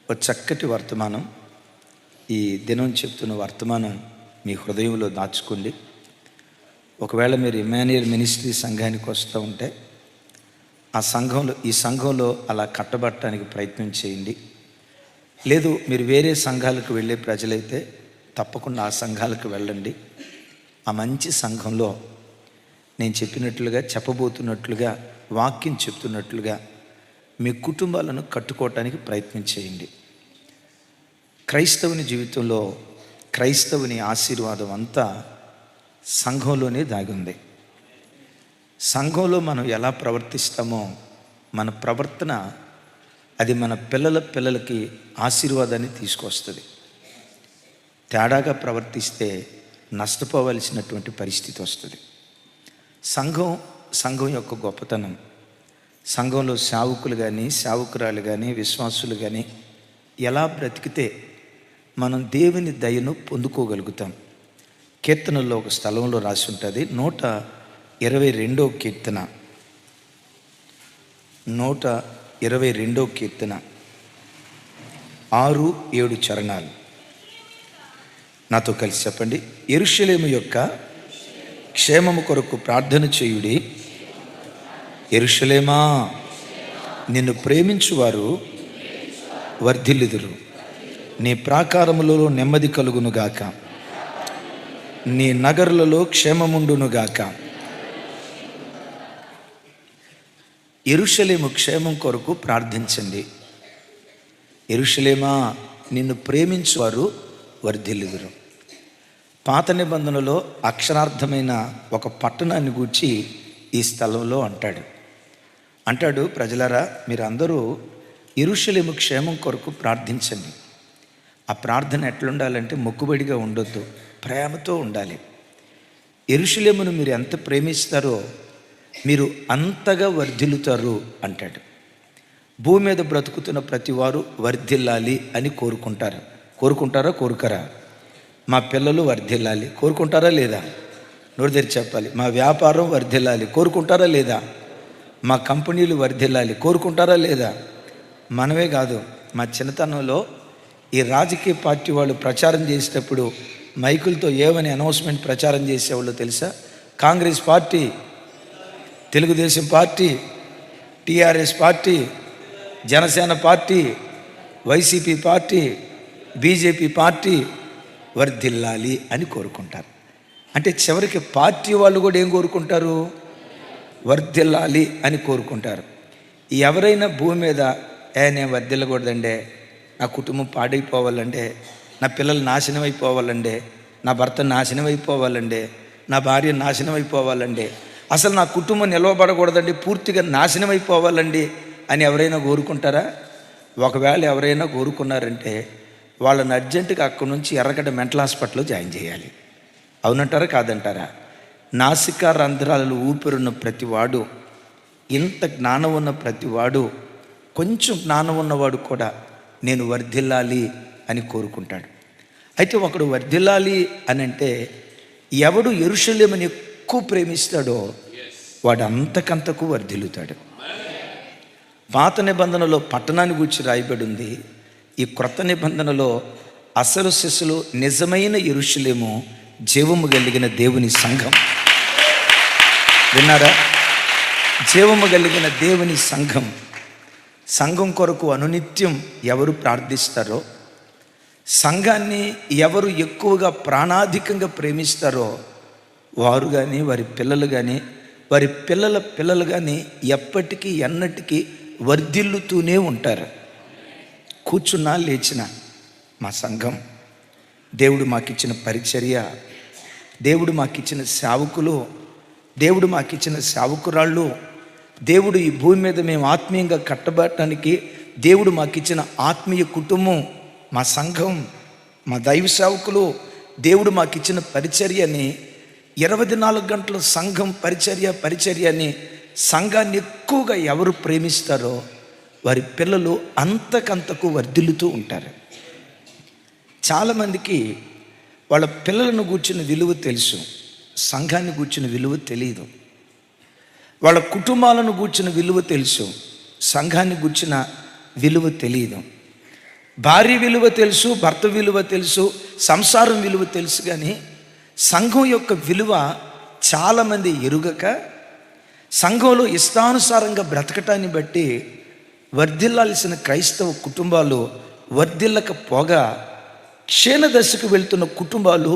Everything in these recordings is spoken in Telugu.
ఒక చక్కటి వర్తమానం, ఈ దినం చెప్తున్న వర్తమానం మీ హృదయంలో దాచుకోండి. ఒకవేళ మీరు ఇమాన్యుయల్ మినిస్ట్రీ సంఘానికి వస్తూ ఉంటే ఈ సంఘంలో అలా కట్టబట్టడానికి ప్రయత్నం చేయండి. లేదు మీరు వేరే సంఘాలకు వెళ్ళే ప్రజలైతే తప్పకుండా ఆ సంఘాలకు వెళ్ళండి. ఆ మంచి సంఘంలో నేను చెప్పినట్లుగా, చెప్పబోతున్నట్లుగా, వాక్యం చెప్తున్నట్లుగా మీ కుటుంబాలను కట్టుకోవటానికి ప్రయత్నం చేయండి. క్రైస్తవుని జీవితంలో క్రైస్తవుని ఆశీర్వాదం అంతా సంఘంలోనే దాగి ఉంది. సంఘంలో మనం ఎలా ప్రవర్తిస్తామో మన ప్రవర్తన అది మన పిల్లలకి ఆశీర్వాదాన్ని తీసుకొస్తుంది. తేడాగా ప్రవర్తిస్తే నష్టపోవలసినటువంటి పరిస్థితి వస్తుంది. సంఘం యొక్క గొప్పతనం, సంఘంలో సేవకులు కానీ, సేవకురాలు కానీ, విశ్వాసులు కానీ ఎలా బ్రతికితే మనం దేవుని దయను పొందుకోగలుగుతాం. కీర్తనల్లో ఒక స్థలంలో రాసి ఉంటుంది, 122వ కీర్తన, 122వ కీర్తన 6-7 చరణాలు నాతో కలిసి చెప్పండి. యెరూషలేము యొక్క క్షేమము కొరకు ప్రార్థన చేయుడి. యెరూషలేమా, నిన్ను ప్రేమించువారు వర్ధిల్లుదురు. నీ ప్రాకారములలో నెమ్మది కలుగునుగాక, నీ నగరులలో క్షేమముండునుగాక. యెరూషలేము క్షేమం కొరకు ప్రార్థించండి. యెరూషలేమా, నిన్ను ప్రేమించువారు వర్ధిల్లుదురు. పాత నిబంధనలో అక్షరార్థమైన ఒక పట్టణాన్ని గూర్చి ఈ స్థలంలో అంటాడు, ప్రజలారా, మీరందరూ యెరూషలేము క్షేమం కొరకు ప్రార్థించండి. ఆ ప్రార్థన ఎట్లుండాలంటే మొక్కుబడిగా ఉండొద్దు, ప్రేమతో ఉండాలి. యెరూషలేమును మీరు ఎంత ప్రేమిస్తారో మీరు అంతగా వర్ధిల్లుతారు అంటాడు. భూమి మీద బ్రతుకుతున్న ప్రతి వారు వర్ధిల్లాలి అని కోరుకుంటారా కోరుకరా? మా పిల్లలు వర్ధిల్లాలి కోరుకుంటారా లేదా? నోరు తెరిచి చెప్పాలి. మా వ్యాపారం వర్ధిల్లాలి కోరుకుంటారా లేదా? మా కంపెనీలు వర్ధిల్లాలి కోరుకుంటారా లేదా? మనమే కాదు, మా చిన్నతనంలో ఈ రాజకీయ పార్టీ వాళ్ళు ప్రచారం చేసేటప్పుడు మైకులతో ఏమని అనౌన్స్మెంట్ ప్రచారం చేసేవాళ్ళు తెలుసా? Congress party, Telugu Desam party, TRS party, Janasena party, YCP party, BJP party వర్ధిల్లాలి అని కోరుకుంటారు. అంటే చివరికి పార్టీ వాళ్ళు కూడా ఏం కోరుకుంటారు? వర్ధిల్లాలి అని కోరుకుంటారు. ఎవరైనా భూమి మీద నేను వర్ధిల్లకూడదండే, నా కుటుంబం పాడైపోవాలండే, నా పిల్లలు నాశనం అయిపోవాలండే, నా భర్త నాశనం అయిపోవాలండే, నా భార్య నాశనం అయిపోవాలండే, అసలు నా కుటుంబం నిలవబడకూడదండి, పూర్తిగా నాశనం అయిపోవాలండి అని ఎవరైనా కోరుకుంటారా? ఒకవేళ ఎవరైనా కోరుకున్నారంటే వాళ్ళని అర్జెంటుగా అక్కడి నుంచి ఎర్రగడ్డ మెంటల్ హాస్పిటల్లో జాయిన్ చేయాలి. అవునంటారా కాదంటారా? నాసికా రంధ్రాలలో ఊపిరున్న ప్రతివాడు, ఇంత జ్ఞానం ఉన్న ప్రతివాడు, కొంచెం జ్ఞానం ఉన్నవాడు కూడా నేను వర్ధిల్లాలి అని కోరుకుంటాడు. అయితే ఒకడు వర్ధిల్లాలి అని అంటే ఎవడు యెరూషలేముని ఎక్కువ ప్రేమిస్తాడో వాడు అంతకంతకు వర్ధిల్లుతాడు. పాత నిబంధనలో పట్టణాన్ని గురించి రాయబడి ఉంది. ఈ క్రొత్త నిబంధనలో అసలు సిసలు నిజమైన యెరూషలేము జీవము కలిగిన దేవుని సంఘం. విన్నారా? జీవము కలిగిన దేవుని సంఘం కొరకు అనునిత్యం ఎవరు ప్రార్థిస్తారో, సంఘాన్ని ఎవరు ఎక్కువగా ప్రాణాధికంగా ప్రేమిస్తారో వారు కానీ, వారి పిల్లలు కానీ, వారి పిల్లల పిల్లలు కానీ ఎప్పటికీ ఎన్నటికీ వర్ధిల్లుతూనే ఉంటారు. కూర్చున్నా లేచినా మా సంఘం, దేవుడు మాకిచ్చిన పరిచర్య, దేవుడు మాకిచ్చిన సేవకులు, దేవుడు మాకిచ్చిన సేవకురాళ్ళు, దేవుడు ఈ భూమి మీద మేము ఆత్మీయంగా కట్టబడటానికి దేవుడు మాకిచ్చిన ఆత్మీయ కుటుంబం మా సంఘం, మా దైవ సేవకులు, దేవుడు మాకిచ్చిన పరిచర్యని 24 గంటల సంఘం పరిచర్యని సంఘాన్ని ఎక్కువగా ఎవరు ప్రేమిస్తారో వారి పిల్లలు అంతకంతకు వర్ధిల్లుతూ ఉంటారు. చాలామందికి వాళ్ళ పిల్లలను గూర్చిన విలువ తెలుసు, సంఘాన్ని గూర్చిన విలువ తెలియదు. వాళ్ళ కుటుంబాలను గూర్చిన విలువ తెలుసు, సంఘాన్ని గూర్చిన విలువ తెలియదు. భార్య విలువ తెలుసు, భర్త విలువ తెలుసు, సంసారం విలువ తెలుసు, కానీ సంఘం యొక్క విలువ చాలామంది ఎరుగక సంఘంలో ఇష్టానుసారంగా బ్రతకటాన్ని బట్టి వర్ధిల్లాల్సిన క్రైస్తవ కుటుంబాలు వర్ధిల్లకపోగా క్షీణదశకు వెళ్తున్న కుటుంబాలు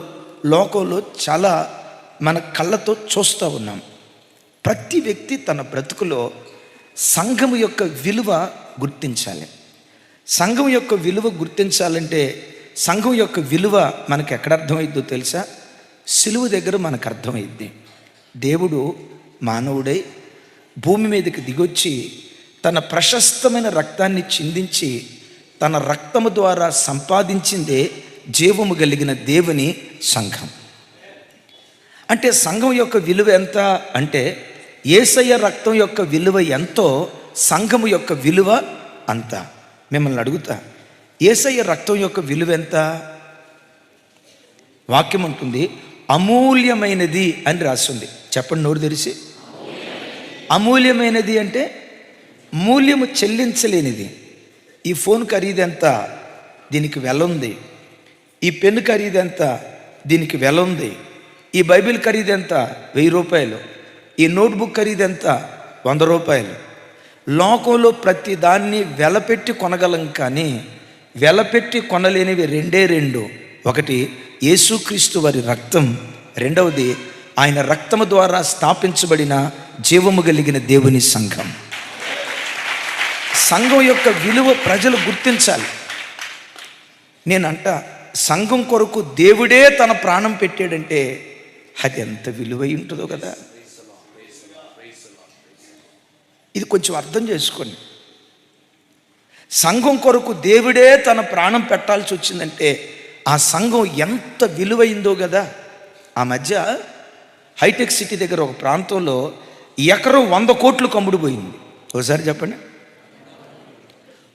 లోకంలో చాలా మన కళ్ళతో చూస్తూ ఉన్నాం. ప్రతి వ్యక్తి తన బ్రతుకులో సంఘం యొక్క విలువ గుర్తించాలి. సంఘం యొక్క విలువ గుర్తించాలంటే సంఘం యొక్క విలువ మనకు ఎక్కడ అర్థమైద్దో తెలుసా? సిలువ దగ్గర మనకు అర్థమైద్ది. దేవుడు మానవుడై భూమి మీదకి దిగొచ్చి తన ప్రశస్తమైన రక్తాన్ని చిందించి తన రక్తము ద్వారా సంపాదించిందే జీవము కలిగిన దేవుని సంఘం. అంటే సంఘం యొక్క విలువ ఎంత అంటే యేసయ్య రక్తం యొక్క విలువ ఎంతో సంఘము యొక్క విలువ అంత. మిమ్మల్ని అడుగుతా, యేసయ్య రక్తం యొక్క విలువ ఎంత? వాక్యం ఉంటుంది అమూల్యమైనది అని రాస్తుంది. చెప్పండి నోరు తెరిచి. అమూల్యమైనది అంటే మూల్యము చెల్లించలేనిది. ఈ ఫోన్ ఖరీదెంత? దీనికి వెల ఉంది. ఈ పెన్ను ఖరీదెంత? దీనికి వెల ఉంది. ఈ బైబిల్ ఖరీదెంత? 1000 రూపాయలు. ఈ నోట్బుక్ ఖరీదెంత? 100 రూపాయలు. లోకంలో ప్రతి దాన్ని వెలపెట్టి కొనగలం, కానీ వెలపెట్టి కొనలేనివి రెండే రెండు. ఒకటి యేసుక్రీస్తు వారి రక్తం, రెండవది ఆయన రక్తము ద్వారా స్థాపించబడిన జీవము కలిగిన దేవుని సంఘం. సంఘం యొక్క విలువ ప్రజలు గుర్తించాలి. నేనంట సంఘం కొరకు దేవుడే తన ప్రాణం పెట్టాడంటే అది ఎంత విలువై ఉంటుందో కదా. ఇది కొంచెం అర్థం చేసుకోండి. సంఘం కొరకు దేవుడే తన ప్రాణం పెట్టాల్సి వచ్చిందంటే ఆ సంఘం ఎంత విలువైందో కదా. ఆ మధ్య హైటెక్ సిటీ దగ్గర ఒక ప్రాంతంలో ఎకరం 100 కోట్లకు అమ్ముడుపోయింది. ఒకసారి చెప్పండి.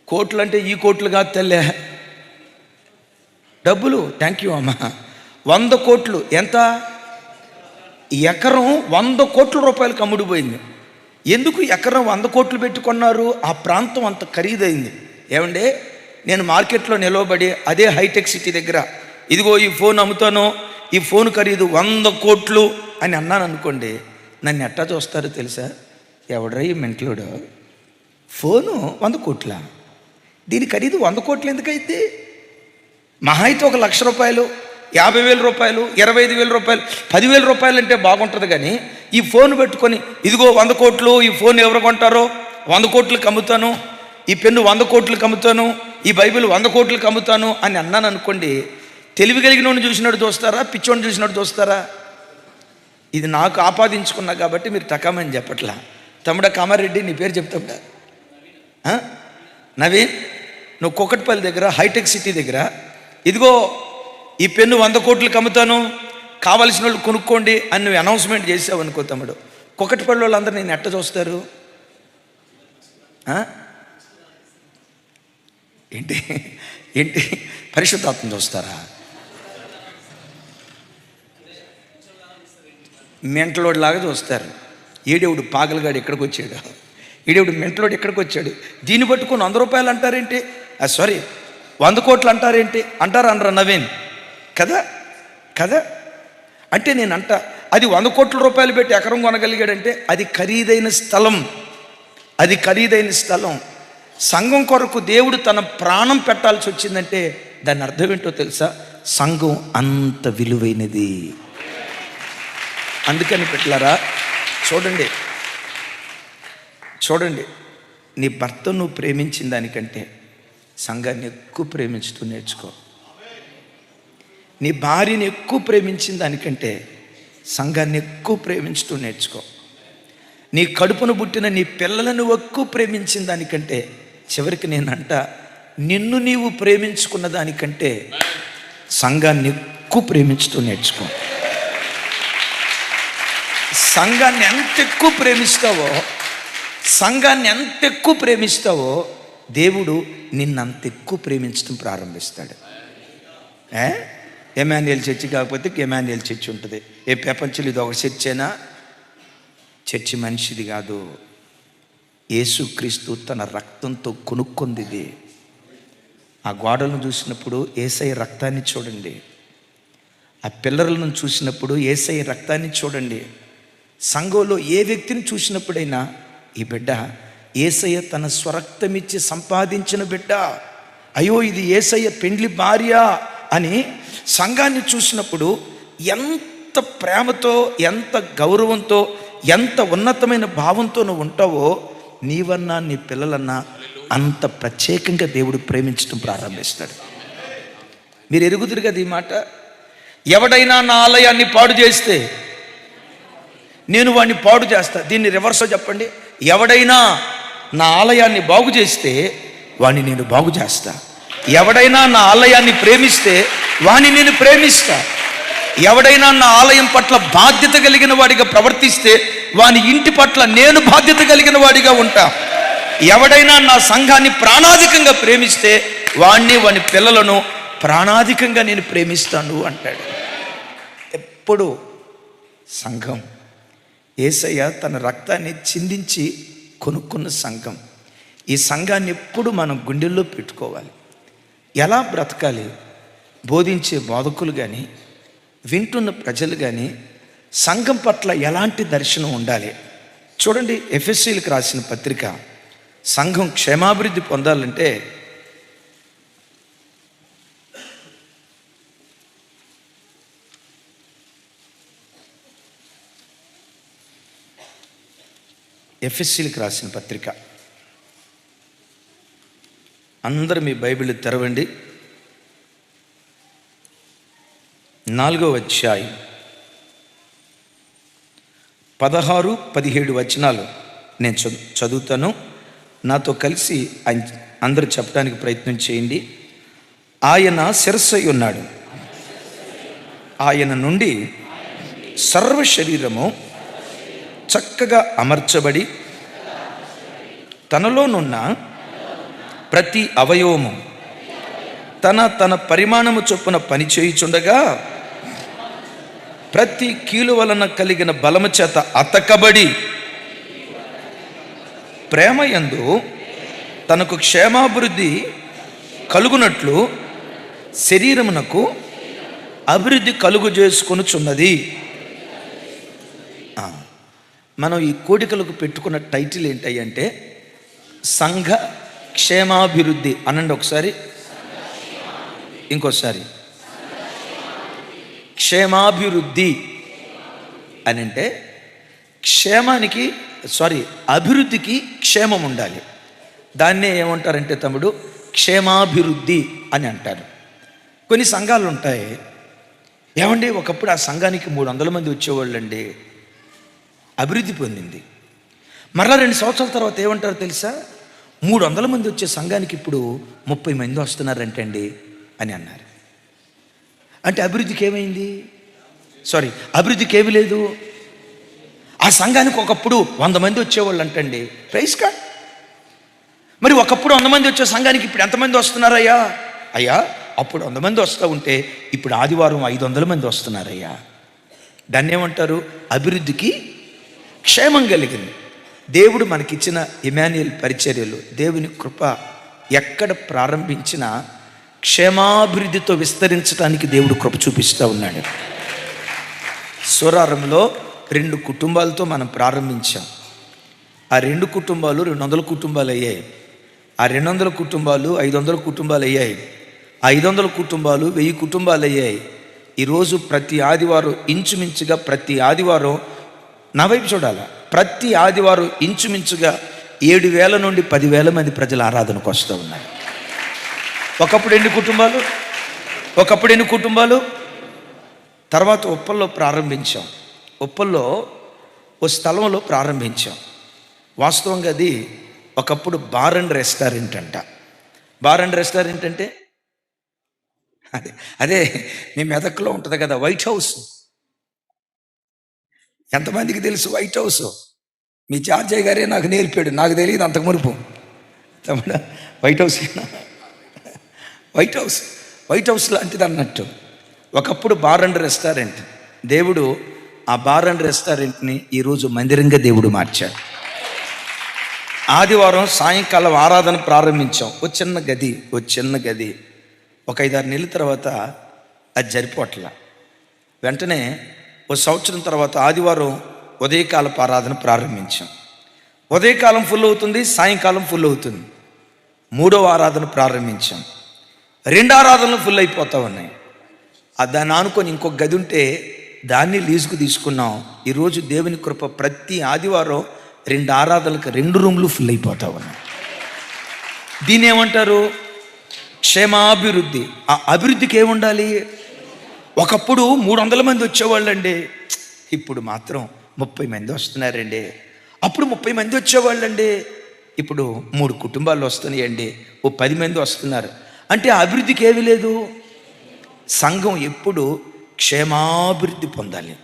కోట్లు అంటే ఈ కోట్లు కాదు తెల్లే, డబ్బులు. థ్యాంక్ యూ అమ్మ. 100 కోట్లు ఎంత? ఎకరం 100 కోట్ల రూపాయలకు అమ్ముడుపోయింది. ఎందుకు ఎకరం 100 కోట్లు పెట్టుకున్నారు? ఆ ప్రాంతం అంత ఖరీదైంది. ఏమంటే నేను మార్కెట్లో నిలవబడి అదే హైటెక్ సిటీ దగ్గర ఇదిగో ఈ ఫోన్ అమ్ముతాను, ఈ ఫోన్ ఖరీదు 100 కోట్లు అని అన్నాను అనుకోండి, నన్ను ఎట్టా చూస్తారో తెలుసా? ఎవడ్రా ఈ మెంటలోడు, ఫోను 100 కోట్ల, దీని ఖరీదు 100 కోట్లు ఎందుకైతే? మహా అయితే 1,00,000 రూపాయలు, 50,000 రూపాయలు, 25,000 రూపాయలు, 10,000 రూపాయలు అంటే బాగుంటుంది. కానీ ఈ ఫోన్ పెట్టుకొని ఇదిగో 100 కోట్లు, ఈ ఫోన్ ఎవరు కొంటారో 100 కోట్లకు అమ్ముతాను, ఈ పెన్ను 100 కోట్లకు అమ్ముతాను, ఈ బైబిల్ 100 కోట్లకు అమ్ముతాను అని అన్నాను అనుకోండి, తెలివి కలిగినోడిని చూసినట్టు చూస్తారా, పిచ్చోడిని చూసినట్టు చూస్తారా? ఇది నాకు ఆపాదించుకున్నా కాబట్టి మీరు టకామని చెప్పట్లా. తమ్ముడా కామారెడ్డి, నీ పేరు చెప్తాడా? నవీన్, నువ్వు కుకట్పల్లి దగ్గర హైటెక్ సిటీ దగ్గర ఇదిగో ఈ పెన్ను 100 కోట్లకు అమ్ముతాను, కావాల్సిన వాళ్ళు కొనుక్కోండి అని నువ్వు అనౌన్స్మెంట్ చేసావు అనుకో తమ్ముడు, కుకట్పల్లి వాళ్ళందరూ నేను ఎట్ట చూస్తారు? ఏంటి ఏంటి పరిశుద్ధాత్మ చూస్తారా? మెంటలోడి లాగా చూస్తారు. ఈడేవుడు పాగలగాడు ఎక్కడికి వచ్చాడు, ఈడేవుడు మెంటలోడు ఎక్కడికి వచ్చాడు, దీన్ని పట్టుకొని 100 రూపాయలు అంటారేంటి, సారీ 100 కోట్లు అంటారేంటి? అంటారా అనరా నవీన్? కదా కదా. అంటే నేనంట అది 100 కోట్ల రూపాయలు పెట్టి ఎకరం కొనగలిగాడంటే అది ఖరీదైన స్థలం, అది ఖరీదైన స్థలం. సంఘం కొరకు దేవుడు తన ప్రాణం పెట్టాల్సి వచ్చిందంటే దాని అర్థం ఏంటో తెలుసా? సంఘం అంత విలువైనది. అందుకని పెట్టారా, చూడండి చూడండి, నీ భర్త నువ్వు ప్రేమించిన దానికంటే సంఘాన్ని ఎక్కువ ప్రేమించడం నేర్చుకో. నీ భార్యని ఎక్కువ ప్రేమించిన దానికంటే సంఘాన్ని ఎక్కువ ప్రేమించడం నేర్చుకో. నీ కడుపును పుట్టిన నీ పిల్లలను ఎక్కువ ప్రేమించిన దానికంటే, చివరికి నేనంట నిన్ను నీవు ప్రేమించుకున్న దానికంటే సంఘాన్ని ఎక్కువ ప్రేమించడం నేర్చుకో. సంఘాన్ని ఎంత ఎక్కువ ప్రేమిస్తావో, సంఘాన్ని ఎంత ఎక్కువ ప్రేమిస్తావో దేవుడు నిన్నంత ఎక్కువ ప్రేమించడం ప్రారంభిస్తాడు. ఎమాన్యుయల్ చర్చి కాకపోతే ఎమాన్యుయల్ చర్చి ఉంటుంది. ఏ ప్రపంచంలో ఇది ఒక చర్చేనా? చర్చి మనిషిది కాదు, యేసుక్రీస్తు తన రక్తంతో కొనుక్కుంది ఇది. ఆ గోడలను చూసినప్పుడు యేసయ్య రక్తాన్ని చూడండి. ఆ పిల్లర్లను చూసినప్పుడు యేసయ్య రక్తాన్ని చూడండి. సంఘంలో ఏ వ్యక్తిని చూసినప్పుడైనా ఈ బిడ్డ యేసయ్య తన స్వరక్తమిచ్చి సంపాదించిన బిడ్డ, అయ్యో ఇది యేసయ్య పెండ్లి భార్య అని సంఘాన్ని చూసినప్పుడు ఎంత ప్రేమతో, ఎంత గౌరవంతో, ఎంత ఉన్నతమైన భావంతో నువ్వు ఉంటావో, నీవన్నా నీ పిల్లలన్నా అంత ప్రత్యేకంగా దేవుడు ప్రేమించడం ప్రారంభిస్తాడు. మీరు ఎరుగుదురు కదా ఈ మాట. ఎవడైనా నా ఆలయాన్ని పాడు చేస్తే నేను వాడిని పాడు చేస్తా. దీన్ని రివర్స్లో చెప్పండి. ఎవడైనా నా ఆలయాన్ని బాగు చేస్తే వాడిని నేను బాగు చేస్తా. ఎవడైనా నా ఆలయాన్ని ప్రేమిస్తే వాడిని నేను ప్రేమిస్తా. ఎవడైనా నా ఆలయం పట్ల బాధ్యత కలిగిన వాడిగా ప్రవర్తిస్తే వాని ఇంటి పట్ల నేను బాధ్యత కలిగిన వాడిగా ఉంటా. ఎవడైనా నా సంఘాన్ని ప్రాణాధికంగా ప్రేమిస్తే వాణ్ణి, వాని పిల్లలను ప్రాణాధికంగా నేను ప్రేమిస్తాను అంటాడు. ఎప్పుడు సంఘం యేసయ్య తన రక్తాన్ని చిందించి కొనుక్కున్న సంఘం. ఈ సంఘాన్ని ఎప్పుడు మనం గుండెల్లో పెట్టుకోవాలి. ఎలా బ్రతకాలి? బోధించే బోధకులు కానీ, వింటున్న ప్రజలు కానీ సంఘం పట్ల ఎలాంటి దర్శనం ఉండాలి? చూడండి, ఎఫెసీలకు రాసిన పత్రిక. సంఘం క్షేమాభివృద్ధి పొందాలంటే ఎఫెసీలకు రాసిన పత్రిక, అందరూ మీ బైబిల్ తెరవండి. 4వ అధ్యాయం 16, 17 వచనాలు నేను చదువుతాను. నాతో కలిసి అందరూ చెప్పడానికి ప్రయత్నం చేయండి. ఆయన శిరస్సై ఉన్నాడు. ఆయన నుండి సర్వ శరీరము చక్కగా అమర్చబడి తనలోనున్న ప్రతి అవయవము తన పరిమాణము చొప్పున పనిచేయుచుండగా ప్రతి కీలు వలన కలిగిన బలము చేత అతకబడి ప్రేమయందు తనకు క్షేమాభివృద్ధి కలుగునట్లు శరీరమునకు అభివృద్ధి కలుగు చేసుకొనుచున్నది. మనం ఈ కోడికలకు పెట్టుకున్న టైటిల్ ఏంటంటే సంఘ క్షేమాభివృద్ధి అనండి ఒకసారి, ఇంకోసారి. క్షేమాభివృద్ధి అని అంటే అభివృద్ధికి క్షేమం ఉండాలి. దాన్నే ఏమంటారంటే తమ్ముడు క్షేమాభివృద్ధి అని అంటారు. కొన్ని సంఘాలు ఉంటాయి, ఏమండి ఒకప్పుడు ఆ సంఘానికి 300 మంది వచ్చేవాళ్ళండి, అభివృద్ధి పొందింది. మరలా 2 సంవత్సరాల తర్వాత ఏమంటారు తెలుసా? 300 మంది వచ్చే సంఘానికి ఇప్పుడు 30 మంది వస్తున్నారంటండి అని అన్నారు. అంటే అభివృద్ధికి ఏమైంది? అభివృద్ధికి ఏమి లేదు. ఆ సంఘానికి ఒకప్పుడు 100 మంది వచ్చేవాళ్ళు అంటండి. Prize card. మరి ఒకప్పుడు 100 మంది వచ్చే సంఘానికి ఇప్పుడు ఎంతమంది వస్తున్నారయ్యా? అయ్యా అప్పుడు 100 మంది వస్తూ ఉంటే ఇప్పుడు ఆదివారం 500 మంది వస్తున్నారయ్యా. దాన్ని ఏమంటారు? అభివృద్ధికి క్షేమం కలిగింది. దేవుడు మనకిచ్చిన ఇమాన్యుయల్ పరిచర్యలు, దేవుని కృప ఎక్కడ ప్రారంభించినా క్షేమాభివృద్ధితో విస్తరించడానికి దేవుడు కృప చూపిస్తూ ఉన్నాడు. సూరారంలో 2 కుటుంబాలతో మనం ప్రారంభించాం. ఆ 2 కుటుంబాలు 200 కుటుంబాలు అయ్యాయి. ఆ 200 కుటుంబాలు 500 కుటుంబాలు అయ్యాయి. 500 కుటుంబాలు 1000 కుటుంబాలు అయ్యాయి. ఈరోజు ప్రతి ఆదివారం ఇంచుమించుగా ప్రతి ఆదివారం నా వైపు చూడాలి, ప్రతి ఆదివారం ఇంచుమించుగా 7,000 నుండి 10,000 మంది ప్రజలు ఆరాధనకు వస్తూ ఉన్నారు. ఒకప్పుడు ఎన్ని కుటుంబాలు? తర్వాత ఉప్పల్లో ప్రారంభించాం. ఉప్పల్లో ఓ స్థలంలో ప్రారంభించాం. వాస్తవంగా అది ఒకప్పుడు బార్ అండ్ రెస్టారెంట్ అంట. బార్ అండ్ రెస్టారెంట్ అంటే అదే మీ మెదక్లో ఉంటుంది కదా, వైట్ హౌస్. ఎంతమందికి తెలుసు వైట్ హౌస్? మీ చార్జయ్య గారే నాకు నేర్పాడు, నాకు తెలియదు అంతకు మునుపు. తమ్ముడా వైట్ హౌస్ లాంటిది అన్నట్టు. ఒకప్పుడు బార్ అండ్ రెస్టారెంట్. దేవుడు ఆ బార్ అండ్ రెస్టారెంట్ని ఈరోజు మందిరంగా దేవుడు మార్చాడు. ఆదివారం సాయంకాలం ఆరాధన ప్రారంభించాం. ఓ చిన్న గది ఒక 5-6 నెలల తర్వాత అది జరిపోట్ల. వెంటనే ఓ సంవత్సరం తర్వాత ఆదివారం ఉదయకాలపు ఆరాధన ప్రారంభించాం. ఉదయకాలం ఫుల్ అవుతుంది, సాయంకాలం ఫుల్ అవుతుంది. 3వ ఆరాధన ప్రారంభించాం. 2 ఆరాధనలు ఫుల్ అయిపోతూ ఉన్నాయి. దాన్ని ఆనుకొని ఇంకొక గది ఉంటే దాన్ని లీజుకు తీసుకున్నాం. ఈరోజు దేవుని కృప ప్రతి ఆదివారం 2 ఆరాధనలకు 2 రూమ్లు ఫుల్ అయిపోతా ఉన్నాయి. దీన్ని ఏమంటారు? క్షేమాభివృద్ధి. ఆ అభివృద్ధికి ఏముండాలి? ఒకప్పుడు 300 మంది వచ్చేవాళ్ళండి, ఇప్పుడు మాత్రం 30 మంది వస్తున్నారండి. అప్పుడు 30 మంది వచ్చేవాళ్ళండి, ఇప్పుడు 3 కుటుంబాలు వస్తున్నాయండి, ఓ 10 మంది వస్తున్నారు. అంటే ఆ అభివృద్ధికి ఏమీ లేదు. సంఘం ఎప్పుడు క్షేమాభివృద్ధి పొందాలి.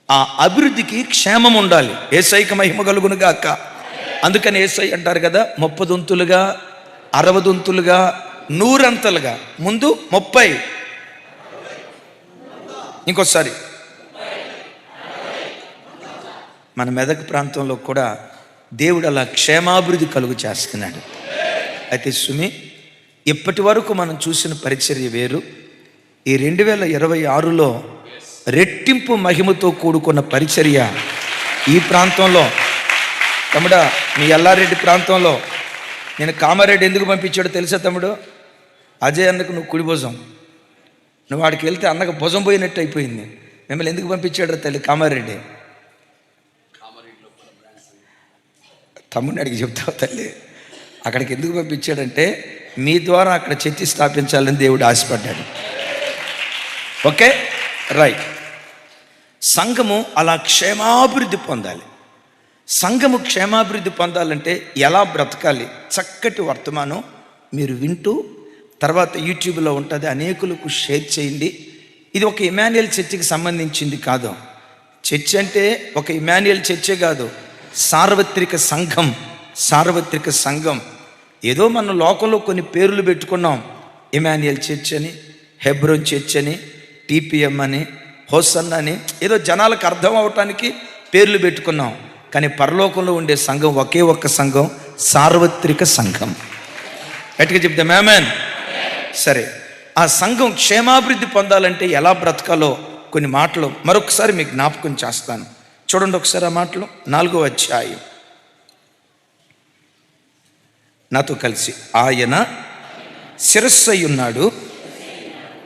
ఆ అభివృద్ధికి క్షేమం ఉండాలి. యేసయ్యకి మహిమ కలుగును గాక. అందుకని యేసయ్య అంటారు కదా, 30 దొంతులుగా 60 దొంతులుగా 100 అంతలుగా. ముందు 30, ఇంకోసారి. మన మెదక్ ప్రాంతంలో కూడా దేవుడు అలా క్షేమాభివృద్ధి కలుగు చేస్తున్నాడు. అయితే సుమి, ఇప్పటి వరకు మనం చూసిన పరిచర్య వేరు. ఈ 2026లో రెట్టింపు మహిమతో కూడుకున్న పరిచర్య ఈ ప్రాంతంలో. తమ్ముడా, మీ ఎల్లారెడ్డి ప్రాంతంలో నేను కామారెడ్డి ఎందుకు పంపించాడో తెలుసా తమ్ముడు? అజయ్ అన్నకు నువ్వు కుడి భుజం, నువ్వు వాడికి వెళ్తే అన్నకు భుజం పోయినట్టు అయిపోయింది. మిమ్మల్ని ఎందుకు పంపించాడో తల్లి కామారెడ్డి? తమ్ముడిని అడిగి చెప్తావు తల్లి. అక్కడికి ఎందుకు పంపించాడంటే మీ ద్వారా అక్కడ చర్చి స్థాపించాలని దేవుడు ఆశపడ్డాడు. Okay, right. సంఘము అలా క్షేమాభివృద్ధి పొందాలి. సంఘము క్షేమాభివృద్ధి పొందాలంటే ఎలా బ్రతకాలి? చక్కటి వర్తమానం మీరు వింటూ తర్వాత యూట్యూబ్లో ఉంటుంది, అనేకులకు షేర్ చేయండి. ఇది ఒక ఇమాన్యుయల్ చర్చికి సంబంధించింది కాదు. చర్చ్ అంటే ఒక ఇమాన్యుయల్ చర్చే కాదు, సార్వత్రిక సంఘం. సార్వత్రిక సంఘం. ఏదో మన లోకంలో కొన్ని పేర్లు పెట్టుకున్నాం, ఇమాన్యుయల్ చర్చ్ అని, హెబ్రోన్ చర్చ్ అని, టీపీఎం అని, హోసన్న అని, ఏదో జనాలకు అర్థం అవటానికి పేర్లు పెట్టుకున్నాం. కానీ పరలోకంలో ఉండే సంఘం ఒకే ఒక్క సంఘం, సార్వత్రిక సంఘం. గట్టిగా చెప్తాం ఆమేన్. సరే, ఆ సంఘం క్షేమాభివృద్ధి పొందాలంటే ఎలా బ్రతకాలో కొన్ని మాటలు మరొకసారి మీకు జ్ఞాపకం చేస్తాను. చూడండి ఒకసారి ఆ మాటలు. 4వ అధ్యాయం నాతో కలిసి. ఆయన శిరస్సు అయి ఉన్నాడు,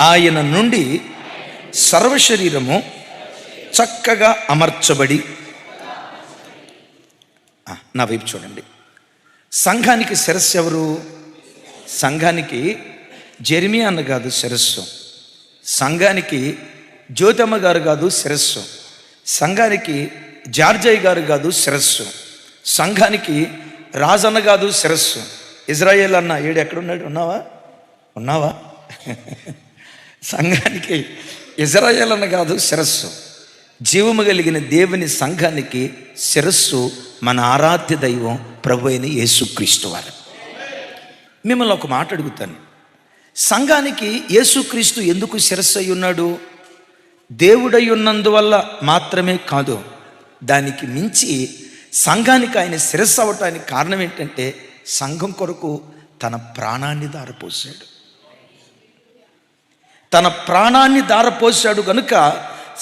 ఆయన నుండి సర్వశరీరము చక్కగా అమర్చబడి. నా వైపు చూడండి. సంఘానికి శిరస్సు ఎవరు? సంఘానికి జెర్మియా అన్న కాదు శిరస్సు, సంఘానికి జ్యోతమ్మ గారు కాదు శిరస్సు, సంఘానికి జార్జయ్య గారు కాదు శిరస్సు, సంఘానికి రాజన్న కాదు శిరస్సు. ఇజ్రాయేల్ అన్న ఏడు ఎక్కడున్నాడు? ఉన్నావా? సంఘానికి ఇజ్రాయేల్ అన్న కాదు శిరస్సు. జీవము కలిగిన దేవుని సంఘానికి శిరస్సు మన ఆరాధ్య దైవం ప్రభు అయిన యేసుక్రీస్తు వారు. మిమ్మల్ని ఒక మాట అడుగుతాను. సంఘానికి యేసుక్రీస్తు ఎందుకు శిరస్సు అయి ఉన్నాడు? దేవుడై ఉన్నందువల్ల మాత్రమే కాదు, దానికి మించి సంఘానికి ఆయన శిరస్సు అవ్వటానికి కారణం ఏంటంటే సంఘం కొరకు తన ప్రాణాన్ని ధారపోసాడు. తన ప్రాణాన్ని ధారపోసాడు కనుక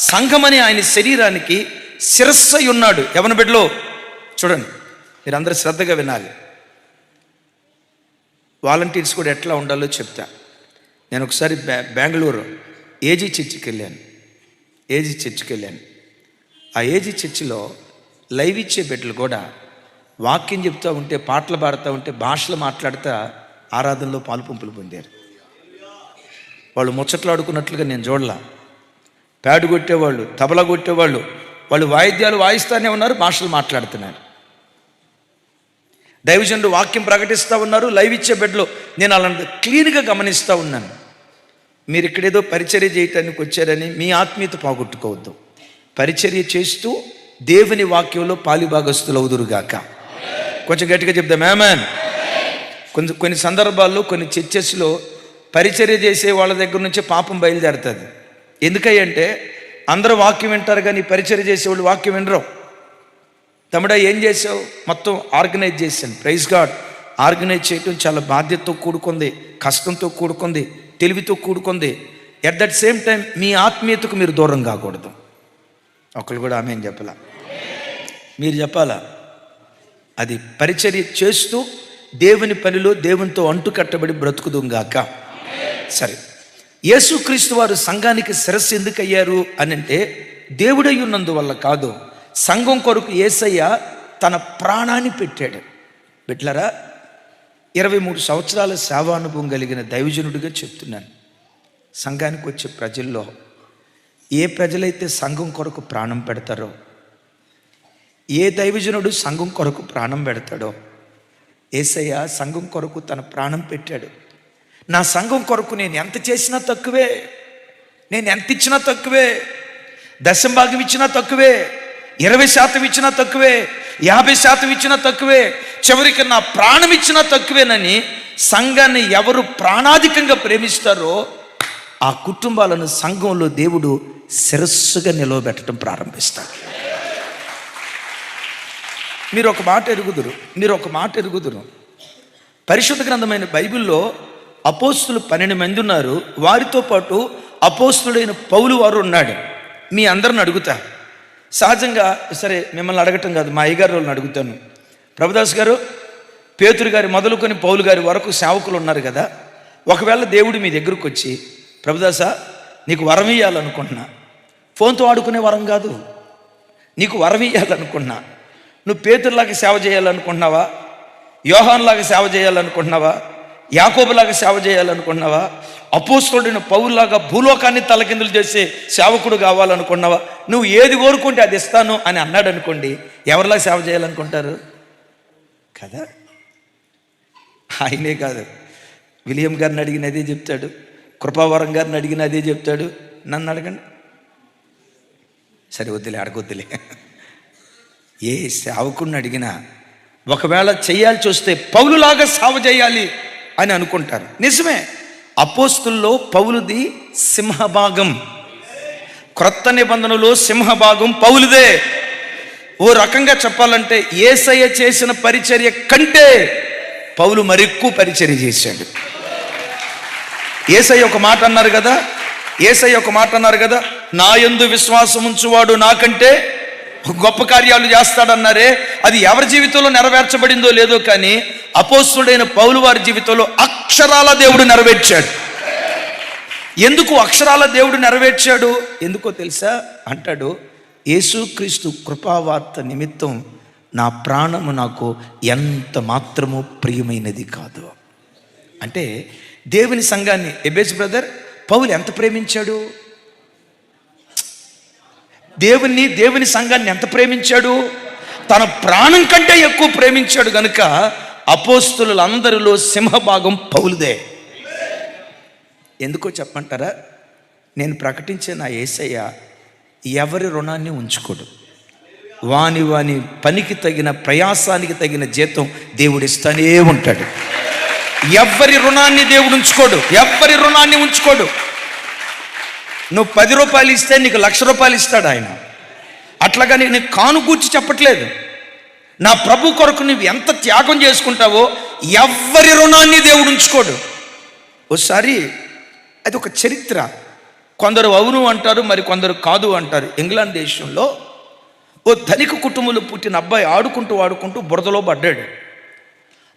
సంఘమని ఆయన శరీరానికి శిరస్సు అయి ఉన్నాడు. యవన బిడ్డలో చూడండి, మీరందరూ శ్రద్ధగా వినాలి. వాలంటీర్స్ కూడా ఎట్లా ఉండాలో చెప్తా. నేను ఒకసారి బెంగళూరు ఏజీ చర్చికి వెళ్ళాను. ఆ ఏజీ చర్చిలో లైవ్ ఇచ్చే బిడ్డలు కూడా వాక్యం చెప్తూ ఉంటే, పాటలు పాడుతూ ఉంటే, భాషలు మాట్లాడుతూ ఆరాధనలో పాలు పంపులు పొందారు. వాళ్ళు ముచ్చట్లాడుకున్నట్లుగా నేను చూడలా. ప్యాడు కొట్టేవాళ్ళు, తబలా కొట్టేవాళ్ళు, వాళ్ళు వాయిద్యాలు వాయిస్తూనే ఉన్నారు, భాషలు మాట్లాడుతున్నారు. దైవజనుడు వాక్యం ప్రకటిస్తూ ఉన్నారు. లైవ్ ఇచ్చే బిడ్డలు నేను అలాంటి క్లీన్గా గమనిస్తూ ఉన్నాను. మీరు ఇక్కడేదో పరిచర్య చేయటానికి వచ్చారని మీ ఆత్మీయత పోగొట్టుకోవద్దు. పరిచర్య చేస్తూ దేవుని వాక్యంలో పాలిభాగస్తులు అవుదురుగాక. కొంచెం గట్టిగా చెప్దాం ఆమేన్. కొన్ని సందర్భాల్లో కొన్ని చర్చెస్లో పరిచర్య చేసే వాళ్ళ దగ్గర నుంచి పాపం బయలుదేరుతుంది. ఎందుకంటే అందరూ వాక్యం వింటారు కానీ పరిచర్య చేసేవాళ్ళు వాక్యం వినరు. తమ్ముడా ఏం చేసావు? మొత్తం ఆర్గనైజ్ చేశాను. Praise God. ఆర్గనైజ్ చేయటం చాలా బాధ్యతతో కూడుకుంది, కష్టంతో కూడుకుంది, తెలివితో కూడుకుంది. ఎట్ దట్ సేమ్ టైం మీ ఆత్మీయతకు మీరు దూరం కాకూడదు. ఒకళ్ళు కూడా ఆమె చెప్పాల, మీరు చెప్పాలా. అది పరిచర్య చేస్తూ దేవుని పనిలో దేవునితో అంటు కట్టబడి బ్రతుకుదుగాక. సరే, యేసుక్రీస్తు వారు సంఘానికి శిరస్సు ఎందుకు అయ్యారు అని అంటే దేవుడై ఉన్నందువల్ల కాదు, సంఘం కొరకు యేసయ్య తన ప్రాణాన్ని పెట్టాడు. బిడ్డలారా, 23 సంవత్సరాల సేవానుభవం కలిగిన దైవజనుడిగా చెప్తున్నాను. సంఘానికి వచ్చే ప్రజల్లో ఏ ప్రజలైతే సంఘం కొరకు ప్రాణం పెడతారో, ఏ దైవజనుడు సంఘం కొరకు ప్రాణం పెడతాడో, యేసయ్య సంఘం కొరకు తన ప్రాణం పెట్టాడు. నా సంఘం కొరకు నేను ఎంత చేసినా తక్కువే, నేను ఎంత ఇచ్చినా తక్కువే, 10% ఇచ్చినా తక్కువే, 20% ఇచ్చినా తక్కువే, 50% ఇచ్చినా తక్కువే, చివరికి నా ప్రాణం ఇచ్చినా తక్కువేనని సంఘాన్ని ఎవరు ప్రాణాధికంగా ప్రేమిస్తారో ఆ కుటుంబాలను సంఘంలో దేవుడు శిరస్సుగా నిలవబెట్టడం ప్రారంభిస్తాడు. మీరు ఒక మాట ఎరుగుదురు. పరిశుద్ధ గ్రంథమైన బైబిల్లో అపోస్తులు 12 మంది ఉన్నారు. వారితో పాటు అపోస్తుడైన పౌలు వారు ఉన్నాడు. మీ అందరిని అడుగుతా, సహజంగా, సరే మిమ్మల్ని అడగటం కాదు, మా అయ్యగారు వాళ్ళని అడుగుతాను. ప్రభుదాస్ గారు, పేతురు గారి మొదలుకొని పౌలు గారి వరకు సేవకులు ఉన్నారు కదా, ఒకవేళ దేవుడు మీ దగ్గరకు వచ్చి, ప్రభుదాసా నీకు వరం ఇయ్యాలనుకుంటున్నా, ఫోన్తో ఆడుకునే వరం కాదు, నీకు వరం ఇయ్యాలనుకున్నా, నువ్వు పేతురులాగా సేవ చేయాలనుకుంటున్నావా, యోహానులాగా సేవ చేయాలనుకుంటున్నావా, యాకోబులాగా సేవ చేయాలనుకుంటున్నావా, అపోస్తలుడైన పౌలులాగా భూలోకాన్ని తలకిందులు చేసే సేవకుడు కావాలనుకున్నావా, నువ్వు ఏది కోరుకుంటే అది ఇస్తాను అని అన్నాడు అనుకోండి, ఎవరిలా సేవ చేయాలనుకుంటారు కదా? ఆయనే కాదు, విలియం గారిని అడిగిన అదే చెప్తాడు, కృపావరం గారిని అడిగిన అదే చెప్తాడు. నన్ను అడగండి, సరే వద్దులే, అడగొద్దులే. ఏ సేవకుడిని అడిగినా ఒకవేళ చేయాల్సి వస్తే పౌలులాగా సేవ చేయాలి అని అనుకుంటారు. నిజమే, అపోస్తుల్లో పౌలుది సింహభాగం, క్రొత్త నిబంధనలో సింహభాగం పౌలుదే. ఓ రకంగా చెప్పాలంటే యేసయ్య చేసిన పరిచర్య కంటే పౌలు మరెక్కువ పరిచర్య చేశాడు. యేసయ్య ఒక మాట అన్నారు కదా, నా యందు విశ్వాసం ఉంచువాడు నాకంటే గొప్ప కార్యాలు చేస్తాడన్నారే, అది ఎవరి జీవితంలో నెరవేర్చబడిందో లేదో కానీ అపోస్తుడైన పౌలు వారి జీవితంలో అక్షరాల దేవుడు నెరవేర్చాడు. ఎందుకు అక్షరాల దేవుడు నెరవేర్చాడు? ఎందుకో తెలుసా? అంటాడు, యేసుక్రీస్తు కృపావార్త నిమిత్తం నా ప్రాణము నాకు ఎంత మాత్రమూ ప్రియమైనది కాదు. అంటే దేవుని సంఘాన్ని, ఎబేస్ బ్రదర్, పౌలు ఎంత ప్రేమించాడు? దేవుని సంఘాన్ని ఎంత ప్రేమించాడు? తన ప్రాణం కంటే ఎక్కువ ప్రేమించాడు. గనుక అపోస్తులందరిలో సింహభాగం పౌలుదే. ఎందుకో చెప్పమంటారా? నేను ప్రకటించే నా యేసయ్య ఎవరి రుణాన్ని ఉంచుకోడు. వాని పనికి తగిన, ప్రయాసానికి తగిన జీతం దేవుడిస్తానే ఉంటాడు. ఎవరి రుణాన్ని దేవుడు ఉంచుకోడు. నువ్వు 10 రూపాయలు ఇస్తే నీకు 1,00,000 రూపాయలు ఇస్తాడు ఆయన. అట్లాగని నీకు కానుకూర్చి చెప్పట్లేదు. నా ప్రభు కొరకు నువ్వు ఎంత త్యాగం చేసుకుంటావో ఎవరి రుణాన్ని దేవుడు ఉంచుకోడు. ఒకసారి అది ఒక చరిత్ర. కొందరు అవును అంటారు, మరి కొందరు కాదు అంటారు. ఇంగ్లాండ్ దేశంలో ఓ ధనిక కుటుంబంలో పుట్టిన అబ్బాయి ఆడుకుంటూ బురదలో పడ్డాడు.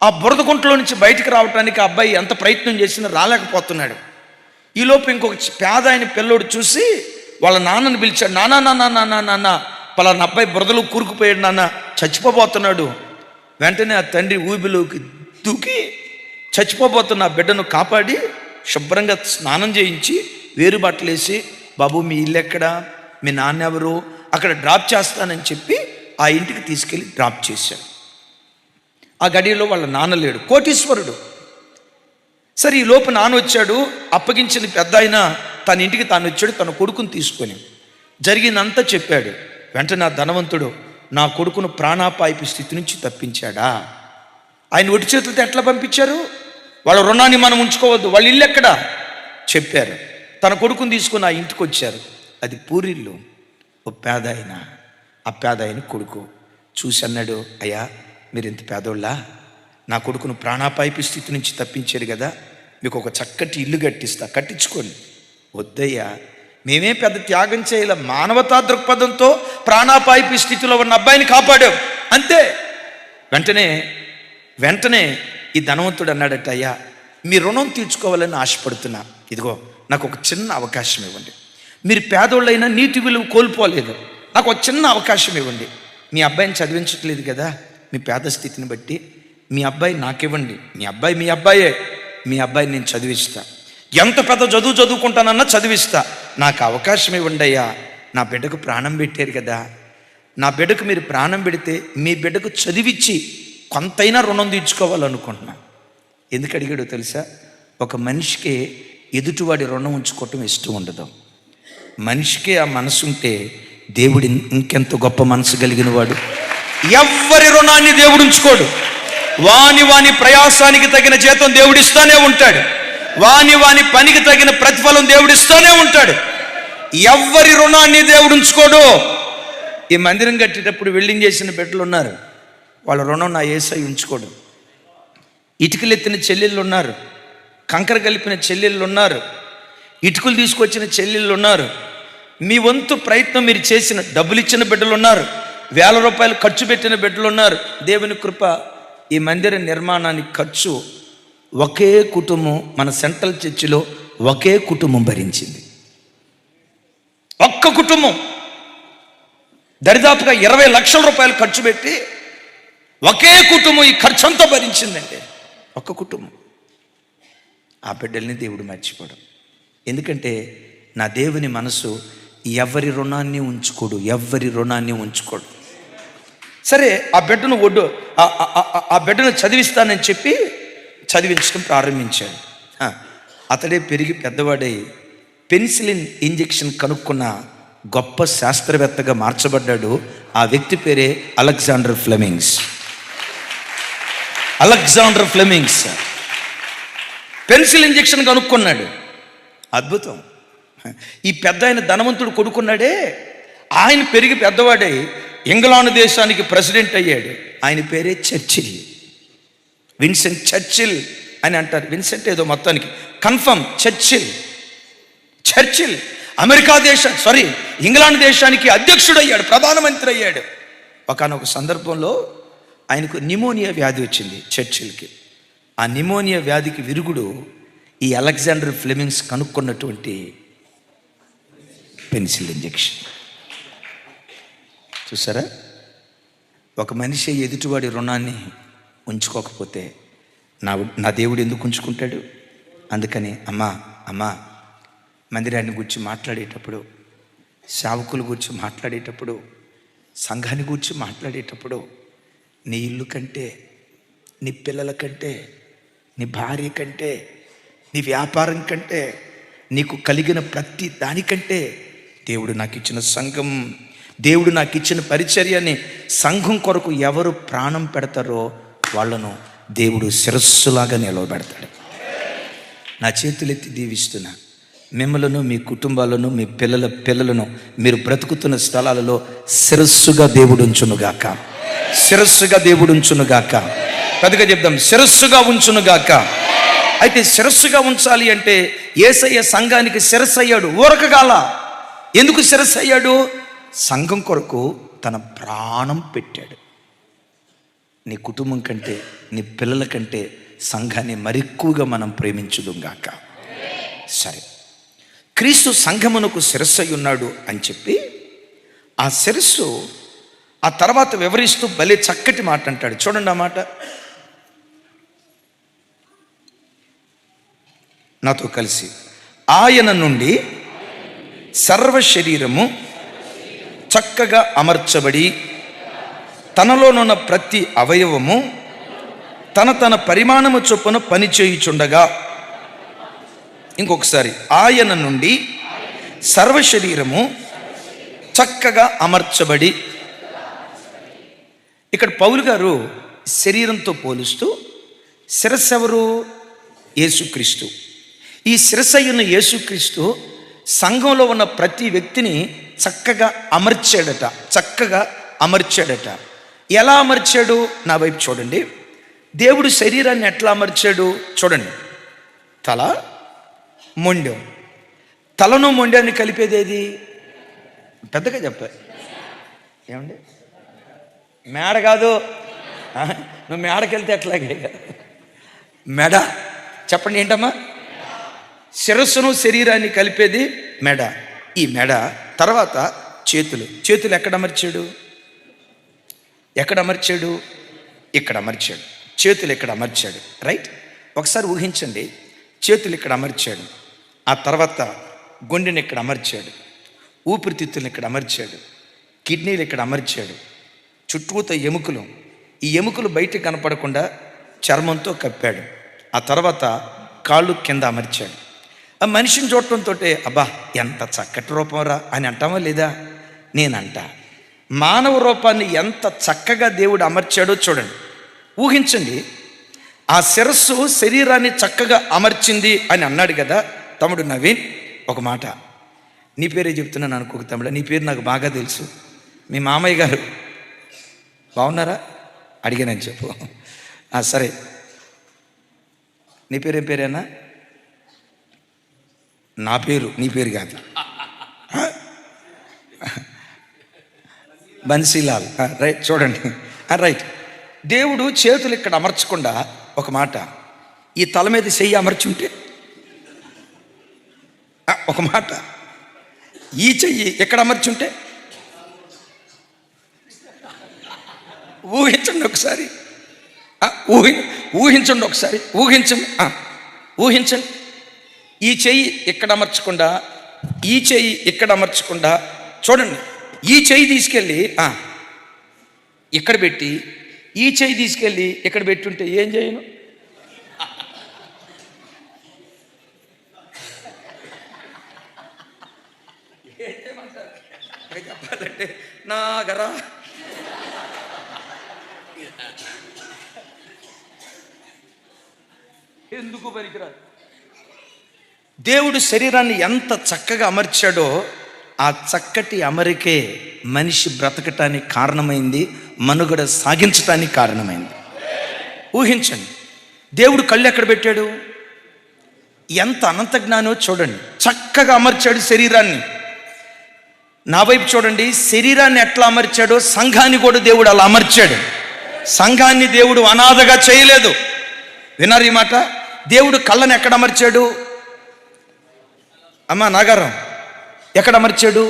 ఆ బురద గుంటలో నుంచి బయటికి రావడానికి ఆ అబ్బాయి ఎంత ప్రయత్నం చేసినా రాలేకపోతున్నాడు. ఈలోపు ఇంకొక పేద ఆయన పిల్లోడు చూసి వాళ్ళ నాన్నని పిలిచాడు, నాన్న పలానా అబ్బాయి బురదలో కూరుకుపోయాడు, నాన్న చచ్చిపోబోతున్నాడు. వెంటనే ఆ తండ్రి ఊబిలోకి దూకి చచ్చిపోబోతున్న ఆ బిడ్డను కాపాడి శుభ్రంగా స్నానం చేయించి వేరు బట్టలేసి, బాబు మీ ఇల్లు ఎక్కడా, మీ నాన్న ఎవరు, అక్కడ డ్రాప్ చేస్తానని చెప్పి ఆ ఇంటికి తీసుకెళ్ళి డ్రాప్ చేశాడు. ఆ గడిలో వాళ్ళ నాన్న లేడు, కోటీశ్వరుడు. సరే, ఈ లోపు నాన్న వచ్చాడు. అప్పగించిన పెద్ద ఆయన తన ఇంటికి తాను వచ్చాడు, తన కొడుకుని తీసుకొని జరిగిందంతా చెప్పాడు. వెంటనే ఆ ధనవంతుడు నా కొడుకును ప్రాణాపాయపు స్థితి నుంచి తప్పించాడా? ఆయన ఒట్టి చేతులతో ఎట్లా పంపించారు? వాళ్ళ రుణాన్ని మనం ఉంచుకోవద్దు, వాళ్ళ ఇల్లు ఎక్కడా చెప్పారు. తన కొడుకుని తీసుకొని ఆ ఇంటికి వచ్చారు. అది పూరిల్లు. ఓ పేద ఆయన, ఆ పేద ఆయన కొడుకు చూసి అన్నాడు, అయ్యా మీరు ఇంత పేదోళ్ళా, నా కొడుకును ప్రాణాపాయపు స్థితి నుంచి తప్పించారు కదా, మీకు ఒక చక్కటి ఇల్లు కట్టిస్తా, కట్టించుకోండి. వద్దయ్యా, మేమే పెద్ద త్యాగం చేయాల, మానవతా దృక్పథంతో ప్రాణాపాయపు స్థితిలో ఉన్న అబ్బాయిని కాపాడాం అంతే. వెంటనే ఈ ధనవంతుడు అన్నాడట, అయ్యా మీ రుణం తీర్చుకోవాలని ఆశపడుతున్నా, ఇదిగో నాకు ఒక చిన్న అవకాశం ఇవ్వండి. మీరు పేదోళ్ళైనా నీటి విలువ కోల్పోలేదు, నాకు ఒక చిన్న అవకాశం ఇవ్వండి. మీ అబ్బాయిని చదివించట్లేదు కదా, మీ పేద స్థితిని బట్టి మీ అబ్బాయి నాకివ్వండి. మీ అబ్బాయే, మీ అబ్బాయిని నేను చదివిస్తా, ఎంత పెద్ద చదువుకుంటానన్నా చదివిస్తా, నాకు అవకాశం ఇవ్వండి అయ్యా. నా బిడ్డకు ప్రాణం పెట్టారు కదా, నా బిడ్డకు మీరు ప్రాణం పెడితే మీ బిడ్డకు చదివిచ్చి కొంతైనా రుణం తీర్చుకోవాలనుకుంటున్నా. ఎందుకు అడిగాడో తెలుసా? ఒక మనిషికి ఎదుటివాడి రుణం ఉంచుకోవటం ఇష్టం ఉండదు. మనిషికే ఆ మనసు ఉంటే దేవుడి ఇంకెంత గొప్ప మనసు కలిగిన వాడు. ఎవ్వరి రుణాన్ని దేవుడు ఉంచుకోడు. వాని ప్రయాసానికి తగిన జీతం దేవుడిస్తానే ఉంటాడు, వాని పనికి తగిన ప్రతిఫలం దేవుడిస్తానే ఉంటాడు. ఎవ్వరి రుణాన్ని దేవుడు ఉంచుకోడు. ఈ మందిరం కట్టేటప్పుడు వెల్డింగ్ చేసిన బిడ్డలు ఉన్నారు, వాళ్ళ రుణం నా యేసయ్య ఉంచుకోడు. ఇటుకలు ఎత్తిన చెల్లెళ్ళు ఉన్నారు, కంకర కలిపిన చెల్లెళ్ళు ఉన్నారు, ఇటుకలు తీసుకొచ్చిన చెల్లెళ్ళు ఉన్నారు. మీ వంతు ప్రయత్నం మీరు చేసిన డబ్బులు ఇచ్చిన బిడ్డలు ఉన్నారు, వేల రూపాయలు ఖర్చు పెట్టిన బిడ్డలు ఉన్నారు. దేవుని కృప, ఈ మందిర నిర్మాణానికి ఖర్చు ఒకే కుటుంబం, మన సెంట్రల్ చర్చిలో ఒకే కుటుంబం భరించింది. ఒక్క కుటుంబం దరిదాపుగా 20 లక్షల రూపాయలు ఖర్చు పెట్టి ఒకే కుటుంబం ఈ ఖర్చు అంతా భరించిందండి. ఒక్క కుటుంబం. ఆ బిడ్డల్ని దేవుడు మర్చిపోవడం. ఎందుకంటే నా దేవుని మనసు ఎవరి రుణాన్ని ఉంచుకోడు. సరే, ఆ బిడ్డను చదివిస్తానని చెప్పి చదివించడం ప్రారంభించాడు. అతడే పెరిగి పెద్దవాడై పెన్సిలిన్ ఇంజెక్షన్ కనుక్కున్న గొప్ప శాస్త్రవేత్తగా మార్చబడ్డాడు. ఆ వ్యక్తి పేరే అలెగ్జాండర్ ఫ్లెమింగ్స్. పెన్సిల్ ఇంజెక్షన్ కనుక్కున్నాడు. అద్భుతం. ఈ పెద్ద ఆయన ధనవంతుడు కొడుకున్నాడే, ఆయన పెరిగి పెద్దవాడై ఇంగ్లాండ్ దేశానికి ప్రెసిడెంట్ అయ్యాడు. ఆయన పేరే చర్చిల్, విన్సెంట్ చర్చిల్ అని అంటారు. విన్సెంట్ ఏదో మొత్తానికి కన్ఫర్మ్ చర్చిల్ ఇంగ్లాండ్ దేశానికి అధ్యక్షుడు అయ్యాడు, ప్రధానమంత్రి అయ్యాడు. ఒకానొక సందర్భంలో ఆయనకు నిమోనియా వ్యాధి వచ్చింది చర్చిల్కి. ఆ నిమోనియా వ్యాధికి విరుగుడు ఈ అలెగ్జాండర్ ఫ్లెమింగ్స్ కనుక్కున్నటువంటి పెన్సిల్ ఇంజెక్షన్. చూసారా, ఒక మనిషి ఎదుటివాడి రుణాన్ని ఉంచుకోకపోతే నా దేవుడు ఎందుకు ఉంచుకుంటాడు? అందుకని అమ్మా మందిరాన్ని గురించి మాట్లాడేటప్పుడు, సేవకుల గురించి మాట్లాడేటప్పుడు, సంఘాన్ని గురించి మాట్లాడేటప్పుడు నీ ఇల్లు కంటే, నీ పిల్లల కంటే, నీ భార్య కంటే, నీ వ్యాపారం కంటే, నీకు కలిగిన ప్రతి దానికంటే దేవుడు నాకు ఇచ్చిన సంఘం, దేవుడు నాకు ఇచ్చిన పరిచర్యని, సంఘం కొరకు ఎవరు ప్రాణం పెడతారో వాళ్ళను దేవుడు శిరస్సులాగా నిలవబెడతాడు. నా చేతులెత్తి దీవిస్తున్నా, మిమ్మలను, మీ కుటుంబాలను, మీ పిల్లలను మీరు బ్రతుకుతున్న స్థలాలలో శిరస్సుగా దేవుడు ఉంచునుగాక. పెద్దగా చెప్దాం, శిరస్సుగా ఉంచునుగాక. అయితే శిరస్సుగా ఉంచాలి అంటే యేసయ్య సంఘానికి శిరస్సు అయ్యాడు. ఊరకగాల. ఎందుకు శిరస్సు అయ్యాడు? సంఘం కొరకు తన ప్రాణం పెట్టాడు. నీ కుటుంబం కంటే, నీ పిల్లల కంటే సంఘాన్ని మరెక్కువగా మనం ప్రేమించుదుగాక. సరే, క్రీస్తు సంఘమునకు శిరస్సు అయి ఉన్నాడు అని చెప్పి ఆ శిరస్సు ఆ తర్వాత వివరిస్తూ భలే చక్కటి మాట అంటాడు. చూడండి ఆ మాట నాతో కలిసి. ఆయన నుండి సర్వ శరీరము చక్కగా అమర్చబడి తనలోనున్న ప్రతి అవయవము తన పరిమాణము చొప్పున పనిచేయుచుండగా. ఇంకొకసారి, ఆయన నుండి సర్వ శరీరము చక్కగా అమర్చబడి. ఇక్కడ పౌలు గారు శరీరంతో పోలుస్తూ శిరస్సు ఎవరు? యేసుక్రీస్తు. ఈ శిరస్సు అయిన యేసుక్రీస్తు సంఘంలో ఉన్న ప్రతి వ్యక్తిని చక్కగా అమర్చాడట. ఎలా అమర్చాడు? నా వైపు చూడండి. దేవుడు శరీరాన్ని ఎట్లా అమర్చాడు చూడండి. తల, మొండెం. తలను మొండాన్ని కలిపేది ఏది? పెద్దగా చెప్పాలి. ఏమండి? మేడ కాదు. నువ్వు మేడకి వెళ్తే ఎట్లాగే మెడ. చెప్పండి ఏంటమ్మా? శిరస్సును శరీరాన్ని కలిపేది మెడ. ఈ మెడ తర్వాత చేతులు. చేతులు ఎక్కడ అమర్చాడు? ఎక్కడ అమర్చాడు? ఇక్కడ అమర్చాడు. చేతులు ఇక్కడ అమర్చాడు. రైట్. ఒకసారి ఊహించండి. చేతులు ఇక్కడ అమర్చాడు, ఆ తర్వాత గుండెని ఇక్కడ అమర్చాడు, ఊపిరితిత్తులను ఇక్కడ అమర్చాడు, కిడ్నీలు ఇక్కడ అమర్చాడు, చుట్టూతో ఎముకలు, ఈ ఎముకలు బయటకు కనపడకుండా చర్మంతో కప్పాడు. ఆ తర్వాత కాళ్ళు కింద అమర్చాడు. ఆ మనిషిని చూడటంతో అబ్బా ఎంత చక్కటి రూపం రా అని అంటామా లేదా? నేనంట. మానవ రూపాన్ని ఎంత చక్కగా దేవుడు అమర్చాడో చూడండి. ఊహించండి. ఆ శిరస్సు శరీరాన్ని చక్కగా అమర్చింది అని అన్నాడు కదా తమ్ముడు నవీన్. ఒక మాట, నీ పేరే చెప్తున్నాను అనుకోక తమ్ముడు, నీ పేరు నాకు బాగా తెలుసు. మీ మామయ్య గారు బాగున్నారా అడిగానని చెప్పు. సరే, నీ పేరేం పేరేనా? నా పేరు, నీ పేరు కాదు, బన్సీలాల్. రైట్. చూడండి. రైట్. దేవుడు చేతులు ఇక్కడ అమర్చకుండా ఒక మాట, ఈ తల మీద చెయ్యి అమర్చుంటే, ఒక మాట, ఈ చెయ్యి ఎక్కడ అమర్చుంటే, ఊహించండి ఒకసారి. ఊహించండి ఒకసారి. ఊహించండి. ఈ చెయ్యి ఇక్కడ అమర్చకుండా, ఈ చెయ్యి ఇక్కడ అమర్చకుండా, చూడండి. ఈ చెయ్యి తీసుకెళ్ళి ఇక్కడ పెట్టి, ఈ చెయ్యి తీసుకెళ్ళి ఇక్కడ పెట్టుంటే ఏం చేయను? చెప్పాలంటే నాగరా ఎందుకు పనికిరాదు. దేవుడు శరీరాన్ని ఎంత చక్కగా అమర్చాడో ఆ చక్కటి అమరికే మనిషి బ్రతకటానికి కారణమైంది, మనుగడ సాగించటానికి కారణమైంది. ఊహించండి. దేవుడు కళ్ళు ఎక్కడ పెట్టాడు? ఎంత అనంత జ్ఞానో చూడండి. చక్కగా అమర్చాడు శరీరాన్ని. నా వైపు చూడండి. శరీరాన్ని ఎట్లా అమర్చాడో సంఘాన్ని కూడా దేవుడు అలా అమర్చాడు. సంఘాన్ని దేవుడు అనాథగా చేయలేదు. విన్నారు ఈ మాట? దేవుడు కళ్ళని ఎక్కడ అమర్చాడు? అమ్మా నాగారం, ఎక్కడ అమర్చాడు?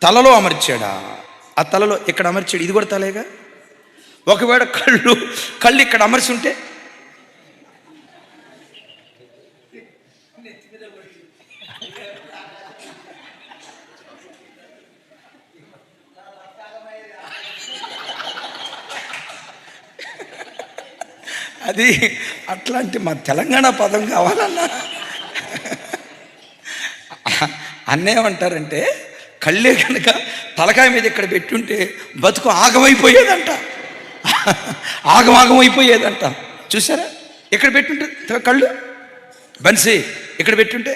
తలలో అమర్చాడా? ఆ తలలో ఎక్కడ అమర్చాడు? ఇది కూడా తలేగా. ఒకవేళ కళ్ళు ఇక్కడ అమర్చి ఉంటే, అది అట్లాంటి మా తెలంగాణ పదం కావాలన్నా అన్నేమంటారంటే, కళ్ళే కనుక తలకాయ మీద ఇక్కడ పెట్టుంటే బతుకు ఆగమైపోయేదంట, ఆగమైపోయేదంట. చూసారా? ఇక్కడ పెట్టుంటే కళ్ళు బన్సీ ఇక్కడ పెట్టుంటే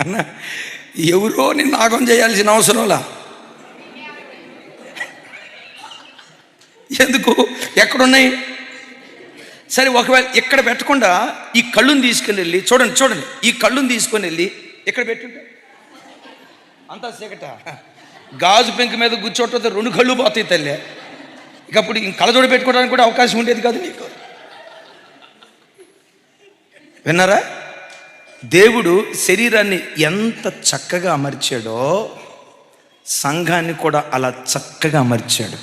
అన్న ఎవరో నిన్ను ఆగం చేయాల్సిన అవసరంలా. ఎందుకు? ఎక్కడున్నాయి? సరే, ఒకవేళ ఇక్కడ పెట్టకుండా ఈ కళ్ళుని తీసుకుని వెళ్ళి, చూడండి, ఈ కళ్ళుని తీసుకొని వెళ్ళి ఇక్కడ పెట్టుంటే అంతా చీకట. గాజు పెంకు మీద కూర్చోటంతో 2 కళ్ళు పోతాయి తల్లి. ఇక అప్పుడు కళ్ళజోడు పెట్టుకోవడానికి కూడా అవకాశం ఉండేది కాదు నీకు. విన్నారా? దేవుడు శరీరాన్ని ఎంత చక్కగా అమర్చాడో సంఘాన్ని కూడా అలా చక్కగా అమర్చాడు.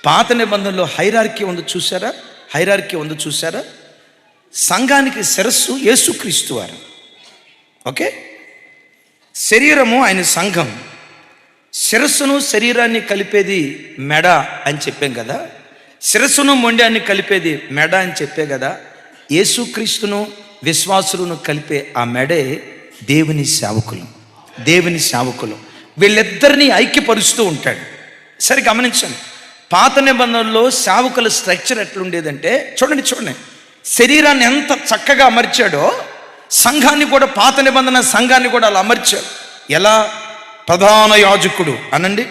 పాత నిబంధనలో హైరార్కీ ఉంది చూసారా? సంఘానికి శిరస్సు యేసుక్రీస్తు వారు. ఓకే, శరీరము ఆయన సంఘం. శిరస్సును శరీరాన్ని కలిపేది మెడ అని చెప్పాం కదా. శిరస్సును మొండాన్ని కలిపేది మెడ అని చెప్పే కదా. యేసుక్రీస్తును విశ్వాసులను కలిపే ఆ మెడే దేవుని సేవకులు. వీళ్ళిద్దరినీ ఐక్యపరుస్తూ ఉంటాడు. సరే గమనించండి. పాత నిబంధనలో సేవకుల స్ట్రక్చర్ ఎట్లుండేదంటే, చూడండి, శరీరాన్ని ఎంత చక్కగా అమర్చాడో సంఘాన్ని కూడా, పాత నిబంధన సంఘాన్ని కూడా అలా అమర్చారు. ఎలా? ప్రధాన యాజకుడు అనండి,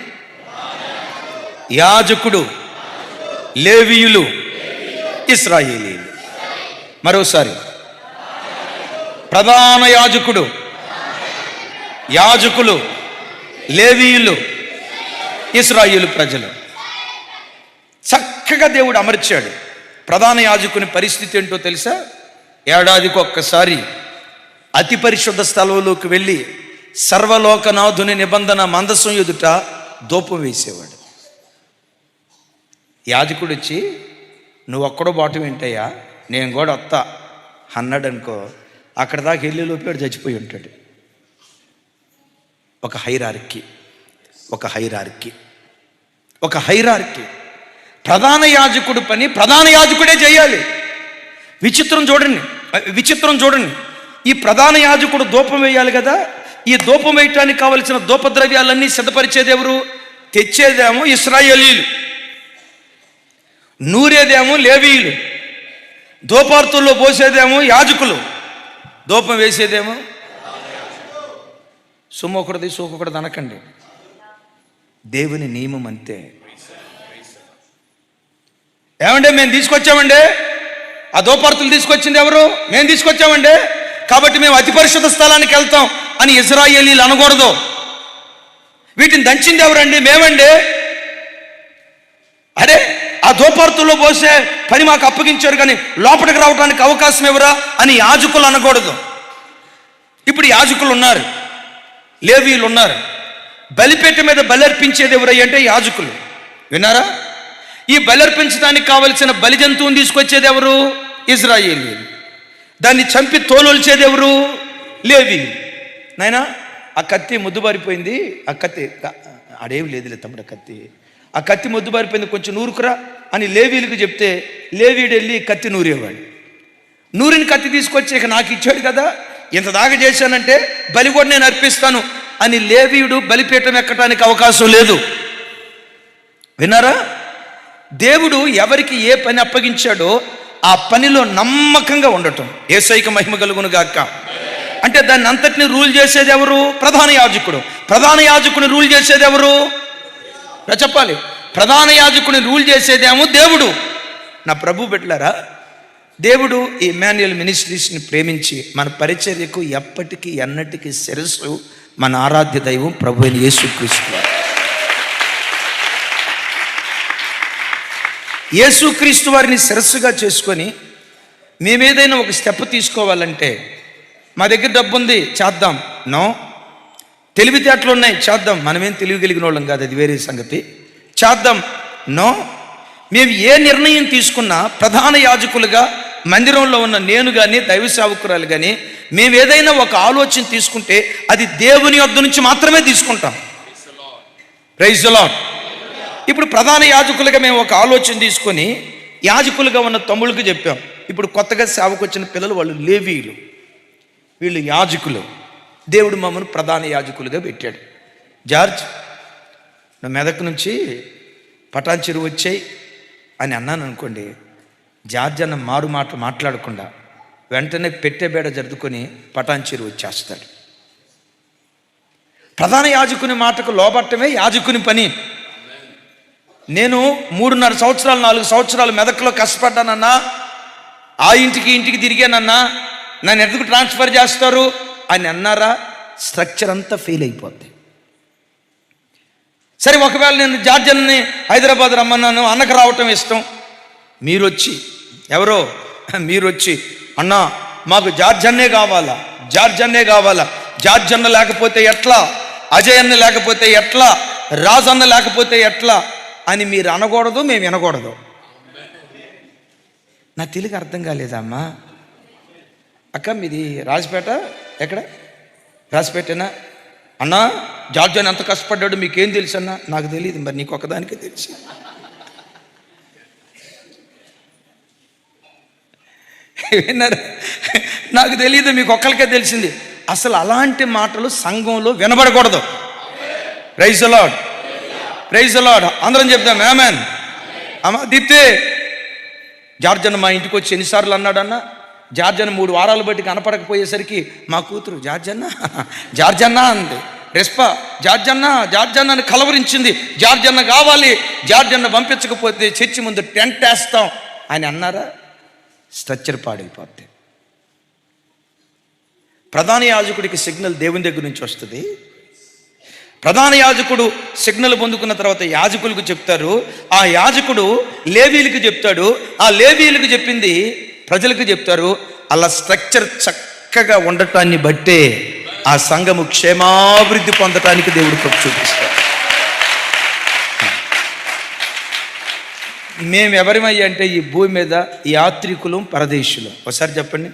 యాజకుడు, లేవీయులు, ఇశ్రాయేలీయులు. మరోసారి, ప్రధాన యాజకుడు, యాజకులు, లేవీయులు, ఇశ్రాయేలు ప్రజలు. చక్కగా దేవుడు అమర్చాడు. ప్రధాన యాజకుని పరిస్థితి ఏంటో తెలుసా? ఏడాదికి ఒక్కసారి అతి పరిశుద్ధ స్థలంలోకి వెళ్ళి సర్వలోకనాథుని నిబంధన మందసం ఎదుట ధూపం వేసేవాడు. యాజకుడు వచ్చి, నువ్వు ఒక్కడో బాటం ఏంటయ్యా, నేను కూడా వస్తా అన్నాడు అనుకో, అక్కడ దాకా వెళ్ళేలోపు చచ్చిపోయి ఉంటాడు. ఒక హైరార్కీ. ప్రధాన యాజకుడు పని ప్రధాన యాజకుడే చేయాలి. విచిత్రం చూడండి. ఈ ప్రధాన యాజకుడు ధూపం వేయాలి కదా. ఈ ధూపం వేయటానికి కావలసిన ధూపద్రవ్యాలన్నీ సిద్ధపరిచేది ఎవరు? తెచ్చేదేమో ఇశ్రాయేలీయులు, నూరేదేమో లేవీయులు, ధూపార్తుల్లో పోసేదేమో యాజకులు, ధూపం వేసేదేమో. సొమ్మొకటిది సోకొకటిది అనకండి. దేవుని నియమం అంతే. ఏమంటే మేము తీసుకొచ్చామండి, ఆ ధూపార్తులు తీసుకొచ్చింది ఎవరు? మేము తీసుకొచ్చామండి, కాబట్టి మేము అతి పరిశుద్ధ స్థలానికి వెళ్తాం అని ఇశ్రాయేలీయులు అనకూడదు. వీటిని దంచింది ఎవరండి? మేమండి. అరే, ఆ ధూపార్తుల్లో పోసే పని మాకు అప్పగించారు, కానీ లోపలికి రావడానికి అవకాశం ఎవరా అని యాజకులు అనకూడదు. ఇప్పుడు యాజకులు ఉన్నారు, లేవీయులు ఉన్నారు. బలిపీఠ మీద బలర్పించేది ఎవరయ్య అంటే యాజకులు. విన్నారా? ఈ బలర్పించడానికి కావలసిన బలి జంతువుని తీసుకొచ్చేది ఎవరు? ఇశ్రాయేలీయులు. దాన్ని చంపి తోలొల్చేది ఎవరు? లేవీయులు. నాయనా, ఆ కత్తి ముద్దుబారిపోయింది, ఆ కత్తి ఆడేం లేదులే తమ్ముడు, ఆ కత్తి ముద్దుబారిపోయింది, కొంచెం నూరుకురా అని లేవీయులకు చెప్తే లేవీయుడు వెళ్ళి కత్తి నూరేవాడు. నూరిని కత్తి తీసుకొచ్చి ఇక నాకు ఇచ్చాడు కదా, ఇంత దాకా చేశానంటే బలి కూడా నేను అర్పిస్తాను అని లేవీయుడు బలిపీఠం ఎక్కడానికి అవకాశం లేదు. విన్నారా? దేవుడు ఎవరికి ఏ పని అప్పగించాడో ఆ పనిలో నమ్మకంగా ఉండటం. యేసయ్యకు మహిమ కలుగును గాక. అంటే దాన్ని అంతటిని రూల్ చేసేది ఎవరు? ప్రధాన యాజకుడు. ప్రధాన యాజకుని రూల్ చేసేది ఎవరు? చెప్పాలి. ప్రధాన యాజకుని రూల్ చేసేదేమో దేవుడు. నా ప్రభు బిడ్డలారా, దేవుడు ఈ ఇమ్మాన్యుయల్ మినిస్ట్రీస్ని ప్రేమించి మన పరిచర్యకు ఎప్పటికీ ఎన్నటికీ శిరస్సు మన ఆరాధ్య దైవం ప్రభు అయిన యేసుక్రీస్తు. యేసుక్రీస్తు వారిని శిరస్సుగా చేసుకొని మేమేదైనా ఒక స్టెప్ తీసుకోవాలంటే, మా దగ్గర డబ్బు ఉంది చేద్దాం, నో. తెలివితేటలు ఉన్నాయి చేద్దాం, మనమేం తెలివి కలిగిన వాళ్ళం కాదు, అది వేరే సంగతి, చేద్దాం, నో. మేము ఏ నిర్ణయం తీసుకున్నా ప్రధాన యాజకులుగా మందిరంలో ఉన్న నేను కానీ దైవ సేవకురాలు కానీ మేము ఏదైనా ఒక ఆలోచన తీసుకుంటే అది దేవుని యొద్ద నుంచి మాత్రమే తీసుకుంటాం. Praise the Lord. ఇప్పుడు ప్రధాన యాజకులుగా మేము ఒక ఆలోచన తీసుకొని యాజకులుగా ఉన్న తమ్ముళ్ళకి చెప్పాం. ఇప్పుడు కొత్తగా సేవకు వచ్చిన పిల్లలు వాళ్ళు లేవీయులు, వీళ్ళు యాజకులు. దేవుడు మమ్మల్ని ప్రధాన యాజకులుగా పెట్టాడు. జార్జ్, నా మెదక్ నుంచి పటాన్ చెరువు వచ్చాయి అని అన్నాను అనుకోండి, జార్జ్ అన్న మారు మాట మాట్లాడకుండా వెంటనే పెట్టెబేడ జరుపుకొని పటాన్ చెరువు వచ్చేస్తాడు. ప్రధాన యాజకుని మాటకు లోబట్టమే యాజకుని పని. నేను 3.5 సంవత్సరాలు 4 సంవత్సరాలు మెదక్లో కష్టపడ్డానన్నా, ఆ ఇంటికి తిరిగానన్నా, నన్ను ఎందుకు ట్రాన్స్ఫర్ చేస్తారు అని అన్నారా, స్ట్రక్చర్ అంతా ఫెయిల్ అయిపోద్ది. సరే, ఒకవేళ నేను జార్జ్ అన్నని హైదరాబాద్ రమ్మన్నాను, అన్నకు రావటం ఇష్టం, మీరొచ్చి అన్నా మాకు జార్జ్ అన్నే కావాలా, జార్జ్ అన్న లేకపోతే ఎట్లా, అజయ్ అన్న లేకపోతే ఎట్లా, రాజు అన్న లేకపోతే ఎట్లా అని మీరు అనకూడదు, మేము వినకూడదు. నా తెలుగు అర్థం కాలేదమ్మా. అక్క మీది రాజపేట, ఎక్కడ? రాజపేటనా? అన్నా జార్జ్ అని ఎంత కష్టపడ్డాడు మీకేం తెలుసు అన్నా? నాకు తెలియదు. మరి నీకు ఒకదానికే తెలుసు. విన్నారా? నాకు తెలియదు, మీకు ఒక్కరికే తెలిసింది. అసలు అలాంటి మాటలు సంఘంలో వినబడకూడదు. Praise the lord, praise the lord. అందరం చెప్తాం ఆమేన్. అమ్మా దీప్తి, జార్జ్ అన్న మా ఇంటికి వచ్చి ఎన్నిసార్లు అన్నాడన్నా? జార్జన్న 3 వారాలు బట్టి కనపడకపోయేసరికి మా కూతురు జార్జన్న అంది. రెస్పా జార్జన్న అని కలవరించింది. జార్జన్న కావాలి, జార్జన్న పంపించకపోతే చర్చి ముందు టెంట్ వేస్తాం అని అన్నారా? స్ట్రక్చర్ పాడైపోద్ది. ప్రధాన యాజకుడికి సిగ్నల్ దేవుని దగ్గర నుంచి వస్తుంది. ప్రధాన యాజకుడు సిగ్నల్ పొందుకున్న తర్వాత యాజకులకు చెప్తారు. ఆ యాజకుడు లేవీలకు చెప్తాడు. ఆ లేవీలకు చెప్పింది ప్రజలకు చెప్తారు. అలా స్ట్రక్చర్ చక్కగా ఉండటాన్ని బట్టే ఆ సంఘము క్షేమాభివృద్ధి పొందటానికి దేవుడు కృప చూపిస్తాడు. మేము ఎవరిమయ్యా అంటే ఈ భూమి మీద యాత్రికులు, పరదేశులు. ఒకసారి చెప్పండి.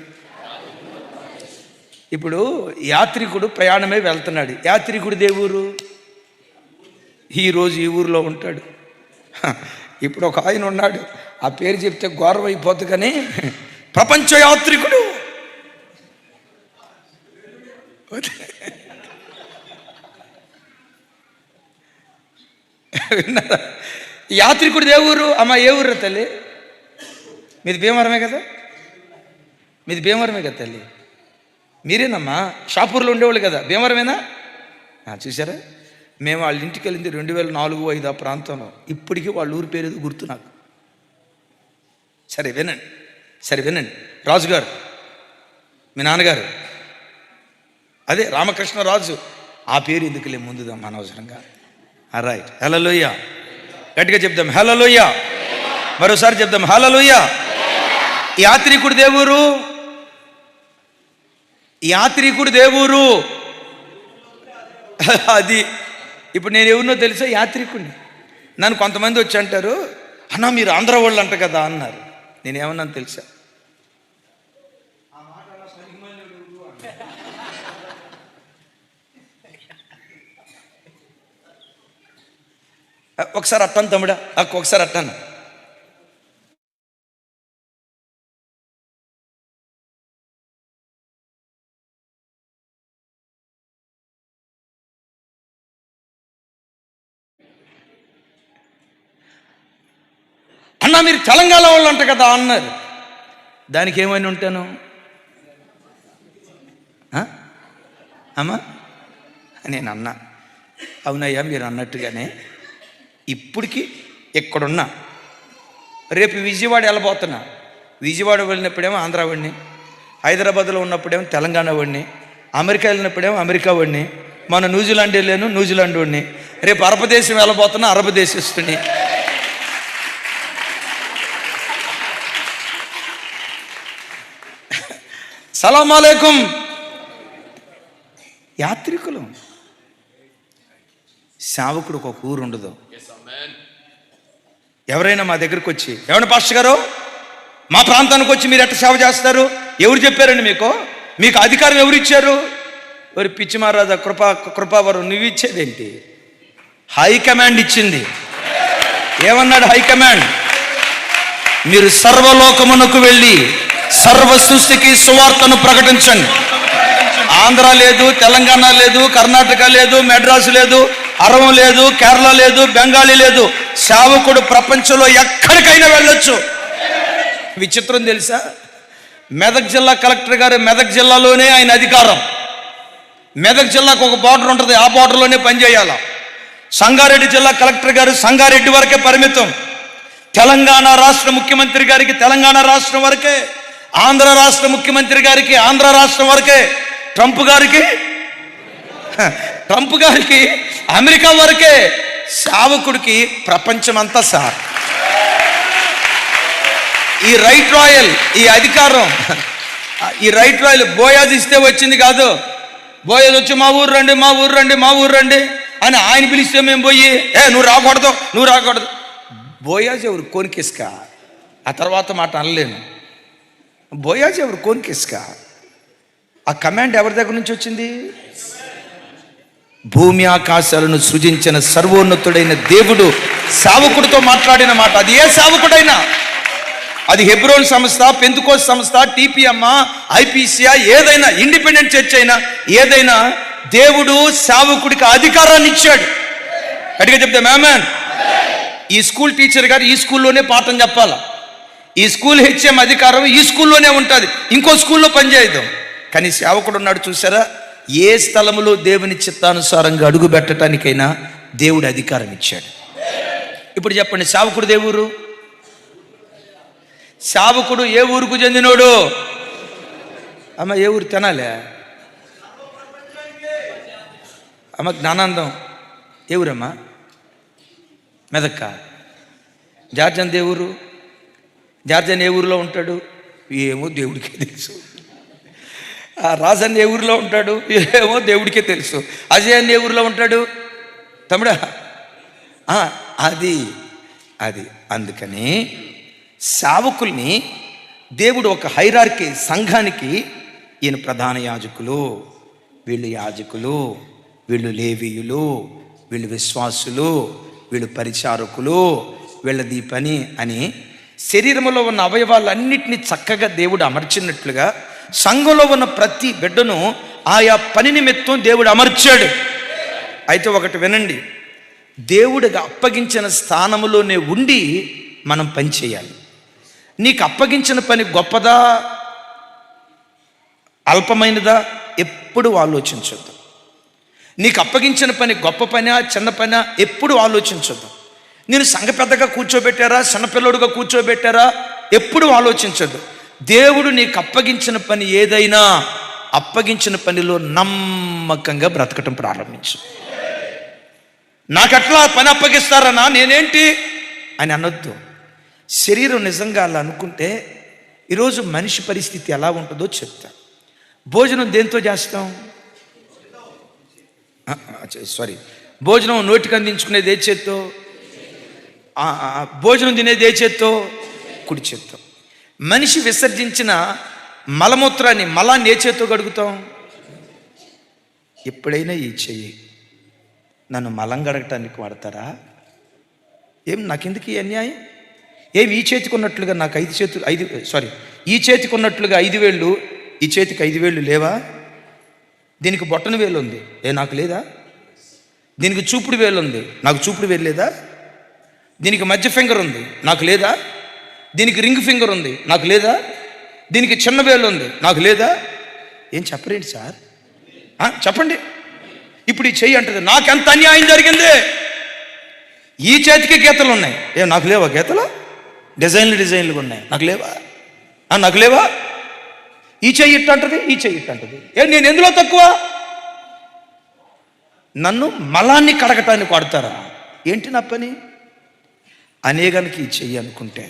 ఇప్పుడు యాత్రికుడు ప్రయాణమే వెళ్తున్నాడు. యాత్రికుడు దేవురు ఈరోజు ఈ ఊరిలో ఉంటాడు. ఇప్పుడు ఒక ఆయన ఉన్నాడు, ఆ పేరు చెప్తే గౌరవం అయిపోద్ది, కానీ ప్రపంచ యాత్రికుడు. విన్నారా? యాత్రికుడు దేవురు. అమ్మ ఏ ఊరు తల్లి? మీది భీమవరమే కదా? మీది భీమవరమే కదా తల్లి? మీరేనమ్మా షాపూర్లో ఉండేవాళ్ళు కదా, భీమవరమేనా? చూసారా, మేము వాళ్ళ ఇంటికి వెళ్ళింది 2004-05 ఆ ప్రాంతంలో. ఇప్పటికీ వాళ్ళ ఊరి పేరు ఏదో గుర్తు నాకు. సరే వినండి. రాజుగారు మీ నాన్నగారు అదే రామకృష్ణరాజు, ఆ పేరు ఎందుకులే ముందుదాం అనవసరంగా. రైట్. హల్లెలూయా. గట్టిగా చెప్దాం హల్లెలూయా. మరోసారి చెప్దాం హల్లెలూయా. యాత్రికుడు దేవురు. యాత్రికుడు దేవురు. అది ఇప్పుడు నేను ఎవరినో తెలుసా? యాత్రికుడిని. నన్ను కొంతమంది వచ్చి అంటారు, అన్నా మీరు ఆంధ్ర వాళ్ళు అంట కదా అన్నారు. నేనేమన్నాను తెలుసా? ఒకసారి అట్టాను తమ్ముడా, ఒకసారి అట్టాను. అన్నా మీరు తెలంగాణ వాళ్ళు అంట కదా అన్నారు. దానికి ఏమైనా ఉంటాను అమ్మా? నేను అన్నా, అవునయ్యా మీరు అన్నట్టుగానే ఇప్పటికీ ఎక్కడున్నా. రేపు విజయవాడ వెళ్ళబోతున్నా. విజయవాడ వెళ్ళినప్పుడేమో ఆంధ్ర వాడిని, హైదరాబాద్లో ఉన్నప్పుడేమో తెలంగాణ వాడిని, అమెరికా వెళ్ళినప్పుడేమో అమెరికా వాడిని, మన న్యూజిలాండ్ వెళ్ళాను న్యూజిలాండ్ వాడిని, రేపు అరబ్ దేశం వెళ్ళబోతున్నా అరబ్ దేశస్తుని. సలాం అలైకుం. యాత్రికులు. సేవకుడు ఒక ఊరు ఉండదు. ఎవరైనా మా దగ్గరకు వచ్చి, ఏమన్నా పాస్టర్ గారు మా ప్రాంతానికి వచ్చి మీరు ఎట్లా సేవ చేస్తారు? ఎవరు చెప్పారండి మీకు అధికారం ఎవరు ఇచ్చారు? ఎవరు పిచ్చి మహారాజా కృపావరం నువ్వు ఇచ్చేదేంటి? హైకమాండ్ ఇచ్చింది. ఏమన్నాడు హైకమాండ్? మీరు సర్వలోకమునకు వెళ్ళి సర్వ సృష్టికి సువార్తను ప్రకటించండి. ఆంధ్ర లేదు, తెలంగాణ లేదు, కర్ణాటక లేదు, మెడ్రాస్ లేదు, అరవం లేదు, కేరళ లేదు, బెంగాలీ లేదు. సేవకుడు ప్రపంచంలో ఎక్కడికైనా వెళ్ళొచ్చు. విచిత్రం తెలుసా? మెదక్ జిల్లా కలెక్టర్ గారు మెదక్ జిల్లాలోనే ఆయన అధికారం. మెదక్ జిల్లాకు ఒక బార్డర్ ఉంటుంది, ఆ బార్డర్లోనే పనిచేయాల. సంగారెడ్డి జిల్లా కలెక్టర్ గారు సంగారెడ్డి వరకే పరిమితం. తెలంగాణ రాష్ట్ర ముఖ్యమంత్రి గారికి తెలంగాణ రాష్ట్రం వరకే, ఆంధ్ర రాష్ట్ర ముఖ్యమంత్రి గారికి ఆంధ్ర రాష్ట్రం వరకే, ట్రంప్ గారికి అమెరికా వరకే. సేవకుడికి ప్రపంచమంతా సార్. ఈ రైట్ రాయల్, ఈ అధికారం, ఈ రైట్ రాయల్ బోయాజ్ ఇస్తే వచ్చింది కాదు. బోయాజ్ వచ్చి మా ఊరు రండి అని ఆయన పిలిస్తే మేము పోయి నువ్వు రాకూడదు. బోయాజ్ ఎవరు? కోనికిస్క. ఆ తర్వాత మాట అనలేను. బోయాజ్ ఎవరు? కోనికిస్క. ఆ కమాండ్ ఎవరి దగ్గర నుంచి వచ్చింది? భూమి ఆకాశాలను సృజించిన సర్వోన్నతుడైన దేవుడు సేవకుడితో మాట్లాడిన మాట. అది ఏ సేవకుడైనా, అది హెబ్రోన్ సంస్థ, పెంతుకోస్ సంస్థ, టీపీఎం, ఐపీసీఆ, ఏదైనా ఇండిపెండెంట్ చర్చ్ అయినా ఏదైనా, దేవుడు సేవకుడికి అధికారాన్ని ఇచ్చాడు. గట్టిగా చెప్తే ఆమేన్. ఈ స్కూల్ టీచర్ గారు ఈ స్కూల్లోనే పాఠం చెప్పాలా, ఈ స్కూల్ హెచ్ఎం అధికారం ఈ స్కూల్లోనే ఉంటుంది, ఇంకో స్కూల్లో పనిచేయదు. కానీ సేవకుడు ఉన్నాడు చూసారా, ఏ స్థలములో దేవుని చిత్తానుసారంగా అడుగు పెట్టడానికైనా దేవుడు అధికారం ఇచ్చాడు. ఇప్పుడు చెప్పండి, సేవకుడు ఏ ఊరు? సేవకుడు ఏ ఊరుకు చెందినోడు? అమ్మ ఏ ఊరు? తెనాలే? అమ్మ జ్ఞానానందం ఏ ఊరమ్మా? మెదక్క. జార్జన్ ఏ ఊరు? జార్జన్ ఏ ఊరిలో ఉంటాడు? ఏమో దేవుడికే తెలుసు. రాజన్ ఏ ఊరిలో ఉంటాడు? ఏమో దేవుడికే తెలుసు. అజయ్ అన్న ఏ ఊరిలో ఉంటాడు? తమ్ముడా అది అది అందుకని సేవకుల్ని దేవుడు ఒక హైరార్కీ, సంఘానికి ఈయన ప్రధాన యాజకులు, వీళ్ళు యాజకులు, వీళ్ళు లేవీయులు, వీళ్ళు విశ్వాసులు, వీళ్ళు పరిచారకులు, వీళ్ళది పని అని శరీరంలో ఉన్న అవయవాలన్నిటినీ చక్కగా దేవుడు అమర్చినట్లుగా సంఘంలో ఉన్న ప్రతి బిడ్డను ఆయా పని నిమిత్తం దేవుడు అమర్చాడు. అయితే ఒకటి వినండి, దేవుడికి అప్పగించిన స్థానంలోనే ఉండి మనం పని చేయాలి. నీకు అప్పగించిన పని గొప్పదా అల్పమైనదా ఎప్పుడు ఆలోచించొద్దు. నీకు అప్పగించిన పని గొప్ప పనా చిన్న పనా ఎప్పుడు ఆలోచించొద్దు. నేను సంఘ పెద్దగా కూర్చోబెట్టారా చిన్నపిల్లడుగా కూర్చోబెట్టారా ఎప్పుడు ఆలోచించొద్దు. దేవుడు నీకు అప్పగించిన పని ఏదైనా అప్పగించిన పనిలో నమ్మకంగా బ్రతకటం ప్రారంభించు. నాకెట్లా పని అప్పగిస్తారన్నా నేనేంటి అని అనొద్దు. శరీరం నిజంగా అలా అనుకుంటే ఈరోజు మనిషి పరిస్థితి ఎలా ఉంటుందో చెప్తా. భోజనం దేంతో చేస్తాం? భోజనం నోటికి అందించుకునేది ఏ చేత్తో? భోజనం తినేది ఏ చేత్తో? కుడి చేత్తో. మనిషి విసర్జించిన మలాన్ని ఏ చేత్తో గడుగుతాం? ఎప్పుడైనా ఈ చెయ్యి నన్ను మలం గడగటానికి వాడతారా? ఏం నాకెందుకు ఈ అన్యాయం? ఏమి ఈ చేతికి ఉన్నట్లుగా నాకు ఈ చేతికి ఉన్నట్లుగా 5 వేళ్ళు, ఈ చేతికి 5 వేళ్ళు లేవా? దీనికి బొట్టన వేలు ఉంది, నాకు లేదా? దీనికి చూపుడు వేలు ఉంది, నాకు చూపుడు వేలు లేదా? దీనికి మధ్య ఫింగర్ ఉంది, నాకు లేదా? దీనికి రింగ్ ఫింగర్ ఉంది, నాకు లేదా? దీనికి చిన్న వేలు ఉంది, నాకు లేదా? ఏం చెప్పరేంటి సార్? చెప్పండి. ఇప్పుడు ఈ చెయ్యి అంటది నాకెంత అన్యాయం జరిగింది. ఈ చేతికి గీతలు ఉన్నాయి, నాకు లేవా? గీతలు డిజైన్లుగా ఉన్నాయి, నాకు లేవా? నాకు లేవా? ఈ చెయ్యి ఇట్టంటది, ఈ చెయ్యి ఇట్టంటది. నేను ఎందులో తక్కువ? నన్ను మలాన్ని కడగటానికి వాడతారా? ఏంటి నా పని? అనేగానికి ఈ చెయ్యి అనుకుంటే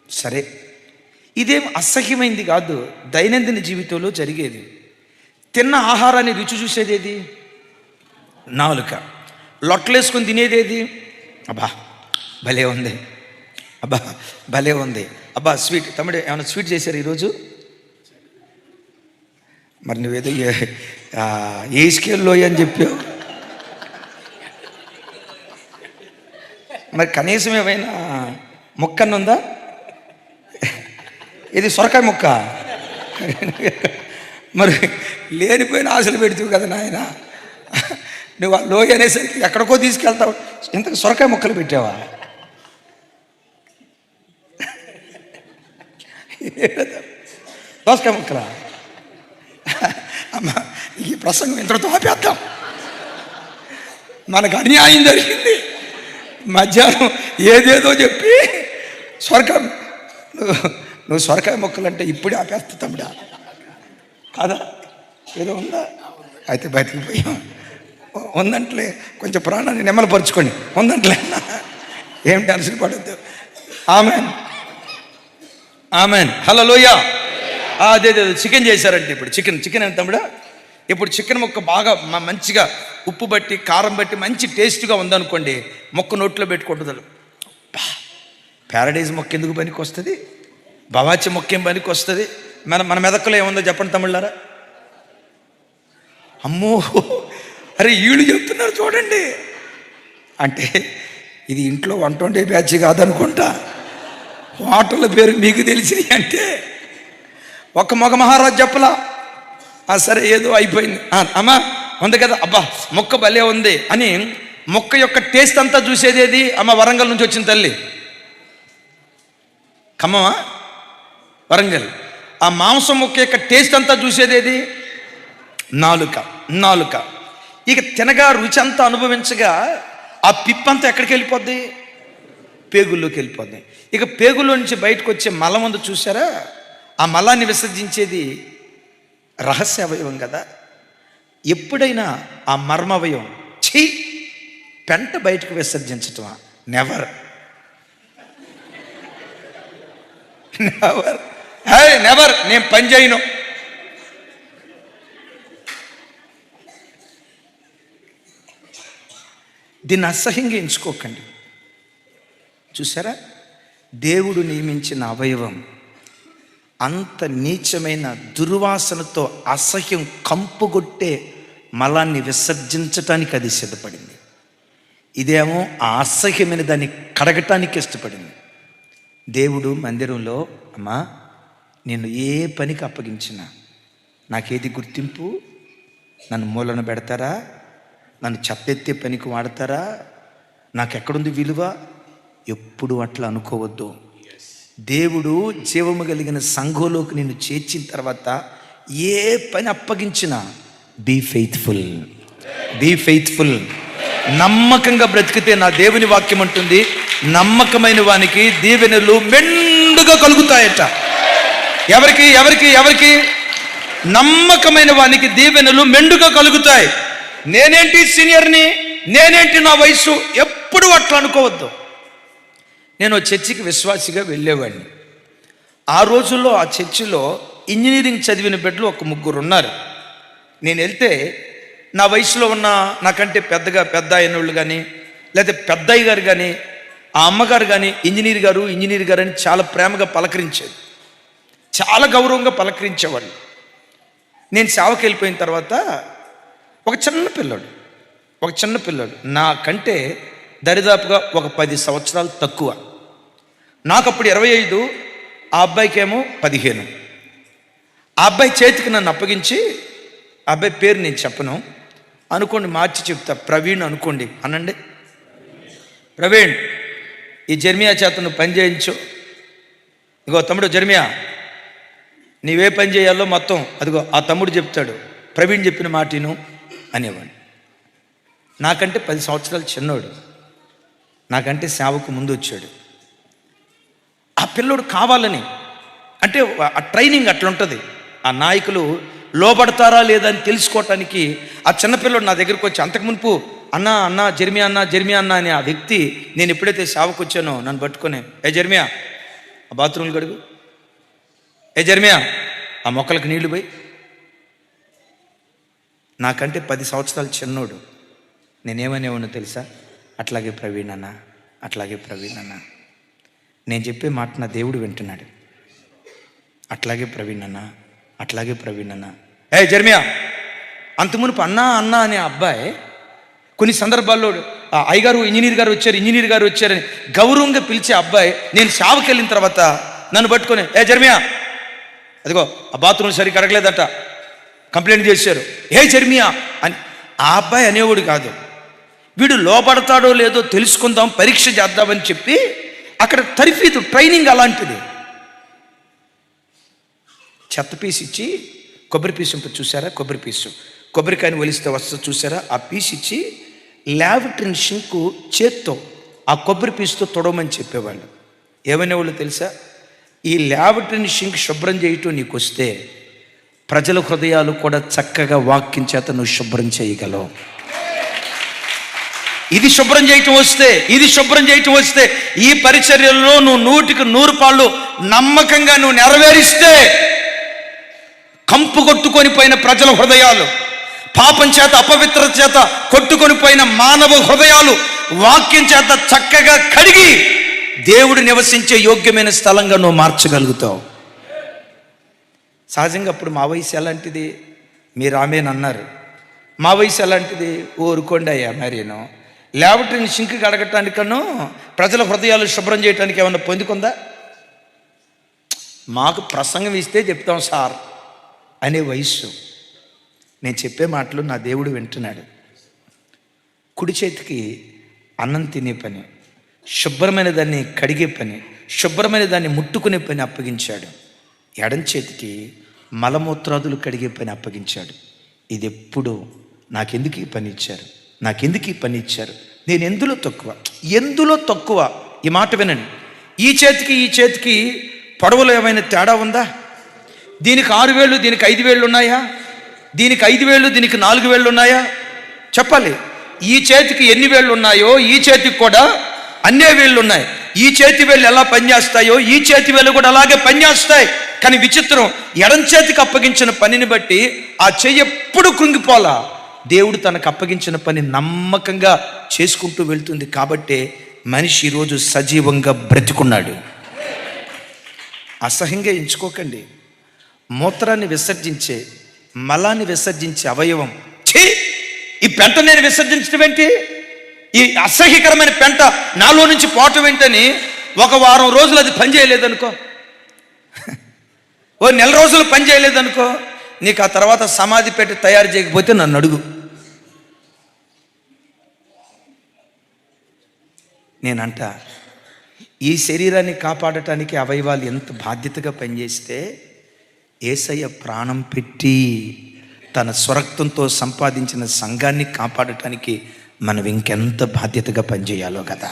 సరే, ఇదేం అసహ్యమైంది కాదు, దైనందిన జీవితంలో జరిగేది. తిన్న ఆహారాన్ని రుచి చూసేదేది? నాలుక. లొట్టలేసుకొని తినేదేది? అబ్బా భలే ఉంది, అబ్బా భలే ఉంది, అబ్బా స్వీట్. తమ్ముడు ఏమైనా స్వీట్ చేశారు ఈరోజు? మరి నువ్వేదో ఏ స్కేల్లో అని చెప్పావు. మరి కనీసం ఏమైనా ముక్కన్న ఉందా? ఇది సొరకాయ ముక్క. మరి లేనిపోయిన ఆశలు పెడుతూ కదా నాయన. నువ్వు ఆ లోయ అనేసరికి ఎక్కడికో తీసుకెళ్తావు, ఇంతకు సొరకాయ ముక్కలు పెట్టావా? దోసకాయ ముక్కలా? అమ్మ ఈ ప్రసంగం ఇంతటితో ఆపేద్దాం. మనకు అన్యాయం జరిగింది. మధ్యాహ్నం ఏదేదో చెప్పి నువ్వు సొరకాయ మొక్కలు అంటే ఇప్పుడే ఆపేస్తా తమ్ముడా కాదా? ఏదో ఉందా? అయితే బయటకు పోయాం. ఉందంటలే, కొంచెం ప్రాణాన్ని నెమ్మలపరుచుకోండి. ఉందంటలే, ఏం టెన్షన్ పడద్దు. Amen amen hallelujah. అదే చికెన్ చేశారంటే ఇప్పుడు చికెన్ ఎంత తమ్ముడా? ఇప్పుడు చికెన్ ముక్క బాగా మంచిగా ఉప్పు బట్టి కారం బట్టి మంచి టేస్ట్గా ఉందనుకోండి, మొక్క నోట్లో పెట్టుకుంటుంది. ప్యారడైజ్ మొక్క ఎందుకు పనికి వస్తుంది? బవాచి మొక్క ఏం పనికి వస్తుంది? మన మెదక్కలో ఏముందో చెప్పండి తమ్ముళ్ళారా. అమ్మో అరే వీళ్ళు చెప్తున్నారు చూడండి. అంటే ఇది ఇంట్లో వంట వండే బ్యాచ్ కాదనుకుంటా. హోటళ్ళ పేరు మీకు తెలిసినవి అంటే ఒక్క మగ మహారాజు చెప్పలా. సరే ఏదో అయిపోయింది. అమ్మా ఉంది కదా, అబ్బా మొక్క భలే ఉంది అని మొక్క యొక్క టేస్ట్ అంతా చూసేది ఏది? అమ్మ వరంగల్ నుంచి వచ్చిన తల్లి ఖమ్మమా, వరంగల్. ఆ మాంసం ముక్క యొక్క టేస్ట్ అంతా చూసేది ఏది? నాలుక. ఇక తినగా రుచి అంతా అనుభవించగా ఆ పిప్పంతా ఎక్కడికి వెళ్ళిపోద్ది? పేగుల్లోకి వెళ్ళిపోద్ది. ఇక పేగుల్లో నుంచి బయటకు వచ్చే మలం ఉంది చూసారా, ఆ మలాన్ని విసర్జించేది రహస్య అవయవం కదా. ఎప్పుడైనా ఆ మర్మవయం పెంట బయటకు విసర్జించటమా? నెవర్. నేను పని చేయను. దీన్ని అసహ్యంగా ఎంచుకోకండి. చూసారా, దేవుడు నియమించిన అవయవం అంత నీచమైన దుర్వాసనతో అసహ్యం కంపుగొట్టే మలాన్ని విసర్జించటానికి అది సిద్ధపడింది. ఇదేమో ఆ అసహ్యమైన దాన్ని కడగటానికి ఇష్టపడింది. దేవుడు మందిరంలో, అమ్మా నేను ఏ పనికి అప్పగించినా నాకేది గుర్తింపు? నన్ను మూలన పెడతారా? నన్ను చెత్తెత్తే పనికి వాడతారా? నాకెక్కడుంది విలువ? ఎప్పుడు అట్లా అనుకోవద్దు. దేవుడు జీవము కలిగిన సంఘంలోకి నిన్ను చేర్చిన తర్వాత ఏ పని అప్పగించినా బీ ఫెయిత్ఫుల్. నమ్మకంగా బ్రతికితే నా దేవుని వాక్యం అంటుంది, నమ్మకమైన వానికి దీవెనలు మెండుగా కలుగుతాయట. ఎవరికి? నమ్మకమైన వానికి దీవెనలు మెండుగా కలుగుతాయి. నేనేంటి సీనియర్ని, నేనేంటి నా వయసు, ఎప్పుడు అట్లా అనుకోవద్దు. నేను చర్చికి విశ్వాసిగా వెళ్ళేవాడిని. ఆ రోజుల్లో ఆ చర్చిలో ఇంజనీరింగ్ చదివిన బిడ్డలు ఒక 3 ఉన్నారు. నేను వెళ్తే నా వయసులో ఉన్న నాకంటే పెద్ద అయినోళ్ళు కానీ, లేదా పెద్దయ్య గారు కానీ, ఆ అమ్మగారు కానీ ఇంజనీర్ గారు అని చాలా ప్రేమగా పలకరించేది, చాలా గౌరవంగా పలకరించేవాళ్ళు. నేను సేవకి వెళ్ళిపోయిన తర్వాత ఒక చిన్న పిల్లాడు నాకంటే దరిదాపుగా ఒక 10 సంవత్సరాలు తక్కువ. నాకు అప్పుడు 25, ఆ అబ్బాయికేమో 15. ఆ అబ్బాయి చేతికి నన్ను అప్పగించి, ఆ అబ్బాయి పేరు నేను చెప్పను అనుకోండి, మార్చి చెప్తా, ప్రవీణ్ అనుకోండి, అనండి. ప్రవీణ్, ఈ జర్మియా చేత నువ్వు పని చేయించు. ఇగో తమ్ముడు జర్మియా, నీవే పని చేయాలో మొత్తం అదిగో ఆ తమ్ముడు చెప్తాడు, ప్రవీణ్ చెప్పిన మాటను అనేవాడు. నాకంటే 10 సంవత్సరాలు చిన్నోడు, నాకంటే సేవకు ముందు వచ్చాడు. ఆ పిల్లోడు కావాలని, అంటే ఆ ట్రైనింగ్ అట్లుంటుంది. ఆ నాయకులు లోబడతారా లేదా అని తెలుసుకోవటానికి ఆ చిన్నపిల్లోడు నా దగ్గరకు వచ్చి, అంతకు మునుపు అన్న జర్మియా అన్న అనే ఆ వ్యక్తి నేను ఎప్పుడైతే సేవకు వచ్చానో నన్ను పట్టుకొని, ఏ జర్మియా ఆ బాత్రూమ్లు గడుగు, ఏ జర్మియా ఆ మొక్కలకు నీళ్లు పోయి. నాకంటే 10 సంవత్సరాలు చిన్నోడు. నేనేమనేవాడిని తెలుసా? అట్లాగే ప్రవీణ్ అన్న. నేను చెప్పే మాట నా దేవుడు వింటున్నాడు. అట్లాగే ప్రవీణ్ అన్న. ఏ జర్మియా, అంతమునుపు అన్నా అనే అబ్బాయి కొన్ని సందర్భాల్లో అయ్యగారు ఇంజనీర్ గారు వచ్చారని గౌరవంగా పిలిచే అబ్బాయి నేను సేవకి వెళ్ళిన తర్వాత నన్ను పట్టుకొని, ఏ జర్మియా అదిగో ఆ బాత్రూమ్ సరిగ్గా అడగలేదట, కంప్లైంట్ చేశారు, ఏ జర్మియా అని ఆ అబ్బాయి అనేవాడు కాదు. వీడు లోపడతాడో లేదో తెలుసుకుందాం, పరీక్ష చేద్దామని చెప్పి అక్కడ తరఫీదు ట్రైనింగ్ అలాంటిది. చెత్త పీస్ ఇచ్చి, కొబ్బరి పీసు ఉంటుంది చూసారా, కొబ్బరికాయని ఒలిస్తే వస్తుంది చూసారా, ఆ పీస్ ఇచ్చి లాబరేటరీ షింకు చేత్తో ఆ కొబ్బరి పీసుతో తొడవమని చెప్పేవాళ్ళు. ఏమనేవాళ్ళు తెలుసా? ఈ లాబరేటరీ షింక్ శుభ్రం చేయటం నీకు వస్తే ప్రజల హృదయాలు కూడా చక్కగా వాక్యం చేత నువ్వు శుభ్రం చేయగలవు. ఇది శుభ్రం చేయటం వస్తే ఈ పరిచర్యల్లో నువ్వు 100కి 100 పాళ్ళు నమ్మకంగా నువ్వు నెరవేరిస్తే కంపు కొట్టుకొని పోయిన ప్రజల హృదయాలు, పాపం చేత అపవిత్రత చేత కొట్టుకొని పోయిన మానవ హృదయాలు వాక్యం చేత చక్కగా కడిగి దేవుడు నివసించే యోగ్యమైన స్థలంగా నువ్వు మార్చగలుగుతావు. సహజంగా అప్పుడు మా వయసు ఎలాంటిది? మీరు ఆమెనన్నారు. మా వయసు ఎలాంటిది? ఊరుకోండి అయ్యా, మరేను లాబరేటరీ షింక్ కడగటానికను ప్రజల హృదయాలు శుభ్రం చేయడానికి ఏమన్నా పొందుకుందా? మాకు ప్రసంగం ఇస్తే చెప్తాం సార్ అనే వయస్సు. నేను చెప్పే మాటలు నా దేవుడు వింటున్నాడు. కుడి చేతికి అన్నం తినే పని, శుభ్రమైన దాన్ని కడిగే పని, శుభ్రమైన దాన్ని ముట్టుకునే పని అప్పగించాడు. ఎడం చేతికి మలమూత్రాదులు కడిగే పని అప్పగించాడు. ఇది ఎప్పుడు నాకెందుకు ఈ పని ఇచ్చారు, నాకెందుకు ఈ పని ఇచ్చారు, నేను ఎందులో తక్కువ? ఈ మాట వినండి. ఈ చేతికి పొడవులో ఏమైనా తేడా ఉందా? దీనికి 6 వేళ్ళు, దీనికి 5 వేళ్ళు ఉన్నాయా? దీనికి 5 వేళ్ళు, దీనికి 4 వేళ్ళు ఉన్నాయా? చెప్పాలి. ఈ చేతికి ఎన్ని వేళ్ళు ఉన్నాయో ఈ చేతికి కూడా అన్నే వేళ్ళు ఉన్నాయి. ఈ చేతి వేళ్ళు ఎలా పనిచేస్తాయో ఈ చేతి వేళ్ళు కూడా అలాగే పనిచేస్తాయి. కానీ విచిత్రం, ఎడం చేతికి అప్పగించిన పనిని బట్టి ఆ చెయ్యి ఎప్పుడు కృంగిపోలా. దేవుడు తనకు అప్పగించిన పని నమ్మకంగా చేసుకుంటూ వెళ్తుంది. కాబట్టే మనిషి ఈరోజు సజీవంగా బ్రతికున్నాడు. అసహ్యంగా ఎంచుకోకండి. మూత్రాన్ని విసర్జించే, మలాన్ని విసర్జించే అవయవం, ఈ పెంట నేను విసర్జించడం ఏంటి, ఈ అసహ్యకరమైన పెంట నాలో నుంచి పోవటం ఏంటని ఒక వారం రోజులు అది పని చేయలేదనుకో, ఓ నెల రోజులు పని చేయలేదనుకో, నీకు ఆ తర్వాత సమాధి పెట్టి తయారు చేయకపోతే నన్ను అడుగు. నేనంట ఈ శరీరాన్ని కాపాడటానికి అవయవాలు ఎంత బాధ్యతగా పనిచేస్తే యేసయ్య ప్రాణం పెట్టి తన స్వరక్తంతో సంపాదించిన సంఘాన్ని కాపాడటానికి మనం ఇంకెంత బాధ్యతగా పనిచేయాలో కదా.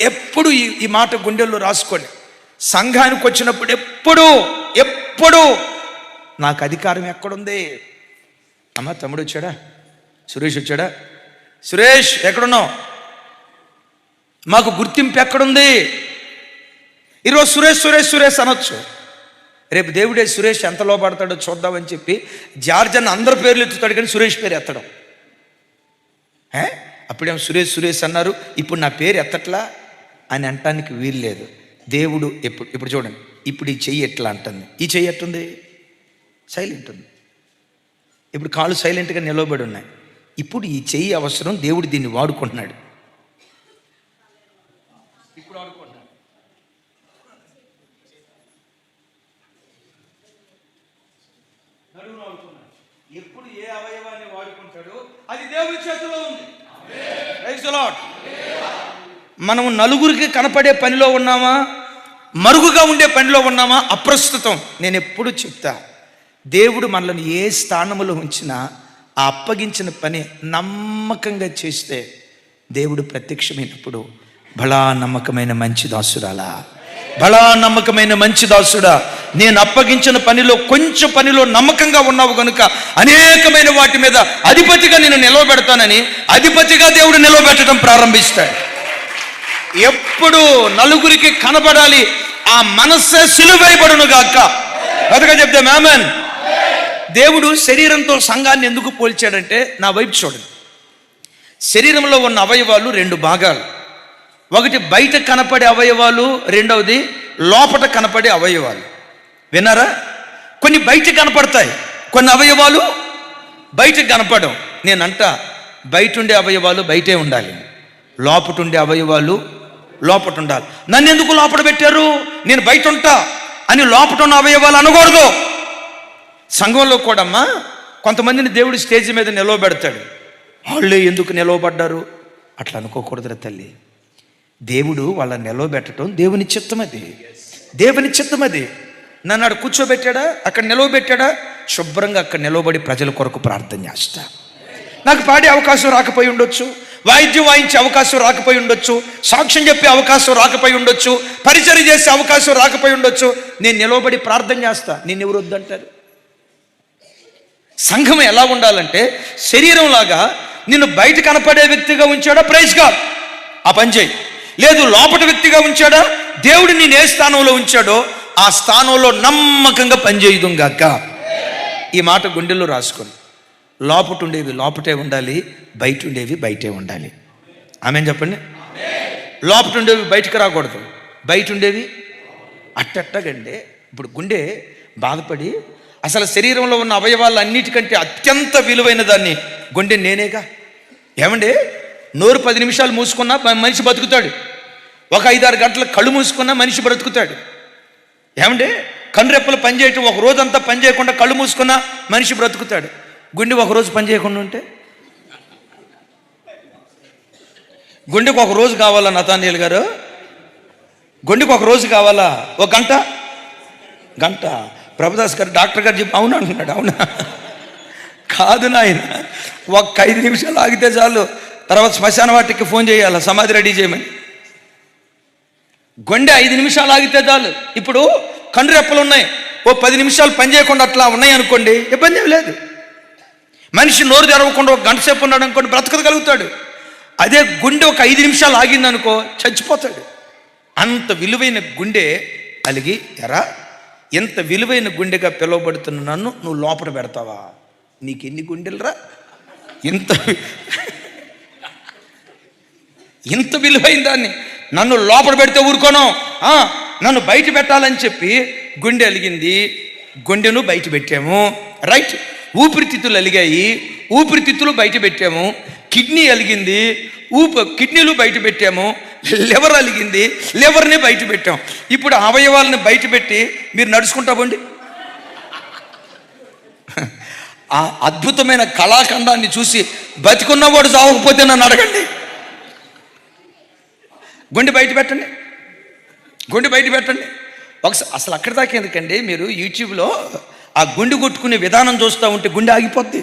ఎప్పుడు ఈ మాట గుండెల్లో రాసుకోండి. సంఘానికి వచ్చినప్పుడు ఎప్పుడు నాకు అధికారం ఎక్కడుంది? అమ్మ తమ్ముడు వచ్చాడా? సురేష్ వచ్చాడా? సురేష్ ఎక్కడున్నావు? మాకు గుర్తింపు ఎక్కడుంది? ఈరోజు సురేష్ అనొచ్చు, రేపు దేవుడే సురేష్ ఎంత లోపడతాడో చూద్దామని చెప్పి జార్జ్ అన్న అందరి పేర్లు ఎత్తుతాడు, కానీ సురేష్ పేరు ఎత్తడం. అప్పుడేమో సురేష్ అన్నారు, ఇప్పుడు నా పేరు ఎత్తట్లా అని అంటానికి వీలు లేదు. దేవుడు ఇప్పుడు చూడండి, ఇప్పుడు ఈ చెయ్యి ఎట్లా అంటుంది, ఈ చెయ్యి ఎట్టుంది? సైలెంట్ ఉంది. ఇప్పుడు కాళ్ళు సైలెంట్గా నిలవబడి ఉన్నాయి. ఇప్పుడు ఈ చెయ్యి అవసరం, దేవుడు దీన్ని వాడుకుంటున్నాడు. ఇప్పుడు వాడుకుంటున్నాడు. నడుము వాడుకున్నాడు. ఎప్పుడు ఏ అవయవాన్ని వాడుకుంటాడో అది దేవుడి చేతిలో ఉంది. Praise the Lord. మనం నలుగురికి కనపడే పనిలో ఉన్నామా, మరుగుగా ఉండే పనిలో ఉన్నామా? అప్రస్తుతం. నేను ఎప్పుడు చెప్తా, దేవుడు మనల్ని ఏ స్థానంలో ఉంచినా ఆ అప్పగించిన పని నమ్మకంగా చేస్తే దేవుడు ప్రత్యక్షమైనప్పుడు, బలా నమ్మకమైన మంచి దాసురాలా, బలా నమ్మకమైన మంచి దాసుడా, నేను అప్పగించిన పనిలో కొంచెం పనిలో నమ్మకంగా ఉన్నావు కనుక అనేకమైన వాటి మీద అధిపతిగా నేను నిలవబెడతానని అధిపతిగా దేవుడు నిలవబెట్టడం ప్రారంభిస్తాడు. ఎప్పుడు నలుగురికి కనబడాలి, ఆ మనస్సే సిలువైబడును గాక. కథగా చెప్తే ఆమేన్. దేవుడు శరీరంతో సంఘాన్ని ఎందుకు పోల్చాడంటే, నా వైపు చూడండి. శరీరంలో ఉన్న అవయవాలు 2 భాగాలు. ఒకటి బయట కనపడే అవయవాలు, రెండవది లోపట కనపడే అవయవాలు. విన్నారా? కొన్ని బయట కనపడతాయి, కొన్ని అవయవాలు బయటకు కనపడవు. నేనంట బయట ఉండే అవయవాలు బయటే ఉండాలి, లోపట ఉండే అవయవాలు లోపట ఉండాలి. నన్ను ఎందుకు లోపల పెట్టారు, నేను బయట ఉంటా అని లోపట ఉన్న అవయవాలు అనకూడదు. సంఘంలో కూడమ్మా కొంతమందిని దేవుడు స్టేజ్ మీద నిలవబెడతాడు, వాళ్ళే ఎందుకు నిలవబడ్డారు అట్లా అనుకోకూడదురా తల్లి. దేవుడు వాళ్ళ నిలవబెట్టడం దేవుని చిత్తం, అది దేవుని చిత్తం. అది నన్ను అక్కడ కూర్చోబెట్టాడా, అక్కడ నిలవబెట్టాడా, శుభ్రంగా అక్కడ నిలవబడి ప్రజల కొరకు ప్రార్థన చేస్తా. నాకు పాడే అవకాశం రాకపోయి ఉండొచ్చు, వాయిద్యం వాయించే అవకాశం రాకపోయి ఉండొచ్చు, సాక్ష్యం చెప్పే అవకాశం రాకపోయి ఉండొచ్చు, పరిచర్య చేసే అవకాశం రాకపోయి ఉండొచ్చు. నేను నిలవబడి ప్రార్థన చేస్తా. నేను ఎవరు వద్దంటారు? సంఘం ఎలా ఉండాలంటే శరీరం లాగా నిన్ను బయట కనపడే వ్యక్తిగా ఉంచాడా, ప్రైజ్ గాడ్, ఆ పని చేయి. లేదు లోపట వ్యక్తిగా ఉంచాడా, దేవుడు నేను ఏ స్థానంలో ఉంచాడో ఆ స్థానంలో నమ్మకంగా పనిచేయడం గాక. ఈ మాట గుండెల్లో రాసుకోండి. లోపట ఉండేవి లోపటే ఉండాలి, బయట ఉండేవి బయటే ఉండాలి. ఆమేన్ చెప్పండి. లోపట ఉండేవి బయటకు రాకూడదు, బయట ఉండేవి అట్టట్టగండి. ఇప్పుడు గుండె బాధపడి అసలు శరీరంలో ఉన్న అవయవాలు అన్నిటికంటే అత్యంత విలువైన దాన్ని గుండె నేనేగా. ఏమండి, నోరు 10 నిమిషాలు మూసుకున్నా మనిషి బతుకుతాడు, ఒక 5-6 గంటలు కళ్ళు మూసుకున్నా మనిషి బ్రతుకుతాడు. ఏమండి, కనురెప్పలు పనిచేయటం, ఒక రోజంతా పని చేయకుండా కళ్ళు మూసుకున్నా మనిషి బ్రతుకుతాడు. గుండె ఒకరోజు పని చేయకుండా ఉంటే, గుండెకు ఒక రోజు కావాలా నతానియేలు గారు? గుండెకు ఒక రోజు కావాలా? ఒక గంట. ప్రభుదాస్ గారు డాక్టర్ గారు చెప్పి అవునా అంటున్నాడు. అవునా? కాదు నాయన, ఒక్క 5 నిమిషాలు ఆగితే చాలు. తర్వాత శ్మశాన వాటికి ఫోన్ చేయాలి, సమాధి రెడీ చేయమని. గుండె 5 నిమిషాలు ఆగితే చాలు. ఇప్పుడు కండ్రు రెప్పలు ఉన్నాయి, ఓ 10 నిమిషాలు పని చేయకుండా అట్లా ఉన్నాయి అనుకోండి, ఇబ్బంది ఏమి లేదు. మనిషి నోరు తెరవకుండా ఒక గంట సేపు ఉన్నాడు అనుకోండి, బ్రతకగలుగుతాడు. అదే గుండె ఒక 5 నిమిషాలు ఆగిందనుకో, చచ్చిపోతాడు. అంత విలువైన గుండె కలిగి ఎంత విలువైన గుండెగా పిలువబడుతున్న నన్ను నువ్వు లోపల పెడతావా? నీకెన్ని గుండెలరా? ఇంత విలువైన దాన్ని నన్ను లోపల పెడితే ఊరుకోను. నన్ను బయట పెట్టాలని చెప్పి గుండె అలిగింది, గుండెను బయట పెట్టాము. రైట్. ఊపిరితిత్తులు అలిగాయి, ఊపిరితిత్తులు బయట పెట్టాము. కిడ్నీ అలిగింది, కిడ్నీలు బయట పెట్టాము. లివర్ అలిగింది, లివర్ని బయట పెట్టాం. ఇప్పుడు అవయవాలను బయట పెట్టి మీరు నడుచుకుంటా పోండి. ఆ అద్భుతమైన కళాఖండాన్ని చూసి బతికున్నవాడు చావకపోతే నన్ను అడగండి. గుండె బయట పెట్టండి. ఒకసారి అసలు అక్కడి దాకా ఎందుకండి, మీరు యూట్యూబ్లో ఆ గుండె కొట్టుకునే విధానం చూస్తూ ఉంటే గుండె ఆగిపోద్ది.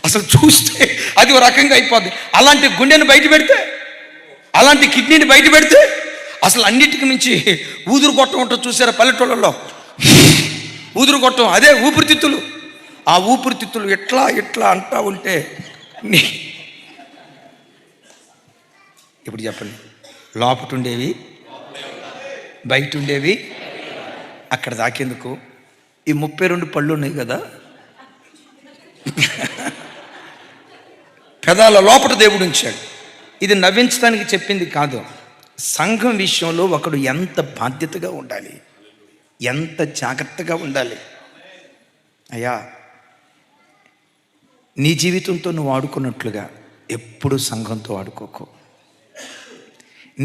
అసలు చూస్తే అది ఒక రకంగా అయిపోద్ది. అలాంటి గుండెని బయట పెడితే, అలాంటి కిడ్నీని బయట పెడితే, అసలు అన్నిటికి మించి ఊదురు కొట్టం ఉంటుంది చూసారా పల్లెటూళ్ళలో, ఊదురు కొట్టం, అదే ఊపిరితిత్తులు. ఆ ఊపిరితిత్తులు ఎట్లా అంటా ఉంటే ఇప్పుడు చెప్పండి, లోపట ఉండేవి బయట ఉండేవి. అక్కడ దాకేందుకు ఈ 32 పళ్ళు ఉన్నాయి కదా, పెదాల లోపట దేవుడు ఉంచాడు. ఇది నవ్వించడానికి చెప్పింది కాదు. సంఘం విషయంలో ఒకడు ఎంత బాధ్యతగా ఉండాలి, ఎంత జాగ్రత్తగా ఉండాలి. అయ్యా, నీ జీవితంతో నువ్వు ఆడుకున్నట్లుగా ఎప్పుడు సంఘంతో ఆడుకోకు.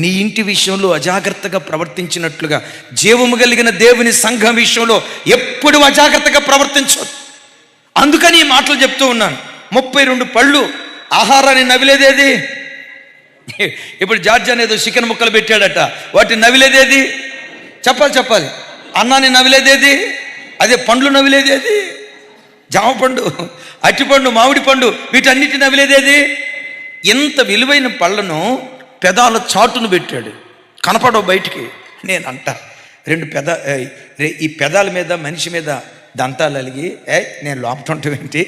నీ ఇంటి విషయంలో అజాగ్రత్తగా ప్రవర్తించినట్లుగా జీవము కలిగిన దేవుని సంఘం విషయంలో ఎప్పుడు అజాగ్రత్తగా ప్రవర్తించు. అందుకని ఈ మాటలు చెప్తూ ఉన్నాను. 32 పళ్ళు, ఆహారాన్ని నవిలేదేది? ఇప్పుడు జార్జ్ అనేదో చికెన్ ముక్కలు పెట్టాడట, వాటిని నవిలేదేది? చెప్పాలి. అన్నాన్ని నవిలేదేది? అదే పండ్లు నవిలేదేది? జామ పండు, అట్టిపండు, మామిడి పండు, వీటన్నిటి నవిలేదేది? ఎంత విలువైన పళ్ళను పెదాల చాటును పెట్టాడు, కనపడవు బయటికి. నేను అంట 2 ఈ పెదాల మీద మనిషి మీద దంతాలు అలిగి నేను లోపల ఉంటాం ఏంటి,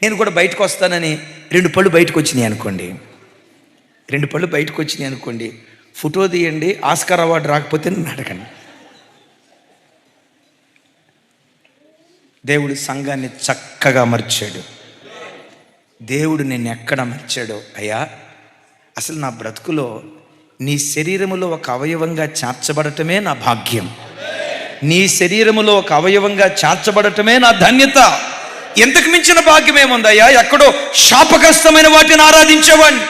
నేను కూడా బయటకు వస్తానని 2 పళ్ళు బయటకు వచ్చినాయి అనుకోండి, 2 పళ్ళు బయటకు వచ్చినాయి అనుకోండి, ఫోటో తీయండి, ఆస్కార్ అవార్డు రాకపోతే నన్ను అడగండి. దేవుడు సంఘాన్ని చక్కగా అమర్చాడు. దేవుడు నిన్ను ఎక్కడ అమర్చాడో, అయ్యా అసలు నా బ్రతుకులో నీ శరీరములో ఒక అవయవంగా చేర్చబడటమే నా భాగ్యం. నీ శరీరములో ఒక అవయవంగా చేర్చబడటమే నా ధన్యత. ఎంతకు మించిన భాగ్యం ఏముందయ్యా? ఎక్కడో శాపగ్రస్తమైన వాటిని ఆరాధించేవాడిని,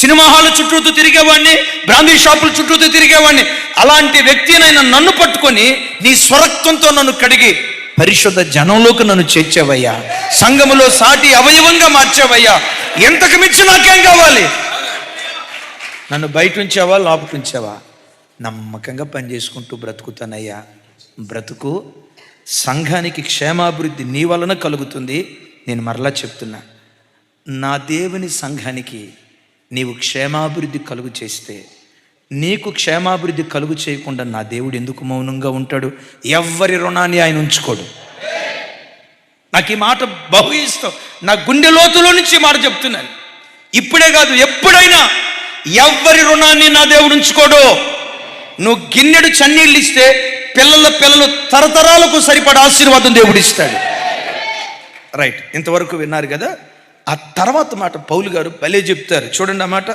సినిమా హాల్ చుట్టూతూ తిరిగేవాడిని, బ్రాందీ షాపుల చుట్టూతూ తిరిగేవాడిని. అలాంటి వ్యక్తినైనా నన్ను పట్టుకొని నీ స్వరక్తంతో నన్ను కడిగి పరిశుద్ధ జనంలోకి నన్ను చేర్చావయ్యా, సంఘములో సాటి అవయవంగా మార్చావయ్యా. ఎంతకు మించి నాకేం కావాలి? నన్ను బయట ఉంచావా, లోపల ఉంచావా? నమ్మకంగా పనిచేసుకుంటూ బ్రతుకుతానయ్యా. బ్రతుకు సంఘానికి క్షేమాభివృద్ధి నీ వలన కలుగుతుంది. నేను మరలా చెప్తున్నా, నా దేవుని సంఘానికి నీవు క్షేమాభివృద్ధి కలుగు చేస్తే, నీకు క్షేమాభివృద్ధి కలుగు చేయకుండా నా దేవుడు ఎందుకు మౌనంగా ఉంటాడు? ఎవ్వరి రుణాన్ని ఆయన ఉంచుకోడు. నాకు ఈ మాట బహు ఇష్టం. నా గుండె లోతులో నుంచి మాట చెప్తున్నాను. ఇప్పుడే కాదు, ఎప్పుడైనా ఎవ్వరి రుణాన్ని నా దేవుడు ఉంచుకోడు. నువ్వు గిన్నెడు చన్నీళ్ళు ఇస్తే పిల్లలు తరతరాలకు సరిపడా ఆశీర్వాదం దేవుడు ఇస్తాడు. రైట్. ఇంతవరకు విన్నారు కదా. ఆ తర్వాత మాట పౌలు గారు భలే చెప్తారు, చూడండి. ఆ మాట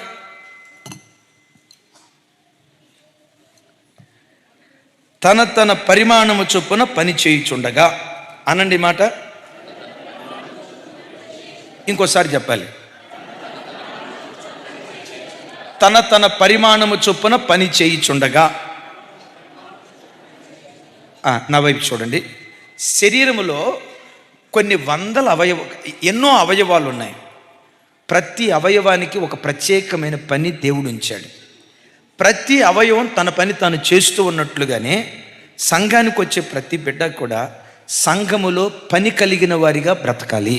తన పరిమాణము చొప్పున పని చేయుచుండగా అనండి. మాట ఇంకోసారి చెప్పాలి. తన పరిమాణము చొప్పున పని చేయుచుండగా. నా వైపు చూడండి. శరీరములో కొన్ని వందల ఎన్నో అవయవాలు ఉన్నాయి. ప్రతి అవయవానికి ఒక ప్రత్యేకమైన పని దేవుడు ఉంచాడు. ప్రతి అవయవం తన పని తాను చేస్తూ ఉన్నట్లుగానే సంఘానికి వచ్చే ప్రతి బిడ్డ కూడా సంఘములో పని కలిగిన వారిగా బ్రతకాలి.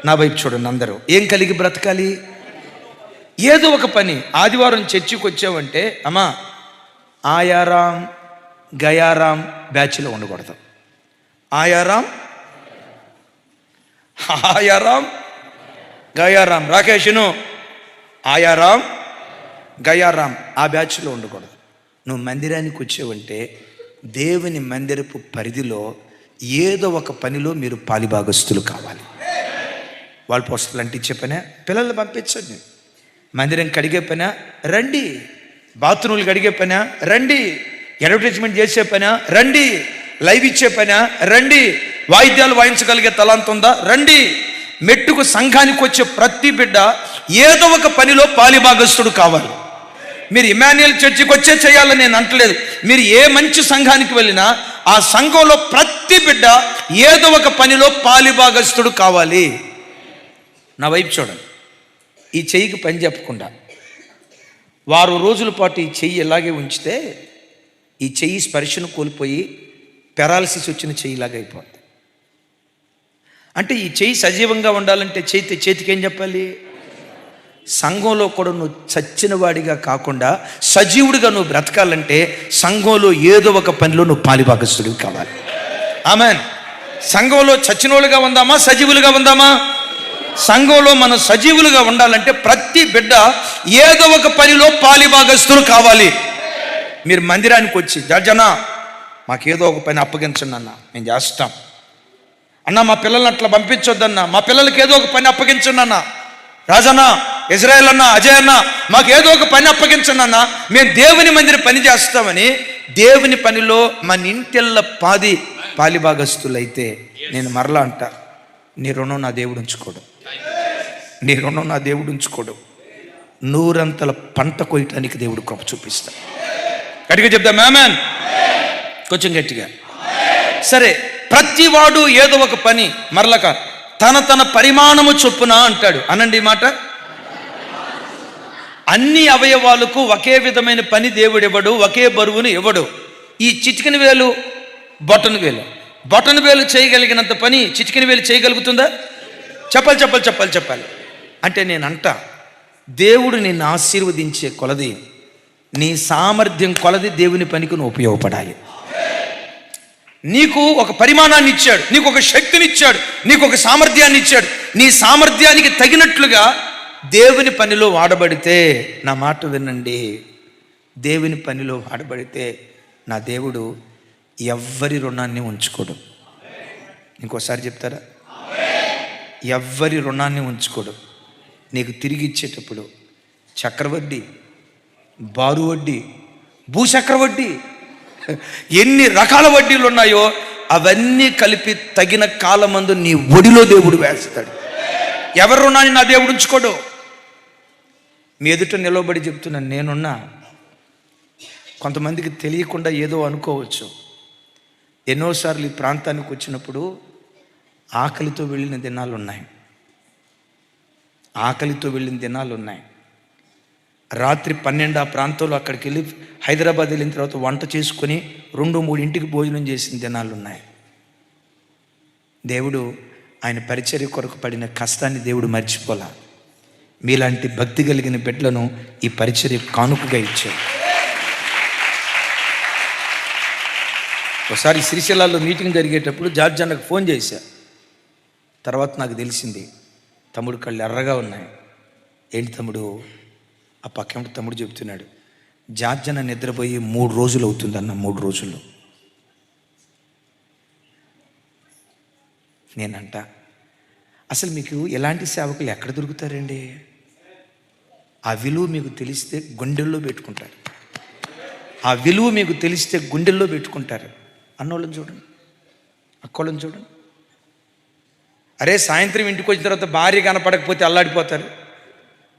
నా వైపు చూడండి అందరూ. ఏం కలిగి బ్రతకాలి? ఏదో ఒక పని. ఆదివారం చర్చికి వచ్చావంటే అమ్మా ఆయారాం గయారాం బ్యాచ్లో ఉండకూడదు. ఆయారాం గయారాం రాకేష్ను ఆయారాం గయారాం ఆ బ్యాచ్లో ఉండకూడదు. నువ్వు మందిరానికి వచ్చావంటే దేవుని మందిరపు పరిధిలో ఏదో ఒక పనిలో మీరు పాలిభాగస్తులు కావాలి. వాళ్ళు పోస్టర్లు అంటించే పనా, పిల్లలు పంపించండి. మందిరం కడిగే పనా రండి, బాత్రూమ్లు కడిగే పనా రండి, అడ్వర్టైజ్మెంట్ చేసే పనా రండి, లైవ్ ఇచ్చే పనా రండి, వాయిద్యాలు వాయించగలిగే తలాంత ఉందా రండి. మెట్టుకు సంఘానికి వచ్చే ప్రతి బిడ్డ ఏదో ఒక పనిలో పాలిభాగస్తుడు కావాలి. మీరు ఇమాన్యుయల్ చర్చికి వచ్చే చేయాలని నేను అంటలేదు. మీరు ఏ మంచి సంఘానికి వెళ్ళినా ఆ సంఘంలో ప్రతి బిడ్డ ఏదో ఒక పనిలో పాలిభాగస్తుడు కావాలి. నా వైపు చూడండి. ఈ చెయ్యికి పని చెప్పకుండా వారం రోజుల పాటు ఈ చెయ్యి ఇలాగే ఉంచితే ఈ చెయ్యి స్పర్శను కోల్పోయి పెరాలసిస్ వచ్చిన చెయ్యిలాగా అయిపోతుంది. అంటే ఈ చెయ్యి సజీవంగా ఉండాలంటే చేతికి ఏం చెప్పాలి? సంఘంలో కూడా నువ్వు చచ్చిన వాడిగా కాకుండా సజీవుడిగా నువ్వు బ్రతకాలంటే సంఘంలో ఏదో ఒక పనిలో నువ్వు పాలిభాగస్తుడివి కావాలి. ఆమెన్. సంఘంలో చచ్చినోళ్ళుగా ఉందామా సజీవులుగా ఉందామా? సంఘంలో మనం సజీవులుగా ఉండాలంటే ప్రతి బిడ్డ ఏదో ఒక పనిలో పాలిభాగస్తులు కావాలి. మీరు మందిరానికి వచ్చి జడ్జనా మాకేదో ఒక పని అప్పగించండి అన్న, మేము చేస్తాం అన్న. మా పిల్లల్ని అట్లా పంపించొద్దన్నా, మా పిల్లలకి ఏదో ఒక పని అప్పగించండి అన్న. రాజన్న, ఇజ్రాయెల్ అన్న, అజయ్ అన్న మాకు ఏదో ఒక పని అప్పగించండి అన్న, మేము దేవుని మందిరం పని చేస్తామని దేవుని పనిలో మన ఇంటిల్ల పాలిభాగస్తులైతే నేను మరలా అంట, నీ రుణం నా దేవుడు ఉంచుకోడు, నీ రుణం నా దేవుడు ఉంచుకోడు. నూరంతల పంట కొయ్యటానికి దేవుడు కృప చూపిస్తాడు. గట్టిగా చెప్దాం ఆమేన్. కొంచెం గట్టిగా. సరే, ప్రతివాడు ఏదో ఒక పని మరలక తన పరిమాణము చొప్పున అంటాడు. అనండి మాట. అన్ని అవయవాలకు ఒకే విధమైన పని దేవుడు ఇవ్వడు, ఒకే బరువును ఇవ్వడు. ఈ చిటికెన వేలు బొటన వేలు చేయగలిగినంత పని చిటికెన వేలు చేయగలుగుతుందా? చెప్పాలి. అంటే నేనంట, దేవుడు నిన్ను ఆశీర్వదించే కొలది నీ సామర్థ్యం కొలది దేవుని పనికి నువ్వు ఉపయోగపడాలి. నీకు ఒక పరిమాణాన్ని ఇచ్చాడు, నీకు ఒక శక్తిని ఇచ్చాడు, నీకు ఒక సామర్థ్యాన్ని ఇచ్చాడు. నీ సామర్థ్యానికి తగినట్లుగా దేవుని పనిలో వాడబడితే, నా మాట వినండి, దేవుని పనిలో వాడబడితే నా దేవుడు ఎవ్వరి రుణాన్ని ఉంచుకోడు. ఇంకోసారి చెప్తారా? ఎవ్వరి రుణాన్ని ఉంచుకోడు. నీకు తిరిగి ఇచ్చేటప్పుడు చక్రవడ్డీ, బారు వడ్డీ, భూచక్రవడ్డీ, ఎన్ని రకాల వడ్డీలు ఉన్నాయో అవన్నీ కలిపి తగిన కాలమందు నీ ఒడిలో దేవుడు వేస్తాడు. ఎవరి రుణాన్ని నా దేవుడు ఉంచుకోడు. మీ ఎదుట నిలవబడి చెప్తున్నాను, నేనున్నా. కొంతమందికి తెలియకుండా ఏదో అనుకోవచ్చు. ఎన్నోసార్లు ఈ ప్రాంతానికి వచ్చినప్పుడు ఆకలితో వెళ్ళిన దినాలు ఉన్నాయి. రాత్రి 12 ఆ ప్రాంతంలో అక్కడికి వెళ్ళి హైదరాబాద్ వెళ్ళిన తర్వాత వంట చేసుకొని 2-3 ఇంటికి భోజనం చేసిన దినాలు ఉన్నాయి. దేవుడు ఆయన పరిచర్య కొరకు పడిన కష్టాన్ని దేవుడు మర్చిపోలా. మీలాంటి భక్తి కలిగిన బిడ్డలను ఈ పరిచర్య కానుకగా ఇచ్చాడు. ఒకసారి శ్రీశైలంలో మీటింగ్ జరిగేటప్పుడు జార్జ్ అన్నకు ఫోన్ చేశా. తర్వాత నాకు తెలిసింది, తమ్ముడు కళ్ళు ఎర్రగా ఉన్నాయి. ఏంటి తమ్ముడు? ఆ పక్కన తమ్ముడు చెప్తున్నాడు, జార్జ్ అన్న నిద్రపోయి 3 రోజులు అవుతుందన్న. 3 రోజులు. నేనంట, అసలు మీకు ఎలాంటి సేవకులు ఎక్కడ దొరుకుతారండి? ఆ విలువ మీకు తెలిస్తే గుండెల్లో పెట్టుకుంటారు. అన్నోళ్ళని చూడండి, అక్కోళ్ళని చూడండి. అరే, సాయంత్రం ఇంటికి వచ్చిన తర్వాత భార్య కనపడకపోతే అల్లాడిపోతారు,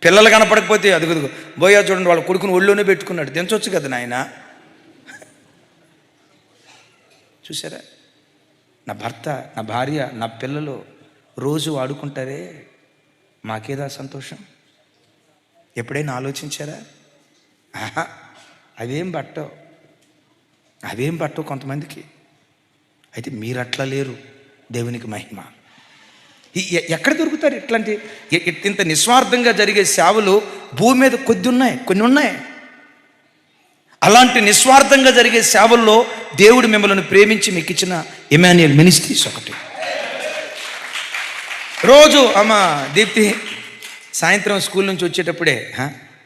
పిల్లలు కనపడకపోతే అదుగుదుగు బోయా చూడండి, వాళ్ళ కొడుకుని ఒళ్ళోనే పెట్టుకున్నాడు. దించవచ్చు కదా నాయన. చూసారా? నా భర్త, నా భార్య, నా పిల్లలు రోజు వాడుకుంటారే, మాకేదా సంతోషం? ఎప్పుడైనా ఆలోచించారా? ఆహా, అవేం పట్టవు కొంతమందికి. అయితే మీరు అట్లా లేరు. దేవునికి మహిమ. ఎక్కడ దొరుకుతారు ఇట్లాంటి ఇంత నిస్వార్థంగా జరిగే సేవలు? భూమి మీద కొన్ని ఉన్నాయి. అలాంటి నిస్వార్థంగా జరిగే సేవల్లో దేవుడు మిమ్మల్ని ప్రేమించి మీకు ఇచ్చిన ఇమాన్యుయల్ మినిస్ట్రీస్ ఒకటి. రోజు అమ్మ దీప్తి సాయంత్రం స్కూల్ నుంచి వచ్చేటప్పుడే,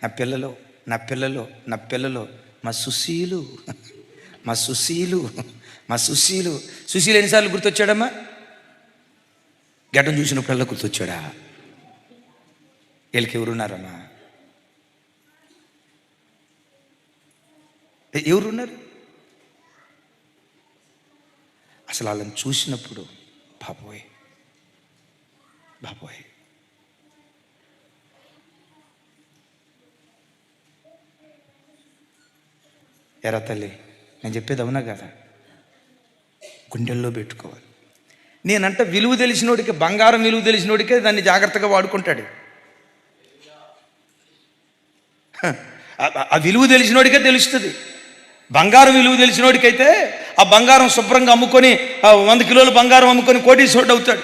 నా పిల్లలు మా సుశీలు ఎన్నిసార్లు గుర్తొచ్చాడమ్మా? గడ్డం చూసినప్పుడల్లా గుర్తొచ్చాడా? వీళ్ళకి ఎవరున్నారమ్మా? ఎవరున్నారు? అసలు వాళ్ళని చూసినప్పుడు బాబోయ్ ఎరా తల్లి, నేను చెప్పేది అవునా కదా? గుండెల్లో పెట్టుకోవాలి. నేనంట విలువ తెలిసినోడికి, బంగారం విలువ తెలిసినోడికే దాన్ని జాగ్రత్తగా వాడుకుంటాడు. ఆ విలువ తెలిసినోడికే తెలుస్తుంది. బంగారం విలువ తెలిసినోడికైతే ఆ బంగారం శుభ్రంగా అమ్ముకొని 100 కిలోలు బంగారం అమ్ముకొని కోటీశ్వరుడు అవుతాడు.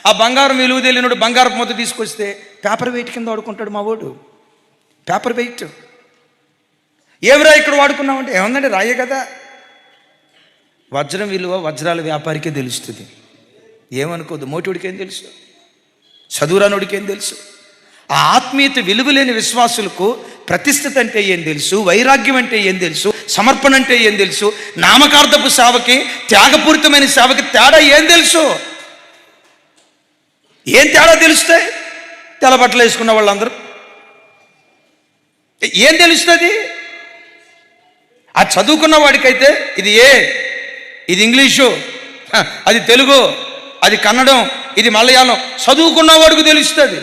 ఆ బంగారం విలువ తెలియనోడు బంగారం మొత్తం తీసుకొస్తే పేపర్ వెయిట్ కింద వాడుకుంటాడు మా వాడు. Paper weight. ఏమిరా ఇక్కడ వాడుకున్నామంటే, ఏమందంటే రాయే కదా. వజ్రం విలువ వజ్రాల వ్యాపారికే తెలుస్తుంది. ఏమనుకోదు, మోటివాడికి ఏం తెలుసు, చదువురానోడికి ఏం తెలుసు. ఆ ఆత్మీయత విలువ లేని విశ్వాసులకు ప్రతిష్ఠిత అంటే ఏం తెలుసు, వైరాగ్యం అంటే ఏం తెలుసు, సమర్పణ అంటే ఏం తెలుసు, నామకార్థపు సేవకి, త్యాగపూరితమైన సేవకి తేడా ఏం తెలుసు? ఏం తేడా తెలుస్తాయి? తెల్లబట్టలు వేసుకున్న వాళ్ళందరూ ఏం తెలుస్తుంది? ఆ చదువుకున్న వాడికైతే ఇది ఇంగ్లీషు, అది తెలుగు, అది కన్నడం, ఇది మలయాళం, చదువుకున్న వాడికి తెలుస్తుంది.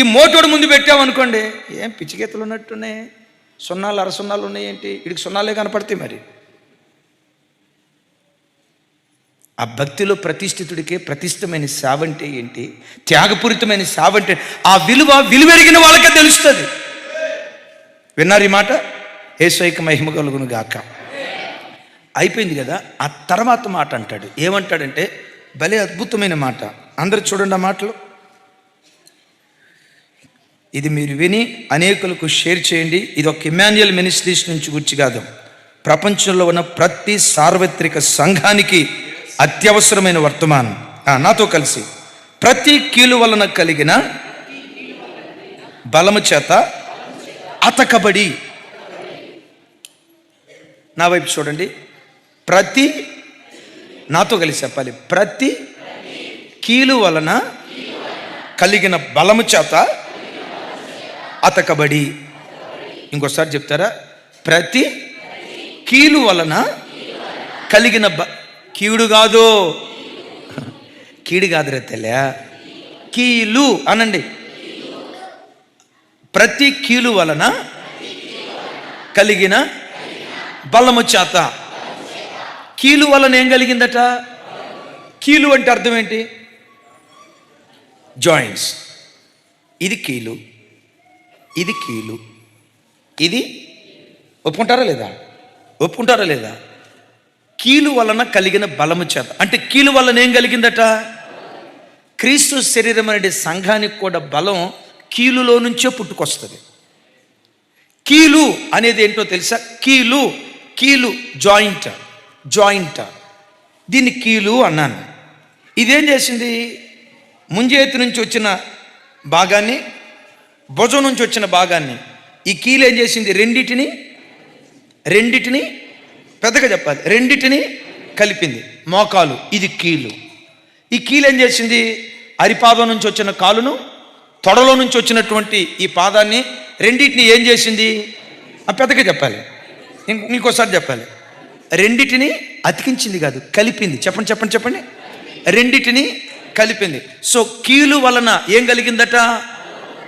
ఈ మోటోడు ముందు పెట్టామనుకోండి, ఏం పిచ్చిగీతలు ఉన్నట్టున్నాయి, సున్నాలు అరసున్నాలు ఉన్నాయి ఏంటి, వీడికి సున్నాలే కనపడతాయి. మరి ఆ భక్తిలో ప్రతిష్ఠితుడికే ప్రతిష్టమైన సేవ అంటే ఏంటి, త్యాగపూరితమైన సేవ అంటే ఆ విలువెరిగిన వాళ్ళకే తెలుస్తుంది. విన్నారు ఈ మాట? యేసయ్యకు మహిమ కలుగును గాక. అయిపోయింది కదా. ఆ తర్వాత మాట అంటాడు. ఏమంటాడంటే భలే అద్భుతమైన మాట. అందరూ చూడండి ఆ మాటలు. ఇది మీరు విని అనేకులకు షేర్ చేయండి. ఇది ఒక ఇమాన్యుయల్ మినిస్ట్రీస్ నుంచి గురించి కాదు, ప్రపంచంలో ఉన్న ప్రతి సార్వత్రిక సంఘానికి అత్యవసరమైన వర్తమానం. నాతో కలిసి, ప్రతి కీలు వలన కలిగిన బలము చేత అతకబడి. నా వైపు చూడండి. నాతో కలిసి చెప్పాలి. ప్రతి కీలు వలన కలిగిన బలము చేత అతకబడి. ఇంకోసారి చెప్తారా? ప్రతి కీలు వలన కలిగిన కీడు కాదురా తెలే, కీలు అనండి. ప్రతి కీలు వలన కలిగిన బలము చేత. కీలు వలన ఏం కలిగిందట? కీలు అంటే అర్థం ఏంటి? జాయింట్స్. ఇది కీలు, ఇది ఒప్పుకుంటారా లేదా? కీలు వలన కలిగిన బలము చేత అంటే కీలు వలన ఏం కలిగిందట? క్రీస్తు శరీరం అనే సంఘానికి కూడా బలం కీలులో నుంచే పుట్టుకొస్తుంది. కీలు అనేది ఏంటో తెలుసా? కీలు జాయింట్. దీన్ని కీలు అన్నాను. ఇదేం చేసింది? ముంజేతి నుంచి వచ్చిన భాగాన్ని, భుజం నుంచి వచ్చిన భాగాన్ని, ఈ కీలు ఏం చేసింది? రెండిటిని పెద్దగా చెప్పాలి, రెండిటిని కలిపింది. మోకాలు, ఇది కీలు. ఈ కీలు ఏం చేసింది? అరిపాదం నుంచి వచ్చిన కాలును, తొడలో నుంచి వచ్చినటువంటి ఈ పాదాన్ని, రెండింటిని ఏం చేసింది? పెద్దగా చెప్పాలి, ఇంకోసారి చెప్పాలి. రెండిటిని అతికించింది కాదు, కలిపింది. చెప్పండి. రెండిటిని కలిపింది. సో కీలు వలన ఏం కలిగిందట?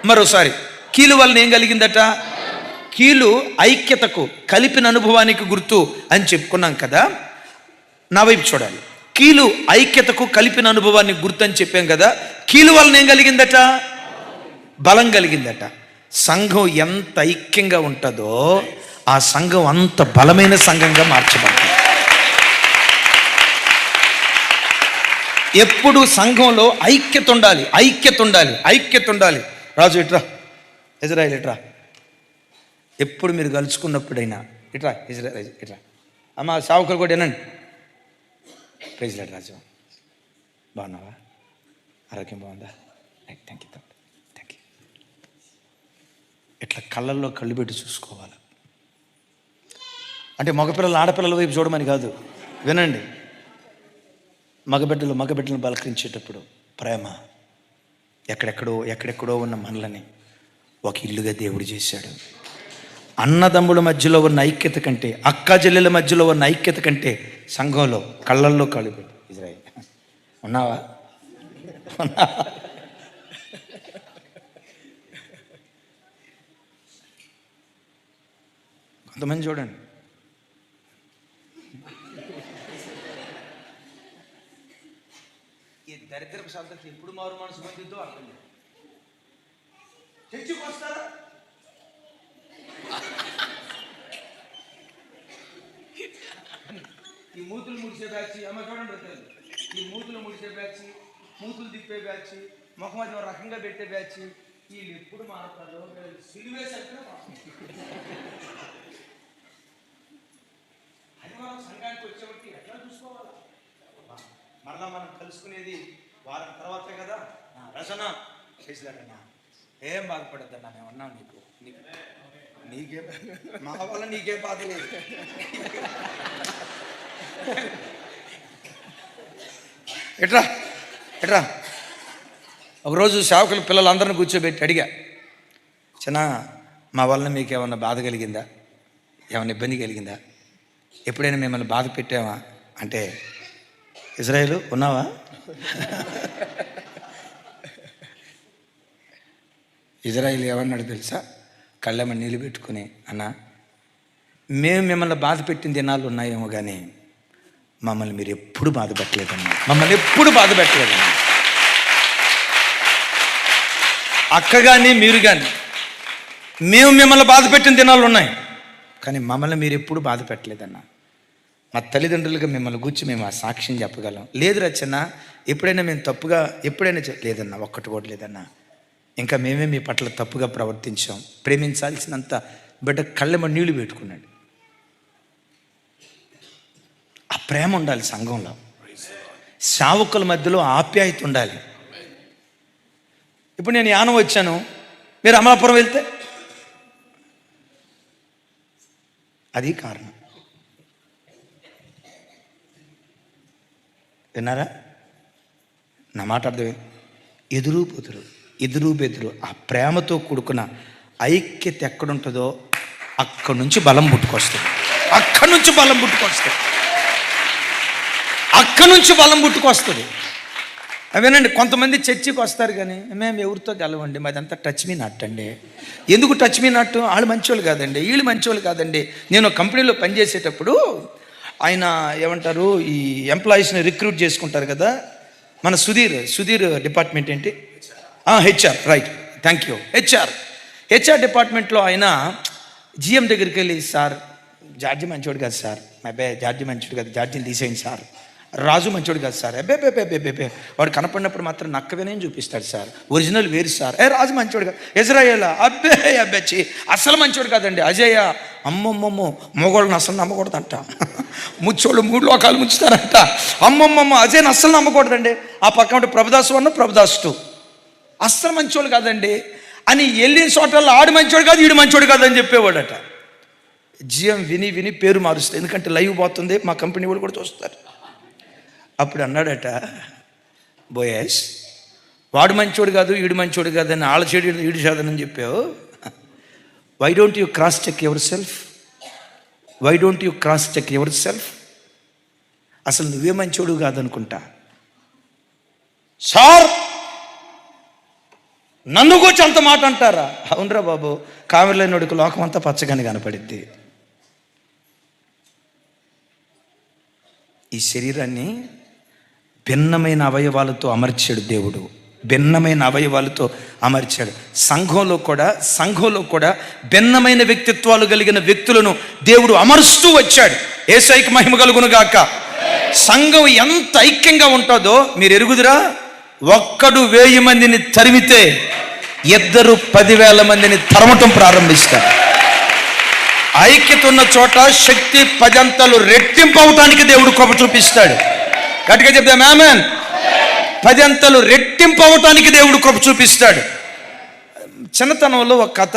మరోసారి, కీలు వలన ఏం కలిగిందట? కీలు ఐక్యతకు, కలిపిన అనుభవానికి గుర్తు అని చెప్పుకున్నాం కదా. నా వైపు చూడాలి. కీలు ఐక్యతకు, కలిపిన అనుభవానికి గుర్తు అని చెప్పాం కదా. కీలు వలన ఏం కలిగిందట? బలం కలిగిందట. సంఘం ఎంత ఐక్యంగా ఉంటుందో ఆ సంఘం అంత బలమైన సంఘంగా మార్చబడుతుంది. ఎప్పుడు సంఘంలో ఐక్యత ఉండాలి, ఐక్యత ఉండాలి, ఐక్యత ఉండాలి. రాజు ఇట్రా, ఇజ్రాయిల్ ఇట్రా. ఎప్పుడు మీరు కలుసుకున్నప్పుడైనా ఇట్రా ఇజ్రాయిల్ ఇట్రా. అమ్మ సావుకులు కూడా ఏనండి. ప్రైజ్ లార్డ్ రాజు, బాగున్నావా? ఆరోగ్యం బాగుందా? Thank you thank you. ఇట్లా కళ్ళల్లో కళ్ళు పెట్టి చూసుకోవాలి. అంటే మగపిల్లలు ఆడపిల్లల వైపు చూడమని కాదు, వినండి. మగబిడ్డలను పలకరించేటప్పుడు ప్రేమ. ఎక్కడెక్కడో ఉన్న మనలని ఒక ఇల్లుగా దేవుడు చేశాడు. అన్నదమ్ముల మధ్యలో ఉన్న ఐక్యత కంటే, అక్క చెల్లెల మధ్యలో ఉన్న ఐక్యత కంటే సంఘంలో కళ్ళల్లో కళ్ళు పెట్టి ఇజ్రాయిల్ ఉన్నావా? కొంతమంది చూడండి, ఈ దరిద్రపు సంతతి ఎప్పుడు మారు మనసు పొందిద్దో అర్థం లేదు. చర్చికి వస్తారా? ఈ మూతులు ముడిసే బ్యాచ్, అమ్మ చూడండి, ఈ మూతులు ముడిసే బ్యాచ్, మూతులు తిప్పే బ్యాచ్, ముఖం అది రకంగా పెట్టే బ్యాచ్, వీళ్ళు ఎప్పుడు మారుతారో సిలివేసరికి ఆదివారం సంఘానికి వచ్చేవారికి ఎట్లా చూసుకోవాలా? మరలా మనం కలుసుకునేది వారం తర్వాతే కదా. రచన చేసిలాడన్నా, ఏం బాధపడద్దన్నా, మేము ఉన్నాం నీకే మా వల్ల నీకే బాధ లేదు. ఎట్రా ఎట్రా. ఒకరోజు సేవకుల పిల్లలందరినీ కూర్చోబెట్టి అడిగా, చిన్న మా వలన మీకు ఏమన్నా బాధ కలిగిందా, ఏమన్నా ఇబ్బంది కలిగిందా, ఎప్పుడైనా మిమ్మల్ని బాధ పెట్టామా అంటే, ఇజ్రాయిల్ ఉన్నావా? ఇజ్రాయిల్ ఏమన్నాడు తెలుసా? కళ్ళమ్మ నీళ్ళు పెట్టుకుని, అన్న మేము మిమ్మల్ని బాధ పెట్టిన దినాలు ఉన్నాయేమో కానీ మమ్మల్ని మీరు ఎప్పుడు బాధ పెట్టలేదన్నా, మమ్మల్ని ఎప్పుడు బాధ పెట్టలేదన్నా. అక్క కానీ మీరు కానీ మేము మిమ్మల్ని బాధ పెట్టిన దినాలు ఉన్నాయి, కానీ మమ్మల్ని మీరు ఎప్పుడు బాధ పెట్టలేదన్నా. మా తల్లిదండ్రులుగా మిమ్మల్ని గురించి మేము ఆ సాక్ష్యం చెప్పగలం. లేదు రచన, ఎప్పుడైనా మేము తప్పుగా ఎప్పుడైనా లేదన్నా, ఒక్కటి కూడా లేదన్నా. ఇంకా మేమే మీ పట్ల తప్పుగా ప్రవర్తించాం. ప్రేమించాల్సినంత బిడ్డ కళ్ళెమ్మ నీళ్లు పెట్టుకున్నాడు. ఆ ప్రేమ ఉండాలి సంఘంలో. సేవకుల మధ్యలో ఆప్యాయత ఉండాలి. ఇప్పుడు నేను యానం వచ్చాను, మీరు అమలాపురం వెళ్తే అది కారణం. విన్నారా నా మాట? అర్థమే. ఎదురు బెదురు ఆ ప్రేమతో కూడుకున్న ఐక్యత ఎక్కడుంటుందో అక్కడి నుంచి బలం పుట్టుకొస్తుంది. అక్కడి నుంచి బలం పుట్టుకొస్తుంది. అవేనండి. కొంతమంది చర్చికి వస్తారు కానీ మేము ఎవరితో గెలవండి, మాదంతా టచ్ మీ నాట్ అండి. ఎందుకు టచ్ మీ నాట్? వాళ్ళు మంచోళ్ళు కాదండి, వీళ్ళు మంచోళ్ళు కాదండి. నేను కంపెనీలో పనిచేసేటప్పుడు ఆయన ఏమంటారు, ఈ ఎంప్లాయీస్ని రిక్రూట్ చేసుకుంటారు కదా, మన సుధీర్ డిపార్ట్మెంట్ ఏంటి? HR, right, thank you. HR డిపార్ట్మెంట్లో ఆయన జిఎం దగ్గరికి వెళ్ళి, సార్ జార్జి మంచోడు కాదు సార్, అబ్బాయి జార్జి మంచోడు కాదు, జార్జిని తీసేయండి సార్. రాజు మంచోడు కాదు సార్, అబ్బే వాడు కనపడినప్పుడు మాత్రం నక్కవేనేం చూపిస్తాడు సార్, ఒరిజినల్ వేరు సార్. రాజు మంచోడు కాదు. ఇజ్రాయేలా అబ్బే అసలు మంచోడు కాదండి. అజయ్య అమ్మమ్మమ్మో మగోళ్ళని అసలు నమ్మకూడదంట, ముచ్చోళ్ళు 3 లోకాలు ముంచుతారంట. అమ్మమ్మమ్మ అజయ్ని అస్సలు నమ్మకూడదండి. ఆ పక్కన ప్రభుదాసు 1, ప్రభుదాసు 2 అస్సలు మంచోళ్ళు కాదండి అని వెళ్ళిన చోటల్లో ఆడు మంచోడు కాదు, ఈడు మంచోడు కాదు అని చెప్పేవాడట. జిఎం విని పేరు మారుస్తుంది, ఎందుకంటే లైవ్ పోతుంది, మా కంపెనీ వాళ్ళు కూడా చూస్తారు. అప్పుడు అన్నాడట, బోయస్ వాడు మంచోడు కాదు, ఈడు మంచోడు కాదు అని వాళ్ళ చెడు ఈడు చేదనని చెప్పావు. Why don't you cross check yourself? అసలు నువ్వే మంచోడు కాదనుకుంటా. సార్ నన్ను కూర్చి అంత మాట అంటారా? అవునరా బాబు, కావిర్లేనోడికి లోకం అంతా పచ్చగాని కనపడిద్ది. ఈ శరీరాన్ని భిన్నమైన అవయవాలతో అమర్చాడు దేవుడు. భిన్నమైన అవయవాలతో అమర్చాడు. సంఘంలో కూడా భిన్నమైన వ్యక్తిత్వాలు కలిగిన వ్యక్తులను దేవుడు అమరుస్తూ వచ్చాడు. యేసయ్యకి మహిమ కలుగును గాక. సంఘం ఎంత ఐక్యంగా ఉంటుందో మీరు ఎరుగుదురా? ఒక్కడు 1000 మందిని తరిమితే ఇద్దరు 10,000 మందిని తరమటం ప్రారంభిస్తారు. ఐక్యత ఉన్న చోట శక్తి 10 అంతలు రెట్టింపు అవటానికి దేవుడు కృప చూపిస్తాడు. గట్టిగా చెప్దాం ఆమేన్. 10 అంతలు రెట్టింపు అవటానికి దేవుడు కృప చూపిస్తాడు. చిన్నతనంలో ఒక కథ.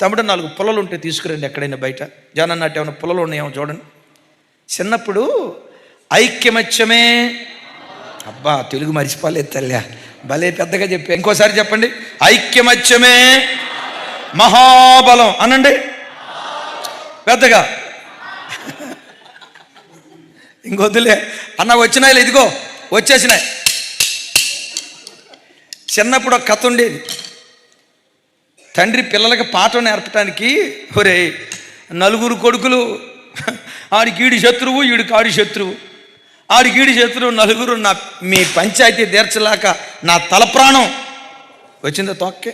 తమ్ముడు 4 పొలాలు ఉంటే తీసుకురండి ఎక్కడైనా బయట. జానన్నట్టు ఏమైనా పొలాలు ఉన్నాయేమో చూడండి. చిన్నప్పుడు ఐక్యమత్యమే, అబ్బా తెలుగు మర్చిపోలేదు తల్లి, భలే పెద్దగా చెప్పి ఇంకోసారి చెప్పండి. ఐక్యమత్యమే మహాబలం అనండి పెద్దగా. ఇంకొద్దులే అన్న, వచ్చినాయి ఇదిగో వచ్చేసినాయి. చిన్నప్పుడు ఒక కథ ఉండేది. తండ్రి పిల్లలకి పాఠం నేర్పడానికి, ఒరే 4 కొడుకులు, ఆడికి ఈడి శత్రువు, ఈడికి ఆడి శత్రువు, ఆడికి ఈడి శత్రువు, 4 మీ పంచాయతీ తీర్చలేక నా తల ప్రాణం వచ్చిందో తోక్కే,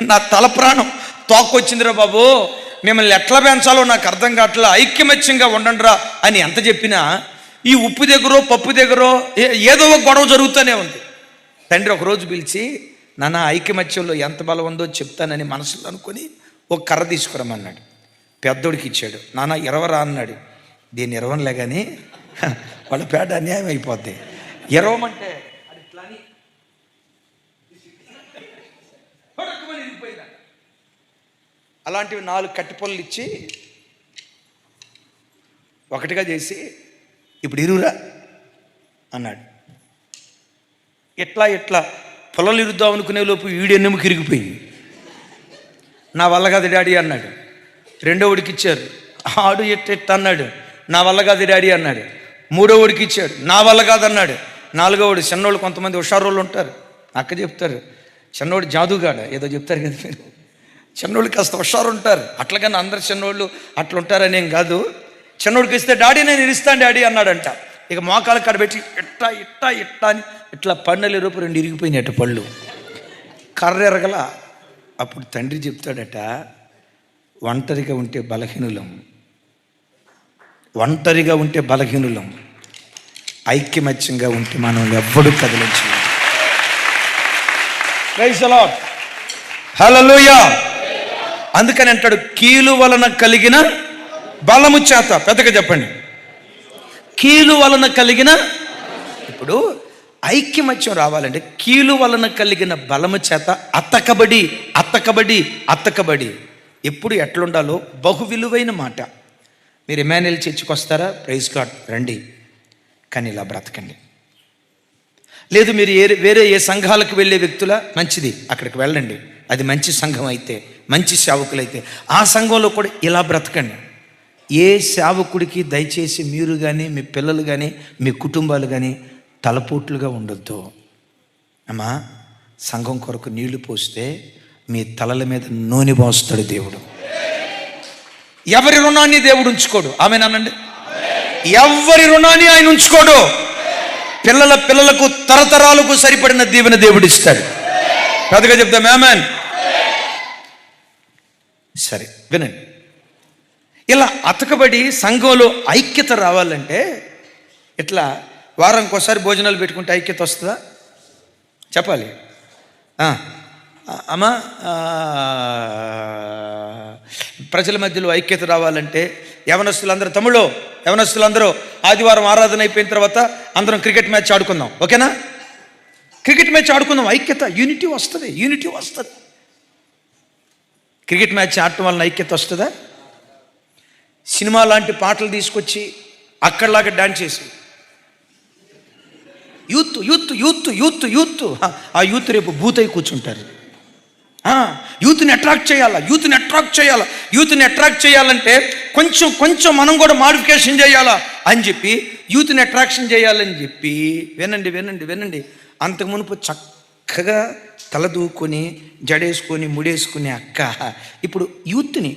నా తల ప్రాణం తోక్కొచ్చిందిరా బాబు, మిమ్మల్ని ఎట్లా పెంచాలో నాకు అర్థం కావట్లా, ఐక్యమత్యంగా ఉండండిరా అని ఎంత చెప్పినా ఈ ఉప్పు దగ్గర పప్పు దగ్గర ఏదో ఒక గొడవ జరుగుతూనే ఉంది. తండ్రి ఒకరోజు పిలిచి, నాన్న ఐక్యమత్యంలో ఎంత బలం ఉందో చెప్తానని మనసులో అనుకుని ఒక కర్ర తీసుకురమన్నాడు. పెద్దోడికి ఇచ్చాడు. నాన్న 20 రా అన్నాడు. దీన్ని 20లే కానీ వాళ్ళ పేట అన్యాయం అయిపోద్ది. 20 అది ఇట్లా అలాంటివి 4 కట్టి పొలలు ఇచ్చి ఒకటిగా చేసి, ఇప్పుడు ఇరువురా అన్నాడు. ఎట్లా పొలాలు ఇరుద్దాం అనుకునే లోపు ఈడెన్నెముకి ఇరిగిపోయింది. నా వల్ల కాదు డాడీ అన్నాడు. రెండోడికి ఇచ్చారు. ఆడు ఎట్ట అన్నాడు. నా వల్ల కాదు డాడీ అన్నాడు. మూడోడికి ఇచ్చాడు. నా వల్ల కాదన్నాడు. 4వోడు, చిన్నోళ్ళు కొంతమంది హుషారోళ్ళు ఉంటారు, అక్క చెప్తారు, చిన్నోడు జాదుగాడ ఏదో చెప్తారు కదా మీరు. చిన్నోళ్ళు కాస్త హుషారు ఉంటారు. అట్లాగని అందరు చిన్నోళ్ళు అట్లుంటారనేం కాదు. చిన్నోడికి ఇస్తే డాడీ నేను ఇస్తాను డాడీ అన్నాడంట. ఇక మోకాలు కడబెట్టి ఇట్టా అని ఇట్లా పన్నెల రూపు 2 ఇరిగిపోయినట్టు పళ్ళు, కర్ర ఎరగల. అప్పుడు తండ్రి చెప్తాడట, ఒంటరిగా ఉంటే బలహీనులం, ఐక్యమత్యంగా ఉంటే మనం ఎవ్వడూ కదిలించలేం. ప్రైజ్ ది లార్డ్, హల్లెలూయా. అందుకని అంటాడు, కీలు వలన కలిగిన బలము చేత. పెద్దగా చెప్పండి, కీలు వలన కలిగిన. ఇప్పుడు ఐక్యమత్యం రావాలంటే కీలు వలన కలిగిన బలము చేత అత్తకబడి ఎప్పుడు ఎట్లుండాలో బహు విలువైన మాట. మీరు ఎమాన్యుయల్ చర్చికి వస్తారా? ప్రైజ్ గాడ్, రండి. కానీ ఇలా బ్రతకండి. లేదు మీరు వేరే ఏ సంఘాలకు వెళ్ళే వ్యక్తుల, మంచిది, అక్కడికి వెళ్ళండి. అది మంచి సంఘం అయితే, మంచి సేవకులైతే ఆ సంఘంలో కూడా ఇలా బ్రతకండి. ఏ సేవకుడికి దయచేసి మీరు కానీ, మీ పిల్లలు కానీ, మీ కుటుంబాలు కానీ తలపోట్లుగా ఉండొద్దు. అమ్మా, సంఘం కొరకు నీళ్లు పోస్తే మీ తలల మీద నూనె పోస్తాడు దేవుడు. ఎవరి రుణాన్ని దేవుడు ఉంచుకోడు. ఆమేనండి. ఎవరి రుణాన్ని ఆయన ఉంచుకోడు. పిల్లలకు తరతరాలకు సరిపడిన దీవెన దేవుడు ఇస్తాడు. పెద్దగా చెప్తాం ఆమేన్. సరే వినండి, ఇలా అతకబడి సంఘంలో ఐక్యత రావాలంటే ఇట్లా వారానికి ఒకసారి భోజనాలు పెట్టుకుంటే ఐక్యత వస్తుందా? చెప్పాలి. అమ్మా, ప్రజల మధ్యలో ఐక్యత రావాలంటే యవనస్తులందరూ ఆదివారం ఆరాధన అయిపోయిన తర్వాత అందరం క్రికెట్ మ్యాచ్ ఆడుకుందాం, ఓకేనా? క్రికెట్ మ్యాచ్ ఆడుకుందాం, ఐక్యత, యూనిటీ వస్తుంది. క్రికెట్ మ్యాచ్ ఆడటం వలన ఐక్యత వస్తుందా? సినిమా లాంటి పాటలు తీసుకొచ్చి అక్కడలాగా డాన్స్ చేసి యూత్ ఆ యూత్ రేపు బూత్ అయి కూర్చుంటారు. యూత్ని అట్రాక్ట్ చేయాలంటే కొంచెం మనం కూడా మాడిఫికేషన్ చేయాలా అని చెప్పి యూత్ని అట్రాక్షన్ చేయాలని చెప్పి వినండి. అంతకు మునుపు చక్కగా తలదూకొని జడేసుకొని ముడేసుకునే అక్క ఇప్పుడు యూత్ని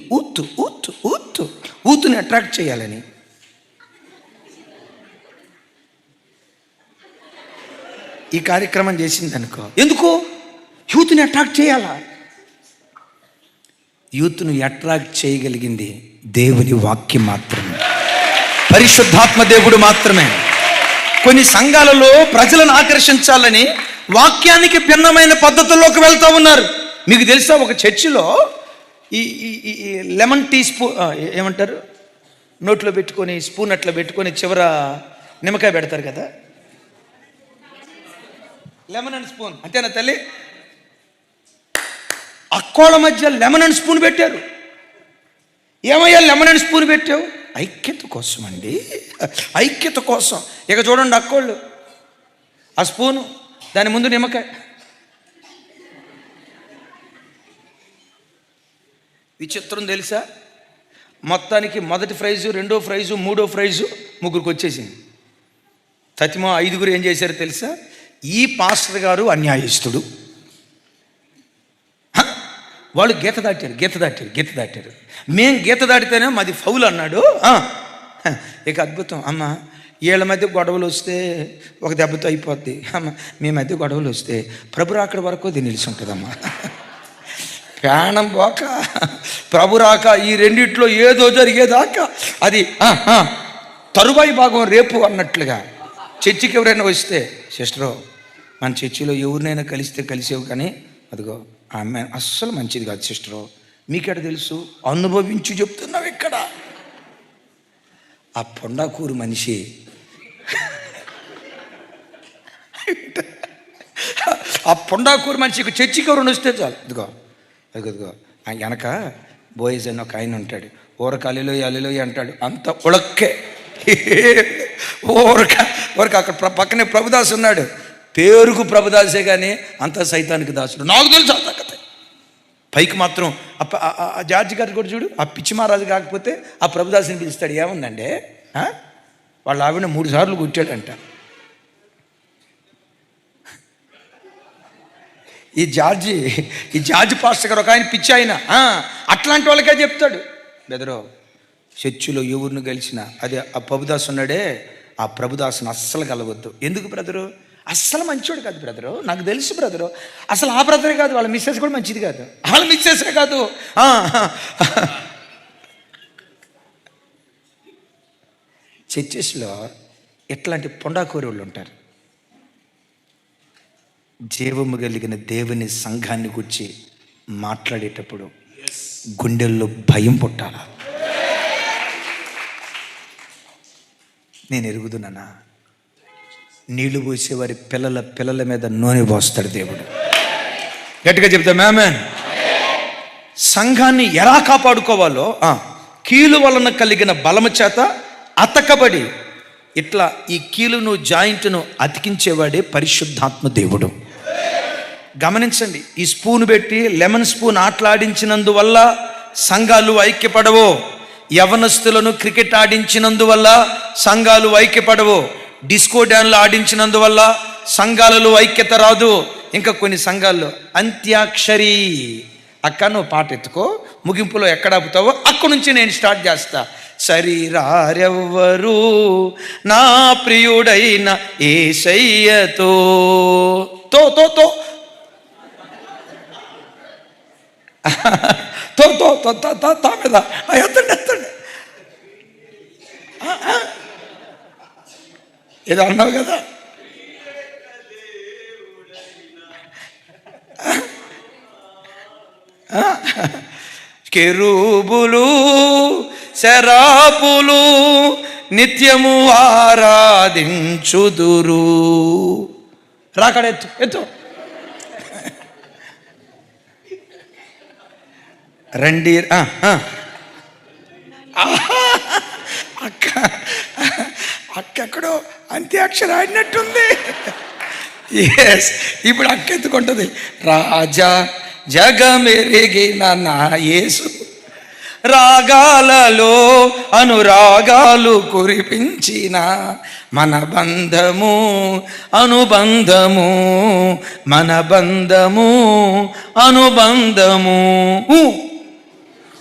ఊత్తుని అట్రాక్ట్ చేయాలని ఈ కార్యక్రమం చేసింది అనుకో, ఎందుకు? యూత్ని అట్రాక్ట్ చేయాలా? యూత్ను అట్రాక్ట్ చేయగలిగింది దేవుని వాక్యం మాత్రమే, పరిశుద్ధాత్మ దేవుడు మాత్రమే. కొన్ని సంఘాలలో ప్రజలను ఆకర్షించాలని వాక్యానికి భిన్నమైన పద్ధతుల్లోకి వెళ్తూ ఉన్నారు. మీకు తెలుసా, ఒక చర్చిలో ఈ లెమన్ టీ స్పూన్ ఏమంటారు, నోట్లో పెట్టుకొని స్పూన్ అట్లా పెట్టుకొని చివర నిమ్మకాయ పెడతారు కదా, లెమన్ అండ్ స్పూన్, అంతేనా తల్లి? అక్కోళ్ళ మధ్య లెమన్ అండ్ స్పూన్ పెట్టారు. ఏమయ్యా లెమన్ అండ్ స్పూన్ పెట్టావు? ఐక్యత కోసం అండి, ఐక్యత కోసం. ఇక చూడండి, అక్కోళ్ళు ఆ స్పూను, దాని ముందు నిమ్మకాయ. విచిత్రం తెలుసా, మొత్తానికి మొదటి ప్రైజు, రెండో ప్రైజు, మూడో ప్రైజు ముగ్గురికి వచ్చేసింది. తతిమో 5 ఏం చేశారో తెలుసా? ఈ పాస్టర్ గారు అన్యాయస్తుడు, వాళ్ళు గీత దాటారు, మేం గీత దాటితేనే మాది ఫౌల్ అన్నాడు. ఇక అద్భుతం. అమ్మ, వీళ్ళ మధ్య గొడవలు వస్తే ఒక దెబ్బతో అయిపోద్ది. అమ్మ, మీ మధ్య గొడవలు వస్తే ప్రభు రాకడ వరకు అది నిలిచి ఉంటుందమ్మా. ప్రాణం పోక ప్రభు రాక ఈ రెండిట్లో ఏదో జరిగేదాకా అది తరువాయి భాగం రేపు అన్నట్లుగా. చర్చికి ఎవరైనా వస్తే, సిస్టరు మన చర్చిలో ఎవరినైనా కలిస్తే కలిసేవు, కానీ అదిగో ఆ అమ్మాయి అస్సలు మంచిది కాదు సిస్టరు, మీకెడ తెలుసు? అనుభవించి చెప్తున్నావు. ఇక్కడ ఆ పొండాకూరు మనిషి ఆ పొండాకూరు మనిషికి చర్చికి ఎవరైనా వస్తే చాలు, ఇదిగో వెనక బోయజ్ అని ఒక ఆయన ఉంటాడు, ఊరక అలిలోయ అంటాడు, అంత ఉళక్కే ఊరక అక్కడ పక్కనే ప్రభుదాస్ ఉన్నాడు, పేరుకు ప్రభుదాసే కానీ అంత సైతానికి దాసుడు. నాకు తెలుసు అంత కథ. పైకి మాత్రం ఆ జార్జి గారు కూడా చూడు, ఆ పిచ్చి మహారాజు కాకపోతే ఆ ప్రభుదాసుని పిలుస్తాడు. ఏముందంటే వాళ్ళ ఆవిడ 3 సార్లు కొట్టాడంట. ఈ జార్జి పాస్టర్ గారు ఒక ఆయన పిచ్చి ఆయన, అట్లాంటి వాళ్ళకే చెప్తాడు, బెదరో చర్చిలో ఎవరిని గెలిచినా అదే ఆ ప్రభుదాసు ఉన్నాడే, ఆ ప్రభుదాసుని అస్సలు కలవద్దు. ఎందుకు బ్రదరు? అస్సలు మంచివాడు కాదు బ్రదరు, నాకు తెలుసు బ్రదరు. అసలు ఆ బ్రదరే కాదు, వాళ్ళ మిస్సెస్ కూడా మంచిది కాదు, వాళ్ళ మిస్సెసే కాదు. చర్చెస్లో ఎట్లాంటి పొండాకూరి వాళ్ళు ఉంటారు. జీవము కలిగిన దేవుని సంఘాన్ని గురించి మాట్లాడేటప్పుడు గుండెల్లో భయం పుట్టాల. నేను ఎరుగుదునా, నీళ్లు పోసేవారి పిల్లల మీద నూనె పోస్తాడు దేవుడు. గట్టిగా చెప్తా ఆమేన్. సంఘాన్ని ఎలా కాపాడుకోవాలో కీలు వలన కలిగిన బలము చేత అతకబడి, ఇట్లా ఈ కీలును జాయింట్ను అతికించేవాడే పరిశుద్ధాత్మ దేవుడు. గమనించండి, ఈ స్పూన్ పెట్టి లెమన్ స్పూన్ ఆటలాడించినందువల్ల సంఘాలు ఐక్యపడవు. యవనస్తులను క్రికెట్ ఆడించినందువల్ల సంఘాలు ఐక్యపడవు. డిస్కో డ్యాన్లు ఆడించినందువల్ల సంఘాలలో ఐక్యత రాదు. ఇంకా కొన్ని సంఘాల్లో అంత్యాక్షరి, అక్క నువ్వు పాట ఎత్తుకో, ముగింపులో ఎక్కడ ఆపుతావో అక్కడి నుంచి నేను స్టార్ట్ చేస్తా. శరీరారెవ్వరు నా ప్రియుడైన యేసయ్యతో తో తో తో తో తో తో తో మీద ఎత్తండి ఏదో అన్నావు కదా. కెరూబులు శరాపులు నిత్యము ఆరాధించుదురు. రాకడ ఎత్తు రండి. అక్కెక్కడో అంత్యాక్షరి ఆడినట్టుంది. ఎస్, ఇప్పుడు అక్కెత్తుకుంటుంది. రాజా జగమెరిగిన నా యేసు రాగాలలో అనురాగాలు కురిపించిన మన బంధము అనుబంధము, మన బంధము అనుబంధము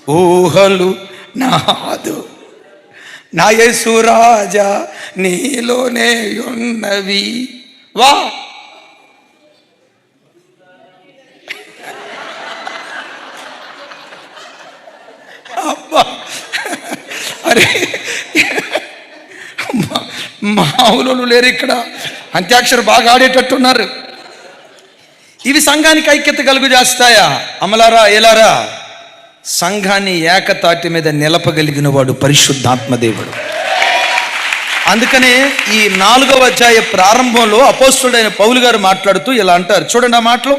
ఊహలు నాదు నా యేసు రాజా నీలోనే ఉన్నవి. వా మామూలు లేరు ఇక్కడ, అంత్యాక్షరి బాగా ఆడేటట్టున్నారు. ఇవి సంఘానికి ఐక్యత కలుగు చేస్తాయా? అమలారా ఏలారా, సంఘాన్ని ఏకతాటి మీద నిలపగలిగిన వాడు పరిశుద్ధాత్మదేవుడు. అందుకనే ఈ 4వ అధ్యాయ ప్రారంభంలో అపోస్తుడైన పౌలు గారు మాట్లాడుతూ ఇలా అంటారు. చూడండి, ఆ మాటలు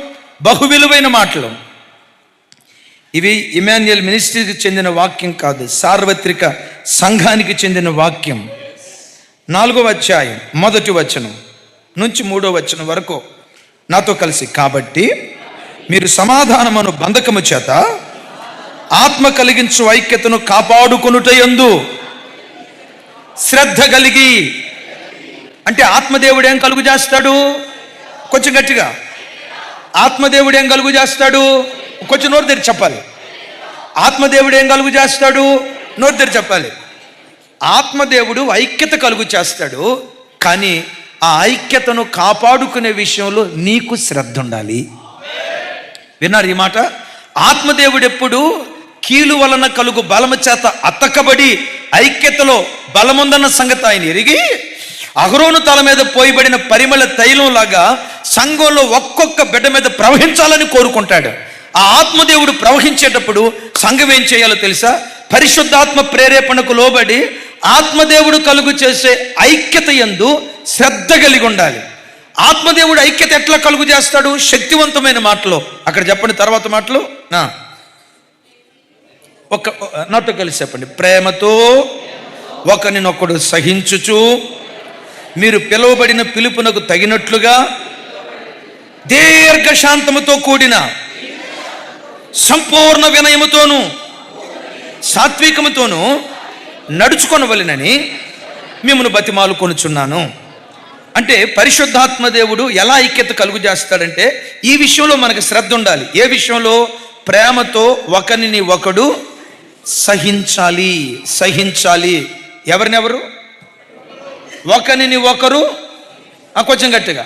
బహు విలువైన మాటలు. ఇవి ఇమాన్యుయల్ మినిస్ట్రీకి చెందిన వాక్యం కాదు, సార్వత్రిక సంఘానికి చెందిన వాక్యం. 4వ అధ్యాయం 1వ వచనం నుంచి 3వ వచనం వరకు నాతో కలిసి. కాబట్టి మీరు సమాధానమును బంధకము చేత ఆత్మ కలిగించు ఐక్యతను కాపాడుకొనుటయందు శ్రద్ధ కలిగి. అంటే ఆత్మదేవుడు ఏం కలుగు చేస్తాడు? కొంచెం గట్టిగా, ఆత్మదేవుడు ఏం కలుగు చేస్తాడు? కొంచెం నోరు తెరిచి చెప్పాలి. ఆత్మదేవుడు ఏం కలుగు చేస్తాడు? నోరు తెరిచి చెప్పాలి. ఆత్మదేవుడు ఐక్యత కలుగు చేస్తాడు, కానీ ఆ ఐక్యతను కాపాడుకునే విషయంలో నీకు శ్రద్ధ ఉండాలి. విన్నారు ఈ మాట? ఆత్మదేవుడు ఎప్పుడు కీలు వలన కలుగు బలము చేత అతకబడి ఐక్యతలో బలముందన్న సంగతి ఆయన ఎరిగి, అహరోను తల మీద పోయబడిన పరిమళ తైలం లాగా సంఘంలో ఒక్కొక్క బిడ్డ మీద ప్రవహించాలని కోరుకుంటాడు. ఆ ఆత్మదేవుడు ప్రవహించేటప్పుడు సంఘం ఏం చేయాలో తెలుసా? పరిశుద్ధాత్మ ప్రేరేపణకు లోబడి ఆత్మదేవుడు కలుగు చేసే ఐక్యత యందు శ్రద్ధ కలిగి ఉండాలి. ఆత్మదేవుడు ఐక్యత ఎట్లా కలుగు చేస్తాడు? శక్తివంతమైన మాటలో. అక్కడ చెప్పండి, తర్వాత మాటలు నాతో కలిసి చెప్పండి. ప్రేమతో ఒకరినొకడు సహించుచు, మీరు పిలువబడిన పిలుపునకు తగినట్లుగా దీర్ఘశాంతముతో కూడిన సంపూర్ణ వినయముతోను సాత్వికముతోను నడుచుకొనవలెనని మిమ్మల్ని బతిమాలుకొనుచున్నాను. అంటే పరిశుద్ధాత్మ దేవుడు ఎలా ఐక్యత కలుగు చేస్తాడంటే ఈ విషయంలో మనకు శ్రద్ధ ఉండాలి. ఏ విషయంలో? ప్రేమతో ఒకరిని ఒకడు సహించాలి. సహించాలి. ఎవరినెవరు? ఒకరిని ఒకరు. కొంచెం గట్టిగా,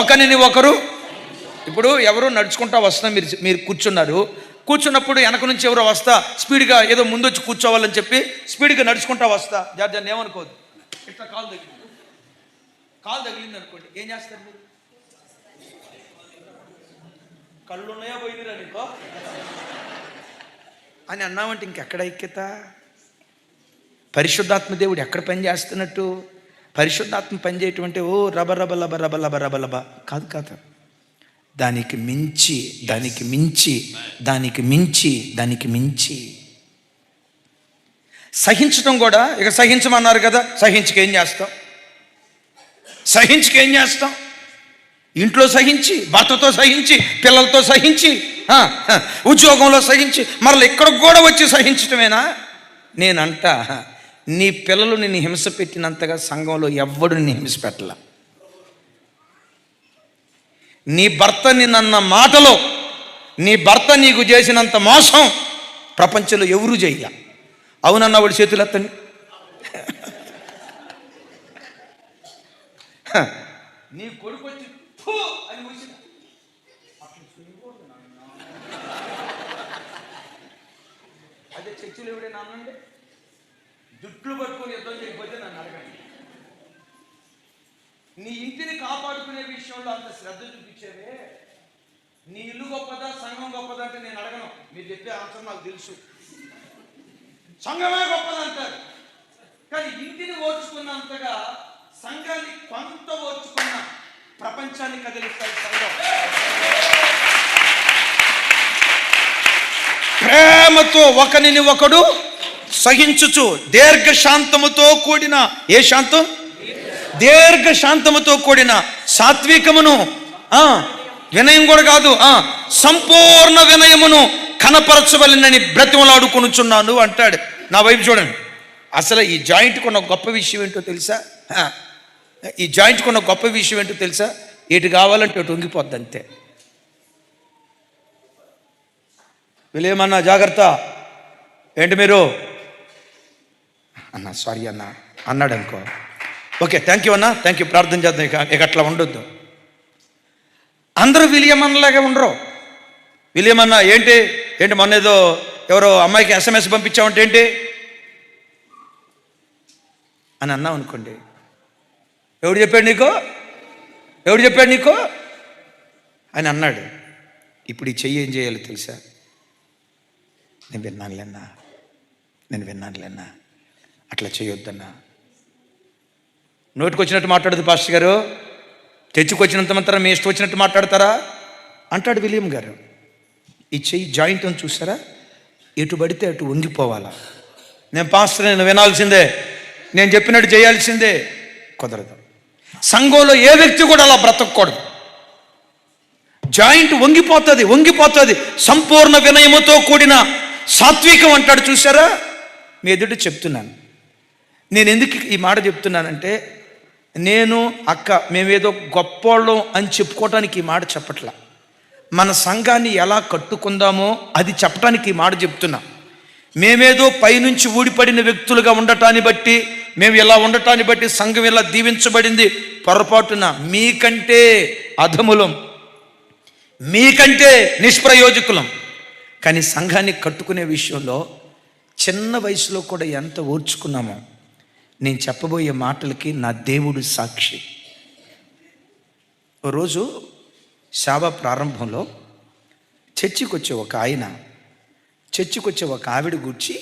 ఒకరిని ఒకరు. ఇప్పుడు ఎవరు నడుచుకుంటా వస్తున్నా, మీరు కూర్చున్నప్పుడు వెనక నుంచి ఎవరో వస్తా స్పీడ్గా ఏదో ముందు వచ్చి కూర్చోవాలని చెప్పి స్పీడ్గా నడుచుకుంటా వస్తా, జార్జాన్ని ఏమనుకోదు, ఇట్లా కాలు తగిలింది అనుకోండి, ఏం చేస్తారు మీరు? కళ్ళు ఉన్నాయా పోయినరా నీకో అని అన్నామంటే ఇంకెక్కడ ఐక్యత? పరిశుద్ధాత్మ దేవుడు ఎక్కడ పని చేస్తున్నట్టు? పరిశుద్ధాత్మ పని చేయటం అంటే ఓ రబ రబ లబ రబ లబ రబ లబ కాదు కాదు, దానికి మించి దానికి మించి దానికి మించి దానికి మించి సహించటం కూడా. ఇక సహించమన్నారు కదా, సహించుకేం చేస్తాం? సహించుకేం చేస్తాం? ఇంట్లో సహించి, భర్తతో సహించి, పిల్లలతో సహించి, ఉద్యోగంలో సహించి, మరలా ఇక్కడ కూడా వచ్చి సహించటమేనా? నేనంట, నీ పిల్లలు నిన్ను హింస పెట్టినంతగా సంఘంలో ఎవ్వడు నిన్ను హింస పెట్టాల. నీ భర్త నిన్న మాటలో, నీ భర్త నీకు చేసినంత మోసం ప్రపంచంలో ఎవరు చెయ్య. అవునన్న వాడి చేతులు ఎత్తండి. నీ కొడుకు వచ్చి అని ఊసిన అదే చర్చిలో ఎవడే నాన్నండి జుట్లు పట్టుకొని యుద్ధం చేయకపోతే నన్ను అడగండి. నీ ఇంటిని కాపాడుకునే విషయంలో అంత శ్రద్ధ చూపించేవే. నీ ఇల్లు గొప్పదా, సంఘం గొప్పదా అంటే నేను అడగను. మీరు చెప్పే ఆన్సర్ నాకు తెలుసు. సంఘమే గొప్పదంటారు, కానీ ఇంటిని ఓర్చుకున్నంతగా సంఘాన్ని కొంత ఓర్చుకున్న ప్రపంచాన్ని కదిలిస్తాయి సంఘం. ప్రేమతో ఒకరిని ఒకడు సహించుచు, దీర్ఘశాంతముతో కూడిన, ఏ శాంతం? దీర్ఘశాంతముతో కూడిన సాత్వికమును, వినయం కూడా కాదు, సంపూర్ణ వినయమును కనపరచవలెనని బ్రతిమలాడుకొనుచున్నాను అంటాడు. నా వైపు చూడండి. అసలు ఈ జాయింట్కి ఉన్న గొప్ప విషయం ఏంటో తెలుసా? ఈ జాయింట్కి ఉన్న గొప్ప విషయం ఏంటో తెలుసా? ఇటు కావాలంటే ఇటు వంగిపోద్ది అంతే. వీళ్ళేమన్నా జాగ్రత్త ఏంటి మీరు అన్న, సారీ అన్న అన్నాడు అనుకో, ఓకే థ్యాంక్ యూ అన్న, థ్యాంక్ యూ, ప్రార్థన చేద్దాం. ఇక అట్లా ఉండొద్దు. అందరూ విలియమన్నలాగే ఉండరు. విలియమన్నా ఏంటి మొన్న ఏదో ఎవరో అమ్మాయికి SMS పంపించామంటే ఏంటి అని అన్నాం అనుకోండి, ఎవడు చెప్పాడు నీకు? ఎవడు చెప్పాడు నీకు అని అన్నాడు. ఇప్పుడు ఈ చెయ్యి ఏం చేయాలో తెలుసా? నేను విన్నానులేన్నా, అట్లా చేయొద్దన్నా. నోటికి వచ్చినట్టు మాట్లాడదు పాస్టర్ గారు, తెచ్చుకొచ్చినంత మాత్రం మీ ఇష్టం వచ్చినట్టు మాట్లాడతారా అంటాడు విలియం గారు. ఈ చెయ్యి జాయింట్ అని చూసారా? ఎటు పడితే అటు వంగిపోవాలా. నేను పాస్టర్, నేను వినాల్సిందే, నేను చెప్పినట్టు చేయాల్సిందే. కుదరదు. సంఘంలో ఏ వ్యక్తి కూడా అలా బ్రతకూడదు. జాయింట్ వంగిపోతుంది. సంపూర్ణ వినయముతో కూడిన సాత్వికం అంటాడు చూసారా? మీ ఎదుట చెప్తున్నాను. నేను ఎందుకు ఈ మాట చెప్తున్నానంటే, నేను అక్క మేమేదో గొప్పోళ్ళం అని చెప్పుకోవటానికి ఈ మాట చెప్పట్లా. మన సంఘాన్ని ఎలా కట్టుకుందామో అది చెప్పడానికి ఈ మాట చెప్తున్నా. మేమేదో పైనుంచి ఊడిపడిన వ్యక్తులుగా ఉండటాన్ని బట్టి, మేము ఇలా ఉండటాన్ని బట్టి సంఘం ఇలా దీవించబడింది. పొరపాటున మీకంటే అధములం, మీకంటే నిష్ప్రయోజకులం. కానీ సంఘాన్ని కట్టుకునే విషయంలో చిన్న వయసులో కూడా ఎంత ఓర్చుకున్నామో నేను చెప్పబోయే మాటలకి నా దేవుడు సాక్షి. ఓ రోజు సేవ ప్రారంభంలో చర్చికి వచ్చే ఒక ఆవిడ గూర్చి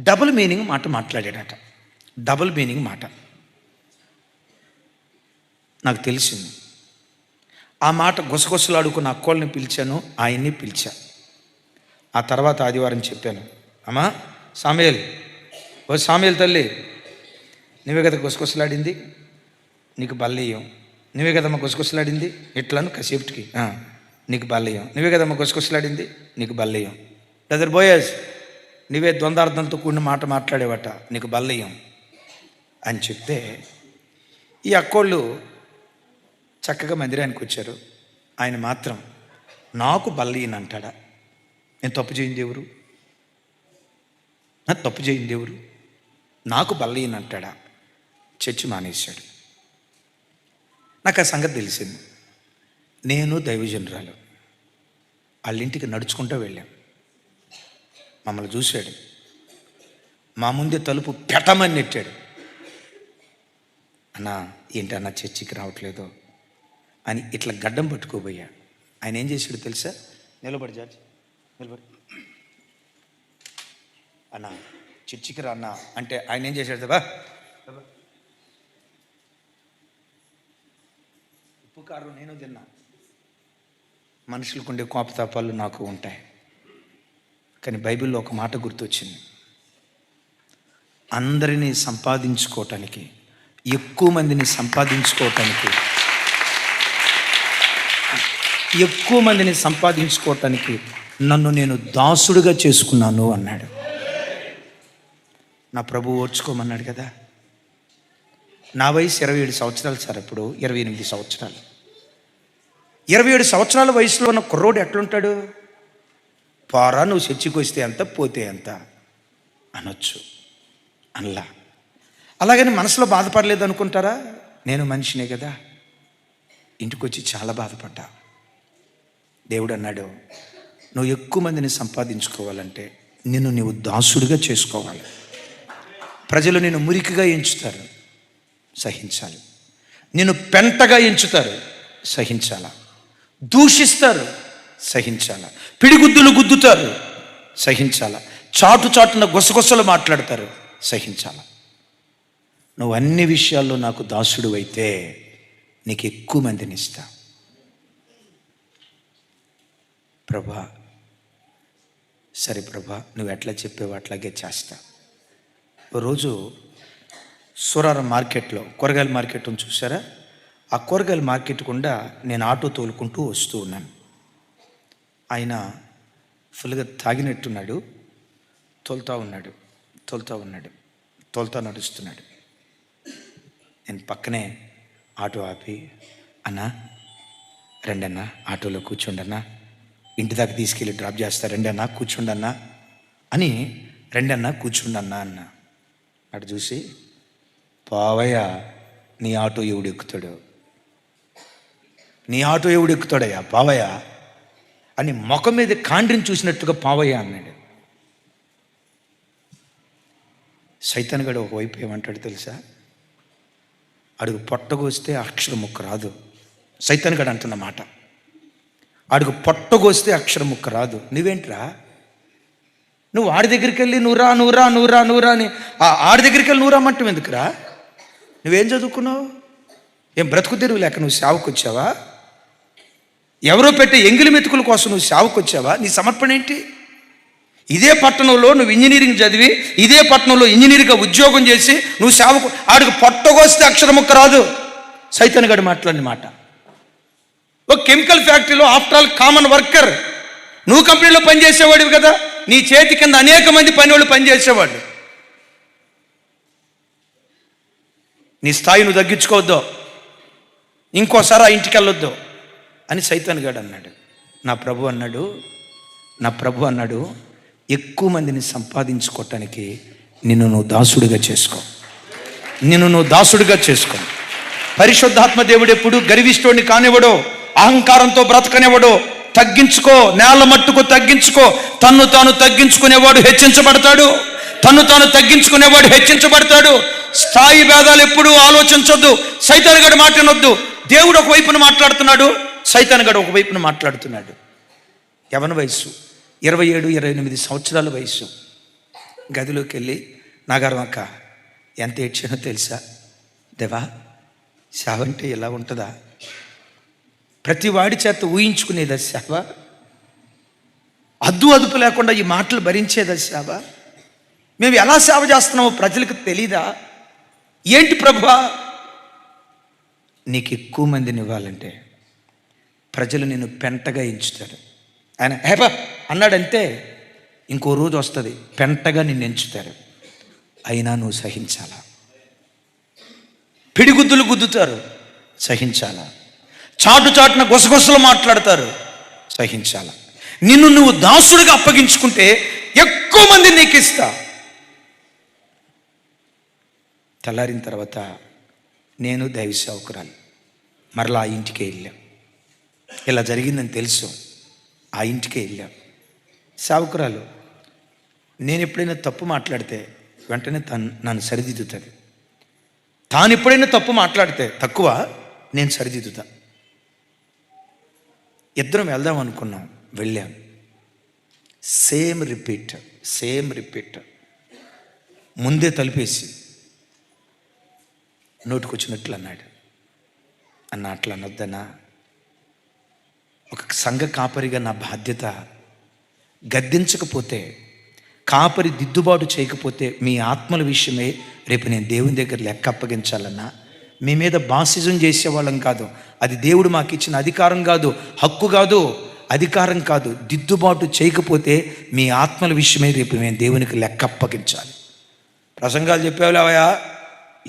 డబుల్ మీనింగ్ మాట మాట్లాడాడట. డబుల్ మీనింగ్ మాట నాకు తెలిసింది. ఆ మాట గుసగుసలాడుకున్న అక్కోళ్ళని పిలిచాను, ఆయన్ని పిలిచా. ఆ తర్వాత ఆదివారం చెప్పాను, అమ్మా సామ్యేల్ తల్లి, నువ్వే కదా గుసగుసలాడింది, నీకు బల్లెయ్యం. నువ్వే కదమ్మా గుసగుసలాడింది ఇట్లాను కసేపుటికి, నీకు బల్లెయ్యం. నువ్వే కదమ్మా గుసగుసలాడింది, నీకు బల్లెయ్యం. బ్రదర్ బోయస్, నువ్వే ద్వందార్థంతో కూడిన మాట మాట్లాడేవట, నీకు బల్లెయ్యం అని చెప్తే ఈ అక్కోళ్ళు చక్కగా మందిరానికి వచ్చారు. ఆయన మాత్రం నాకు బల్లెయ్యను అంటాడా? నేను తప్పు చేయింది ఎవరు? నాకు బల్లెయ్యను అంటాడా? చర్చి మానేశాడు. నాకు ఆ సంగతి తెలిసింది. నేను దైవజనురాలు వాళ్ళ ఇంటికి నడుచుకుంటూ వెళ్ళాం. మమ్మల్ని చూశాడు, మా ముందే తలుపు పెట్టమని నెట్టాడు. అన్నా ఏంటన్నా చర్చికి రావట్లేదు అని ఇట్లా గడ్డం పట్టుకోబోయా. ఆయన ఏం చేశాడు తెలుసా? నిలబడి అన్నా చర్చికి రా అన్నా అంటే ఆయన ఏం చేశాడు? బా ఉప్పు కారం నేను తిన్నా. మనుషులకు ఉండే కోపతాపాలు నాకు ఉంటాయి. కానీ బైబిల్లో ఒక మాట గుర్తొచ్చింది. అందరినీ సంపాదించుకోవటానికి, ఎక్కువ మందిని సంపాదించుకోవటానికి నన్ను నేను దాసుడుగా చేసుకున్నాను అన్నాడు. నా ప్రభు ఓర్చుకోమన్నాడు కదా. నా వయసు 27 సంవత్సరాలు సార్, అప్పుడు 28 సంవత్సరాలు. 27 సంవత్సరాల వయసులో ఉన్న కుర్రోడు ఎట్లుంటాడు? పారా నువ్వు చర్చికి వస్తే ఎంత, పోతే ఎంత అనొచ్చు. అనలా. అలాగని మనసులో బాధపడలేదు అనుకుంటారా? నేను మనిషినే కదా. ఇంటికి వచ్చి చాలా బాధపడ్డా. దేవుడు అన్నాడు, నువ్వు ఎక్కువ మందిని సంపాదించుకోవాలంటే నిన్ను నీవు దాసుడిగా చేసుకోవాలి. ప్రజలు నిన్ను మురికిగా ఎంచుతారు, సహించాలి. నిన్ను పెంటగా ఎంచుతారు, సహించాలా. దూషిస్తారు, సహించాలా. పిడిగుద్దులు గుద్దుతారు, సహించాలా. చాటున గుసగుసలు మాట్లాడతారు, సహించాలా. నువ్వు అన్ని విషయాల్లో నాకు దాసుడు అయితే నీకు ఎక్కువ మందిని ఇస్తా. ప్రభా, సరే ప్రభా, నువ్వు ఎట్లా చెప్పేవో అట్లాగే చేస్తా. రోజు సూరారం మార్కెట్లో కూరగాయల మార్కెట్ ఉంది చూసారా? ఆ కూరగాయల మార్కెట్ గుండా నేను ఆటో తోలుకుంటూ వస్తూ ఉన్నాను. ఆయన ఫుల్గా తాగినట్టున్నాడు. తోలుతా నడుస్తున్నాడు. నేను పక్కనే ఆటో ఆపి, అన్నా రండి అన్నా, ఆటోలో కూర్చోండి అన్నా, ఇంటి దాకా తీసుకెళ్ళి డ్రాప్ చేస్తా, రండి అన్నా కూర్చోండి అన్నా అని, రండి అన్నా కూర్చోండి అన్నా అన్న. అటు చూసి, పావయ్య నీ ఆటో ఎవడు ఎక్కుతాడయ్యా పావయ్య అని ముఖం మీద కాండ్రిని చూసినట్టుగా పావయ్య అన్నాడు. సైతాన్ గడు ఒకవైపు ఏమంటాడు తెలుసా? అడుగు పొట్టగోస్తే అక్షరం ముక్క రాదు. సైతాన్ గడు అంటున్న మాట. అడుగు పొట్టగోస్తే అక్షరం ముక్క రాదు. నువ్వేంట్రా, నువ్వు ఆడి దగ్గరికి వెళ్ళి నూరా నూరా నూరా నూరా అని ఆడి దగ్గరికి వెళ్ళి నూరామంటావు ఎందుకురా? నువ్వేం చదువుకున్నావు? ఏం బ్రతుకు తెరువు లేక నువ్వు సేవకు వచ్చావా? ఎవరో పెట్టే ఎంగిలి మెతుకుల కోసం నువ్వు సేవకు వచ్చావా? నీ సమర్పణ ఏంటి? ఇదే పట్టణంలో నువ్వు ఇంజనీరింగ్ చదివి, ఇదే పట్టణంలో ఇంజనీరింగ్గా ఉద్యోగం చేసి నువ్వు సేవకు, ఆడికి పొట్టగోస్తే అక్షరం ముక్క రాదు. సైతాన్ గడు మాట్లాడిన మాట. ఒక కెమికల్ ఫ్యాక్టరీలో ఆఫ్టర్ ఆల్ కామన్ వర్కర్. నువ్వు కంపెనీలో పనిచేసేవాడివి కదా, నీ చేతి కింద అనేక మంది పని వాళ్ళు పనిచేసేవాడు. నీ స్థాయి నువ్వు తగ్గించుకోవద్దు, ఇంకోసారి ఆ ఇంటికి వెళ్ళొద్దు అని సైతాన్ గడు అన్నాడు. నా ప్రభు అన్నాడు, ఎక్కువ మందిని సంపాదించుకోవటానికి నిన్ను నువ్వు దాసుడిగా చేసుకో. పరిశుద్ధాత్మ దేవుడు ఎప్పుడు గర్విష్ఠుడిని కానివ్వడు, అహంకారంతో బ్రతకనివ్వడు. తగ్గించుకో, నేల మట్టుకు తగ్గించుకో. తన్ను తాను తగ్గించుకునేవాడు హెచ్చించబడతాడు. స్థాయి భేదాలు ఎప్పుడు ఆలోచించొద్దు. సైతాన్ గడు మాట వినొద్దు. దేవుడు ఒకవైపున మాట్లాడుతున్నాడు, సైతాన్ గడు ఒకవైపున మాట్లాడుతున్నాడు. యవన వయసు 27-28 సంవత్సరాల వయసు. గదిలోకి వెళ్ళి నాగారం అక్క ఎంత ఏడ్చానో తెలుసా? దేవా, సేవ అంటే ఎలా ఉంటుందా? ప్రతి వాడి చేత ఊహించుకునేదా సేవ? అదుపు లేకుండా ఈ మాటలు భరించేదా సేవ? మేము ఎలా సేవ చేస్తున్నామో ప్రజలకు తెలీదా? ఏంటి ప్రభువా? నీకు ఎక్కువ మందిని ఇవ్వాలంటే ప్రజలు నిన్ను పెంటగా ఎంచుతారు. ఆయన హేపా అన్నాడంటే ఇంకో రోజు వస్తుంది, పెంటగా నిన్ను ఎంచుతారు. అయినా నువ్వు సహించాలా. పిడిగుద్దులు గుద్దుతారు, సహించాలా. చాటున గుసగుసలు మాట్లాడతారు, సహించాలా. నిన్ను నువ్వు దాసుడిగా అప్పగించుకుంటే ఎక్కువ మంది నీకు ఇస్తా. తెల్లారిన తర్వాత నేను దైవ సేవకురాలు మరలా ఆ ఇంటికే వెళ్ళాం. ఇలా జరిగిందని తెలుసు, ఆ ఇంటికే వెళ్ళాం. సేవకురాలు నేను ఎప్పుడైనా తప్పు మాట్లాడితే వెంటనే నన్ను సరిదిద్దుతుంది. తాను ఎప్పుడైనా తప్పు మాట్లాడితే తక్కువ, నేను సరిదిద్దుతా. ఇద్దరం వెళ్దాం అనుకున్నాం, వెళ్ళాం. Same repeat. ముందే తలిపేసి నోటికొచ్చినట్లు అన్నాడు. అట్లా అనొద్దనా? ఒక సంఘ కాపరిగా నా బాధ్యత. గద్దించకపోతే, కాపరి దిద్దుబాటు చేయకపోతే మీ ఆత్మల విషయమే రేపు నేను దేవుని దగ్గర లెక్క అప్పగించాలన్నా, మీ మీద బాసిజం చేసేవాళ్ళం కాదు. అది దేవుడు మాకు ఇచ్చిన అధికారం కాదు, హక్కు కాదు, అధికారం కాదు. దిద్దుబాటు చేయకపోతే మీ ఆత్మల విషయమే రేపు నేను దేవునికి లెక్క అప్పగించాలి. ప్రసంగాలు చెప్పేవులేవయ్యా,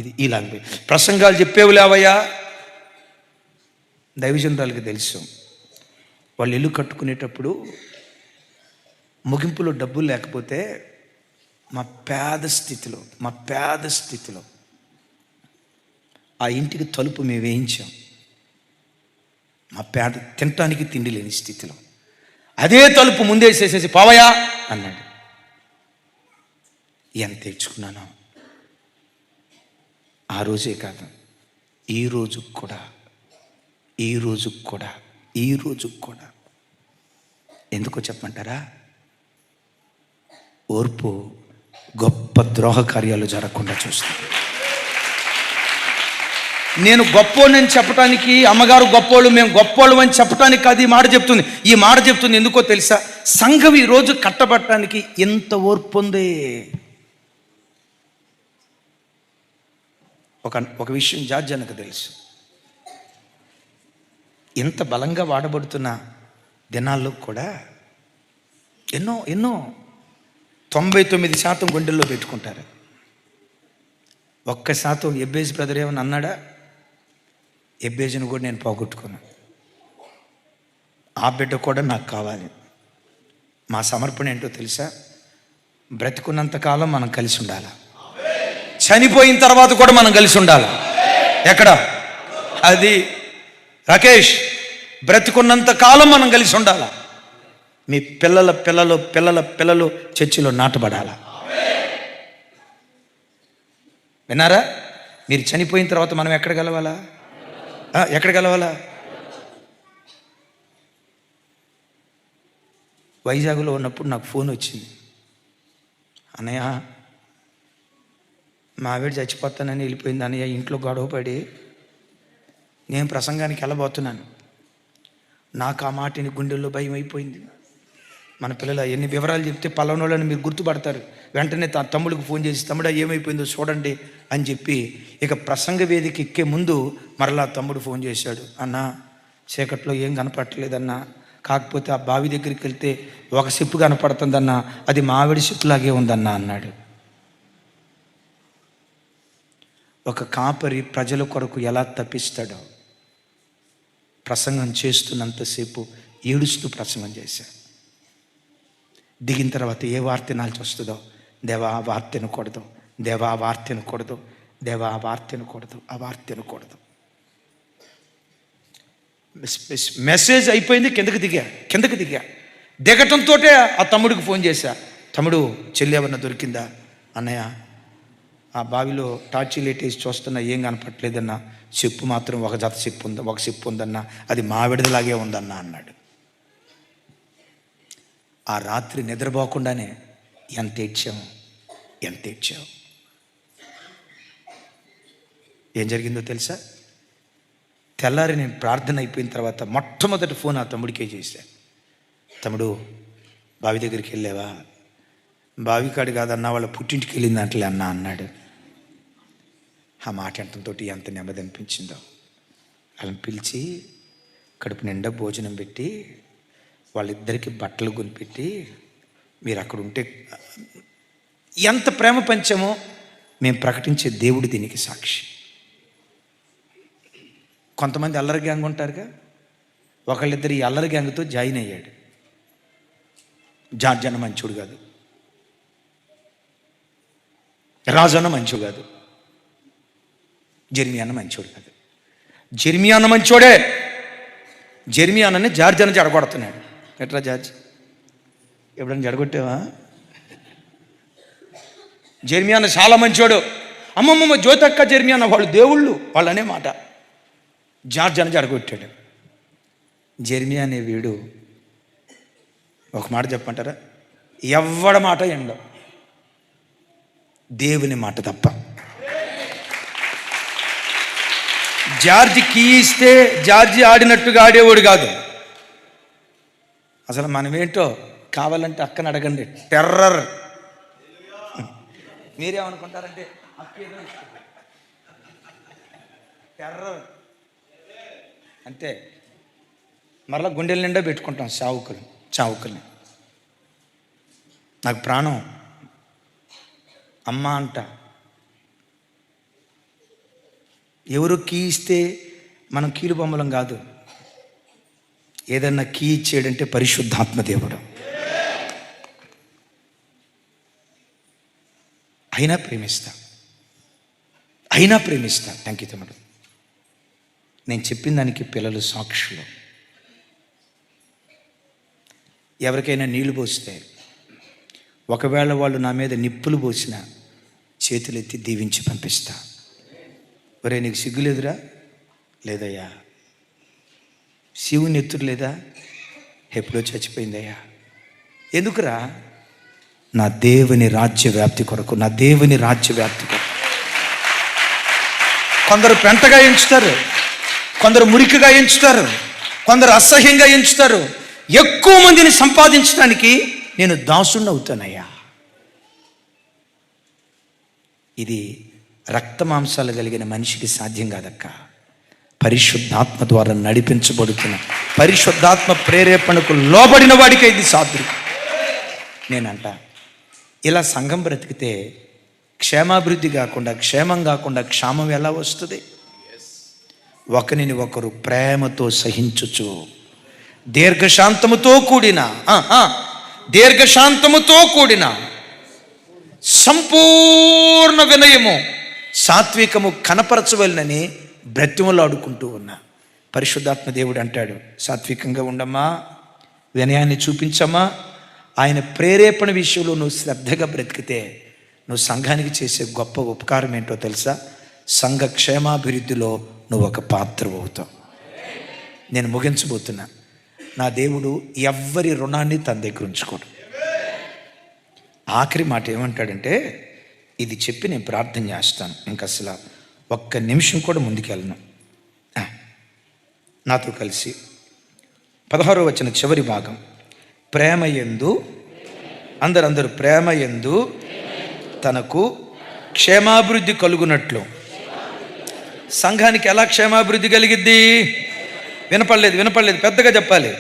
ఇది ఈ లాంగ్వేజ్. ప్రసంగాలు చెప్పేవులేవయ్యా. దైవజనురాలకి తెలుసు, వాళ్ళు ఇల్లు కట్టుకునేటప్పుడు ముగింపులో డబ్బులు లేకపోతే మా పేద స్థితిలో ఆ ఇంటికి తలుపు మేము వేయించాం. మా పేద తినటానికి తిండి లేని స్థితిలో అదే తలుపు ముందేసేసేసి పావయా అన్నాడు. ఎంత తెచ్చుకున్నానో ఆ రోజే కాదు, ఈ రోజు కూడా ఎందుకో చెప్పమంటారా? ఓర్పు గొప్ప ద్రోహ కార్యాలు జరగకుండా చూస్తుంది. నేను గొప్పోళ్ళని చెప్పడానికి, అమ్మగారు గొప్పోళ్ళు, మేము గొప్పోళ్ళు అని చెప్పడానికి కాదు ఈ మాట చెప్తుంది. ఈ మాట చెప్తుంది ఎందుకో తెలుసా? సంఘం ఈరోజు కట్టబట్టడానికి ఎంత ఓర్పు ఉంది. ఒక విషయం జార్జనకు తెలుసు. ఎంత బలంగా వాడబడుతున్న దినాల్లో కూడా ఎన్నో 99% గుండెల్లో పెట్టుకుంటారు. 1% ఎబ్బేజ్ బ్రదర్ ఏమని అన్నాడా? ఎబ్బేజ్ని కూడా నేను పోగొట్టుకున్నాను. ఆ బిడ్డ కూడా నాకు కావాలి. మా సమర్పణ ఏంటో తెలుసా? బ్రతికున్నంతకాలం మనం కలిసి ఉండాలి, చనిపోయిన తర్వాత కూడా మనం కలిసి ఉండాలి. ఎక్కడ అది రాకేష్? బ్రతికున్నంత కాలం మనం కలిసి ఉండాలి. మీ పిల్లలు చర్చిలో నాటబడాల. విన్నారా? మీరు చనిపోయిన తర్వాత మనం ఎక్కడ కలవాలా? ఎక్కడ కలవాలా? వైజాగ్లో ఉన్నప్పుడు నాకు ఫోన్ వచ్చింది. అన్నయ్య, మా ఆవిడ చచ్చిపోతానని వెళ్ళిపోయింది అన్నయ్య. ఇంట్లో గొడవ పడి నేను ప్రసంగానికి వెళ్ళబోతున్నాను. నాకు ఆ మాటిని గుండెల్లో భయం అయిపోయింది. మన పిల్లలు ఎన్ని వివరాలు చెప్తే పలానోళ్ళని మీరు గుర్తుపడతారు. వెంటనే తమ్ముడికి ఫోన్ చేసి, తమ్ముడా ఏమైపోయిందో చూడండి అని చెప్పి, ఇక ప్రసంగ వేదిక ఎక్కే ముందు మరలా తమ్ముడు ఫోన్ చేశాడు. అన్న, చీకట్లో ఏం కనపడలేదన్నా, కాకపోతే ఆ బావి దగ్గరికి వెళ్తే ఒక సిప్పు కనపడుతుందన్నా, అది మావిడి సిప్పులాగే ఉందన్నా అన్నాడు. ఒక కాపరి ప్రజల కొరకు ఎలా తప్పిస్తాడో ప్రసంగం చేస్తున్నంతసేపు ఏడుస్తూ ప్రసంగం చేశాడు. దిగిన తర్వాత ఏ వార్త వినాల్సి వస్తుందో, దేవా ఆ వార్త వినకూడదు, దేవా ఆ వార్త వినకూడదు, దేవా ఆ వార్త వినకూడదు, ఆ వార్త వినకూడదు. మెసేజ్ అయిపోయింది. కిందకి దిగా దిగటంతో ఆ తమ్ముడికి ఫోన్ చేశా. తమ్ముడు, చెల్లి ఎవరన్నా దొరికిందా? అన్నయ్య, ఆ బావిలో టార్చి లేటేసి చూస్తున్నా, ఏం కనపట్లేదన్నా. చెప్పు మాత్రం ఒక జత చెప్పు ఉందన్నా, అది మావిడిలాగే ఉందన్నా అన్నాడు. ఆ రాత్రి నిద్రపోకుండానే ఎంత ఏడ్చావు. ఏం జరిగిందో తెలుసా? తెల్లారి నేను ప్రార్థన అయిపోయిన తర్వాత మొట్టమొదటి ఫోన్ ఆ తమ్ముడికే చేశాను. తమ్ముడు, బావి దగ్గరికి వెళ్ళావా? బావి కాడు కాదన్నా, వాళ్ళ పుట్టింటికి వెళ్ళిందంటలే అన్నా అన్నాడు. ఆ మాట అంటంతో ఎంత నెమ్మది అనిపించిందో. వాళ్ళని పిలిచి కడుపు నిండా భోజనం పెట్టి వాళ్ళిద్దరికీ బట్టలు కొనిపెట్టి, మీరు అక్కడ ఉంటే ఎంత ప్రేమ పంచామో మేము ప్రకటించే దేవుడు దీనికి సాక్షి. కొంతమంది అల్లరి గ్యాంగ్ ఉంటారుగా, ఒకళ్ళిద్దరు ఈ అల్లరి గ్యాంగ్తో జాయిన్ అయ్యాడు. జార్జ్ అన్న మంచోడు కాదు, రాజు అన్న మంచోడు కాదు, జెర్మియా అన్న మంచోడు కాదు. జెర్మియా అన్న మంచోడే. జెర్మియా అన్నని జార్జ్ అన్న జడగొడుతున్నాడు. ఎట్రా జార్జ్, ఎప్పుడైనా జడగొట్టావా? జెర్మియా అన్న చాలా మంచోడు. అమ్మమ్మ జ్యోతక్క జెర్మియా అన్న వాళ్ళు దేవుళ్ళు, వాళ్ళు అనే మాట. జార్జ్ అని జడగొట్టాడు. జెర్మియా అనే వీడు ఒక మాట చెప్పంటారా, ఎవ్వడ మాట ఎండో, దేవుని మాట తప్ప. జార్జి కీ ఇస్తే జార్జి ఆడినట్టుగా ఆడేవాడు కాదు. అసలు మనమేంటో కావాలంటే అక్కని అడగండి, టెర్రర్. మీరేమనుకుంటారంటే అక్కేదో టెర్రర్ అంతే. మరలా గుండెల నిండా పెట్టుకుంటాం చావుకుల్ని. నాకు ప్రాణం అమ్మ అంట. ఎవరు కీ ఇస్తే మనం కీలు బొమ్మలం కాదు. ఏదన్నా కీ ఇచ్చేయడంటే పరిశుద్ధాత్మ దేవుడు. అయినా ప్రేమిస్తా. థ్యాంక్ యూ తమ్ముడు. నేను చెప్పిన దానికి పిల్లలు సాక్షులు. ఎవరికైనా నీళ్లు పోస్తే, ఒకవేళ వాళ్ళు నా మీద నిప్పులు పోసిన, చేతులెత్తి దీవించి పంపిస్తా. ఒరే, నీకు సిగ్గు లేదురా? లేదయ్యా. శివుని ఎత్తురు లేదా? ఎప్పుడో చచ్చిపోయిందయ్యా. ఎందుకురా? నా దేవుని రాజ్య వ్యాప్తి కొరకు. కొందరు పెంటగా ఎంచుతారు, కొందరు మురికిగా ఎంచుతారు, కొందరు అసహ్యంగా ఎంచుతారు. ఎక్కువ మందిని సంపాదించడానికి నేను దాసుని అవుతానయ్యా. ఇది రక్త మాంసాలు కలిగిన మనిషికి సాధ్యం కాదక్క. పరిశుద్ధాత్మ ద్వారా నడిపించబడుతున్న, పరిశుద్ధాత్మ ప్రేరేపణకు లోబడిన వాడికే ఇది సాధ్యం. నేనంట, ఇలా సంఘం బ్రతికితే క్షేమాభివృద్ధి కాకుండా, క్షేమం కాకుండా క్షామం ఎలా వస్తుంది? ఒకరిని ఒకరు ప్రేమతో సహించుచు, దీర్ఘశాంతముతో కూడిన సంపూర్ణ వినయము, సాత్వికము కనపరచవలనని బ్రతిమలాడుకుంటూ ఉన్నా. పరిశుద్ధాత్మ దేవుడు అంటాడు, సాత్వికంగా ఉండమ్మా, వినయాన్ని చూపించమ్మా. ఆయన ప్రేరేపణ విషయంలో నువ్వు శ్రద్ధగా బ్రతికితే నువ్వు సంఘానికి చేసే గొప్ప ఉపకారం ఏంటో తెలుసా? సంఘ క్షేమాభివృద్ధిలో నువ్వు ఒక పాత్ర అవుతావు. నేను ముగించబోతున్నా. నా దేవుడు ఎవ్వరి రుణాన్ని తన దగ్గర ఉంచుకోడు. ఆఖరి మాట ఏమంటాడంటే, ఇది చెప్పి నేను ప్రార్థన చేస్తాను, ఇంక అసలు ఒక్క నిమిషం కూడా ముందుకెళ్ళను. నాతో కలిసి 16వ వచనం చివరి భాగం, ప్రేమయందు అందరూ ప్రేమయందు తనకు క్షేమాభివృద్ధి కలుగునట్లు. సంఘానికి ఎలా క్షేమాభివృద్ధి కలిగిద్ది? వినపడలేదు, పెద్దగా చెప్పాలి.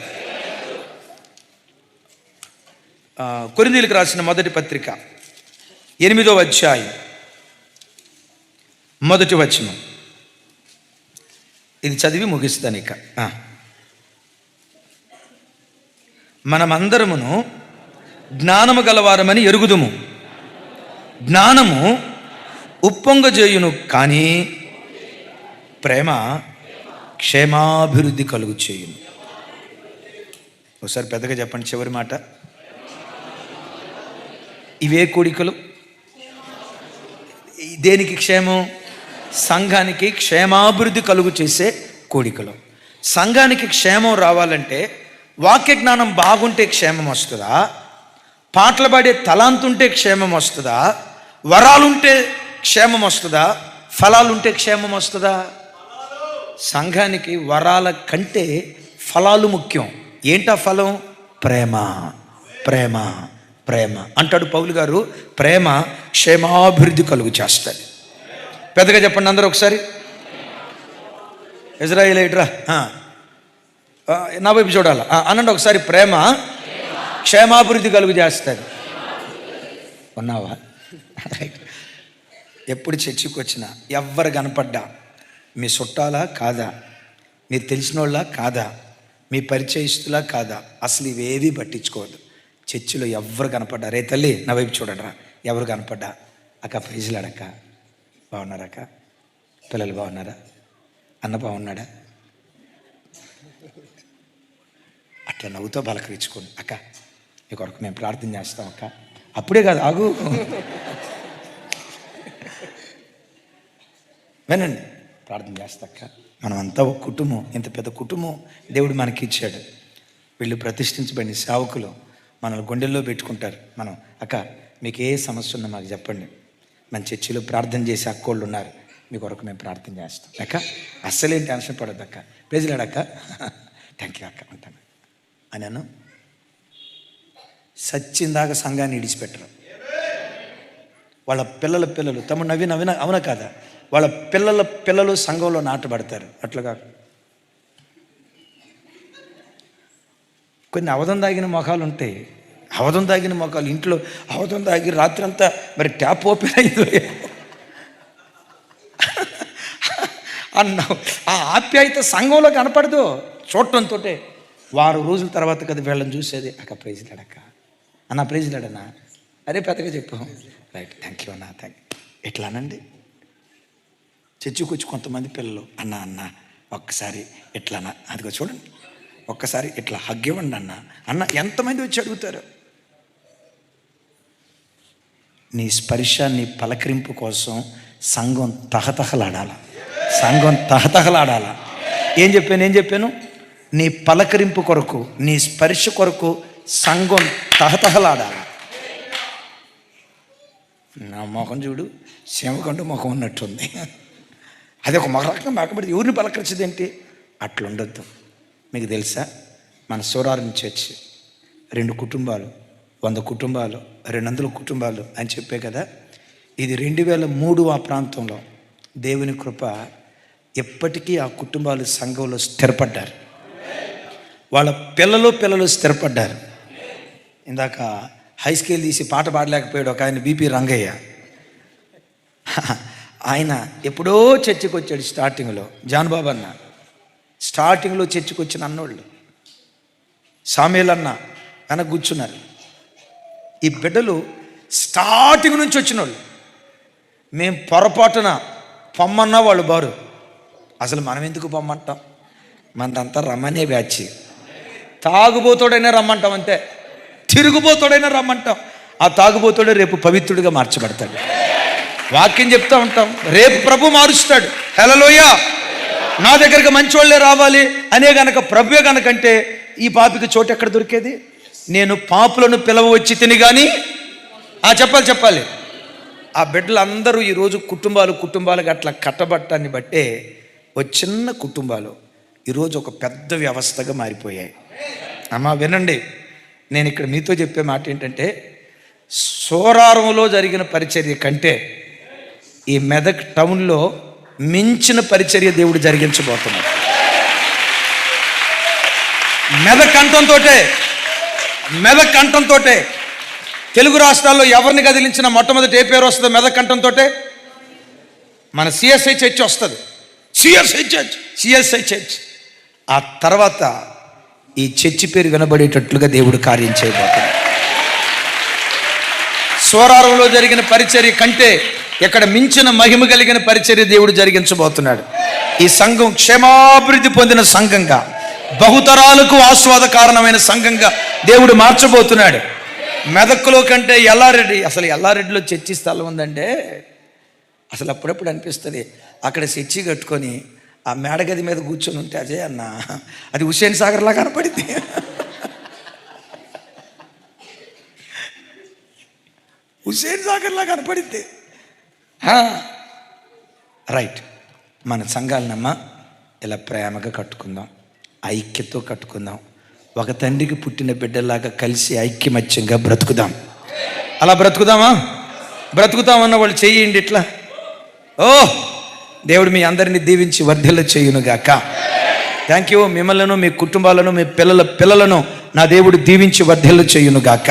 కొరింథీయులకు రాసిన మొదటి పత్రిక 8వ అధ్యాయం 1వ వచనం. ఇది చదివి ముగిస్తాను ఇక. మనమందరమును జ్ఞానము గలవారమని ఎరుగుదుము. జ్ఞానము ఉప్పొంగజేయును, కానీ ప్రేమ క్షేమాభివృద్ధి కలుగు చేయును. ఒకసారి పెద్దగా చెప్పండి చివరి మాట. ఇవే కూడికలు. దేనికి క్షేమం? సంఘానికి క్షేమాభివృద్ధి కలుగు చేసే కూడికలు. సంఘానికి క్షేమం రావాలంటే వాక్య జ్ఞానం బాగుంటే క్షేమం వస్తుందా? పాటలు పాడే తలాంతుంటే క్షేమం వస్తుందా? వరాలుంటే క్షేమం వస్తుందా? ఫలాలుంటే క్షేమం వస్తుందా? సంఘానికి వరాల కంటే ఫలాలు ముఖ్యం. ఏంటా ఫలం? ప్రేమ. ప్రేమ ప్రేమ అంటాడు పౌలు గారు. ప్రేమ క్షేమాభివృద్ధి కలుగు చేస్తుంది. పెద్దగా చెప్పండి అందరూ ఒకసారి. ఇజ్రాయేలీయుడా నా వైపు చూడాలి అనండి ఒకసారి. ప్రేమ క్షేమాభివృద్ధి కలుగు చేస్తుంది. ఉన్నావా? ఎప్పుడు చర్చికి వచ్చినా ఎవ్వరు కనపడ్డా, మీ చుట్టాలా కాదా, మీరు తెలిసిన వాళ్ళ కాదా, మీ పరిచయస్తులా కాదా, అసలు ఇవేవి పట్టించుకోవద్దు. చర్చిలో ఎవరు కనపడ్డా, రే తల్లి నా వైపు చూడరా, ఎవరు కనపడ్డా, అక్క ప్రైజ్లాడక్క, బాగున్నారక్క, పిల్లలు బాగున్నారా, అన్న బాగున్నాడా, అట్లా నవ్వుతో పలకరించుకోండి. అక్క మీ కొరకు మేము ప్రార్థన చేస్తాం అక్క. అప్పుడే కాదు, ఆగు, వినండి, ప్రార్థన చేస్తాక్క. మనమంతా ఒక కుటుంబం, ఇంత పెద్ద కుటుంబం దేవుడు మనకి ఇచ్చాడు. వీళ్ళు ప్రతిష్ఠించబడిన సేవకులు మనల్ని గుండెల్లో పెట్టుకుంటారు. మనం అక్క మీకు ఏ సమస్య ఉన్నా మాకు చెప్పండి, మన చర్చిలో ప్రార్థన చేసే అక్కోళ్ళు ఉన్నారు, మీ కొరకు మేము ప్రార్థన చేస్తాం అక్క, అస్సలేం టెన్షన్ పడద్దు అక్క, ప్రైజ్లాడక్క, థ్యాంక్ యూ అక్క అంటాను అని సచ్చిందాక సంఘాన్ని ఇడిచిపెట్టరు. వాళ్ళ పిల్లలు తమ్ముడు నవీన అవునా కాదా, వాళ్ళ పిల్లలు సంఘంలో నాటబడతారు. అట్లాగా కొన్ని అవధం దాగిన మొఖాలు ఉంటాయి. అవధం దాగిన మొఖాలు ఇంట్లో అవధం దాగి రాత్రి అంతా మరి ట్యాప్ ఓపెన్ అయింది అన్న ఆ ఆప్యాయత సంఘంలో కనపడదు. చూడటంతో వారం రోజుల తర్వాత కదా వీళ్ళని చూసేది. అక్క ప్రైజ్లాడక్క, అన్న ప్రైజ్లాడన్నా, అరే పెద్దగా చెప్పు, రైట్ థ్యాంక్ యూ అన్న, థ్యాంక్ యూ. ఎట్లానండి చర్చికి వచ్చి కొంతమంది పిల్లలు అన్న ఒక్కసారి ఎట్లన్నా, అదిగో చూడండి ఒక్కసారి ఇట్లా హగ్ ఇవ్వండి అన్న ఎంతమంది వచ్చి అడుగుతారు. నీ స్పర్శ, నీ పలకరింపు కోసం సంఘం తహతహలాడాల. సంఘం తహతహలాడాల. ఏం చెప్పాను? నీ పలకరింపు కొరకు, నీ స్పర్శ కొరకు సంఘం తహతహలాడాల. నా మొహం చూడు, శివకంటూ ముఖం ఉన్నట్టుంది. అది ఒక రకంగా మాకబడి ఎవరిని పలకరించదు ఏంటి? అట్లుండొద్దు. మీకు తెలుసా, మన సూరారం చర్చి 2 కుటుంబాలు, 100 కుటుంబాలు, 200 కుటుంబాలు అని చెప్పే కదా. ఇది 2003 ఆ ప్రాంతంలో దేవుని కృప, ఎప్పటికీ ఆ కుటుంబాలు సంఘంలో స్థిరపడ్డారు. వాళ్ళ పిల్లలు స్థిరపడ్డారు. ఇందాక హై స్కేల్ తీసి పాట పాడలేకపోయాడు ఒక ఆయన, బీపీ రంగయ్య. ఆయన ఎప్పుడో చర్చికి వచ్చాడు స్టార్టింగ్లో. జాన్ బాబు అన్న స్టార్టింగ్లో చర్చికి వచ్చిన అన్నోళ్ళు, సామేల్ అన్న వెనక కూర్చున్నారు. ఈ బిడ్డలు స్టార్టింగ్ నుంచి వచ్చిన వాళ్ళు. మేము పొరపాటున పొమ్మన్నా వాళ్ళు బారు. అసలు మనం ఎందుకు పొమ్మంటాం? మనదంతా రమ్మనే బ్యాచ్. తాగుబోతోడైనా రమ్మంటాం అంతే, తిరుగుబోతోడైనా రమ్మంటాం. ఆ తాగుబోతోడే రేపు పవిత్రుడిగా మార్చబడతాడు. వాక్యం చెప్తా ఉంటాం, రేపు ప్రభు మారుస్తాడు. హల్లెలూయా. నా దగ్గరికి మంచి వాళ్ళే రావాలి అనే గనక ప్రభువే గనకంటే ఈ పాపికి చోటు ఎక్కడ దొరికేది? నేను పాపులను పిలవచ్చి తిని కానీ చెప్పాలి. ఆ బిడ్డలందరూ ఈరోజు కుటుంబాలుగా అట్లా కట్టబట్టాన్ని బట్టే ఒక చిన్న కుటుంబాలు ఈరోజు ఒక పెద్ద వ్యవస్థగా మారిపోయాయి. అమ్మా వినండి, నేను ఇక్కడ మీతో చెప్పే మాట ఏంటంటే, సోరారంలో జరిగిన పరిచర్య కంటే ఈ మెదక్ టౌన్లో మించిన పరిచర్య దేవుడు జరిగించబోతున్నాడు. మెదక్ కంఠంతో తెలుగు రాష్ట్రాల్లో ఎవరిని కదిలించిన మొట్టమొదటి ఏ పేరు వస్తుంది? మెదక్ కంఠంతో మన సిఎస్ఐ చర్చ్ వస్తుంది. CSI church. ఆ తర్వాత ఈ చర్చి పేరు వినబడేటట్లుగా దేవుడు కార్యం చేయబోతున్నాడు. సోరారంలో జరిగిన పరిచర్య కంటే ఇక్కడ మించిన మహిమ కలిగిన పరిచర్య దేవుడు జరిగించబోతున్నాడు. ఈ సంఘం క్షేమాభివృద్ధి పొందిన సంఘంగా, బహుతరాలకు ఆస్వాద కారణమైన సంఘంగా దేవుడు మార్చబోతున్నాడు. మెదక్లో కంటే ఎల్లారెడ్డిలో చర్చి స్థలం ఉందంటే అసలు అప్పుడప్పుడు అనిపిస్తుంది, అక్కడ చర్చి కట్టుకొని ఆ మేడగది మీద కూర్చొని ఉంటే అజయ్ అన్న అది హుస్సేన్ సాగర్లా కనపడింది. హుస్సేన్ సాగర్లా కనపడింది. రైట్. మన సంఘాలనమ్మా ఇలా ప్రేమగా కట్టుకుందాం, ఐక్యతో కట్టుకుందాం. ఒక తండ్రికి పుట్టిన బిడ్డలాగా కలిసి ఐక్యమత్యంగా బ్రతుకుదాం. అలా బ్రతుకుదామన్న వాళ్ళు చెయ్యండి ఇట్లా. దేవుడు మీ అందరినీ దీవించి వర్ధిల్ల చేయునుగాక. Thank you. మిమ్మల్ని, మీ కుటుంబాలను, మీ పిల్లలను నా దేవుడు దీవించి వర్ధిల్ల చేయునుగాక.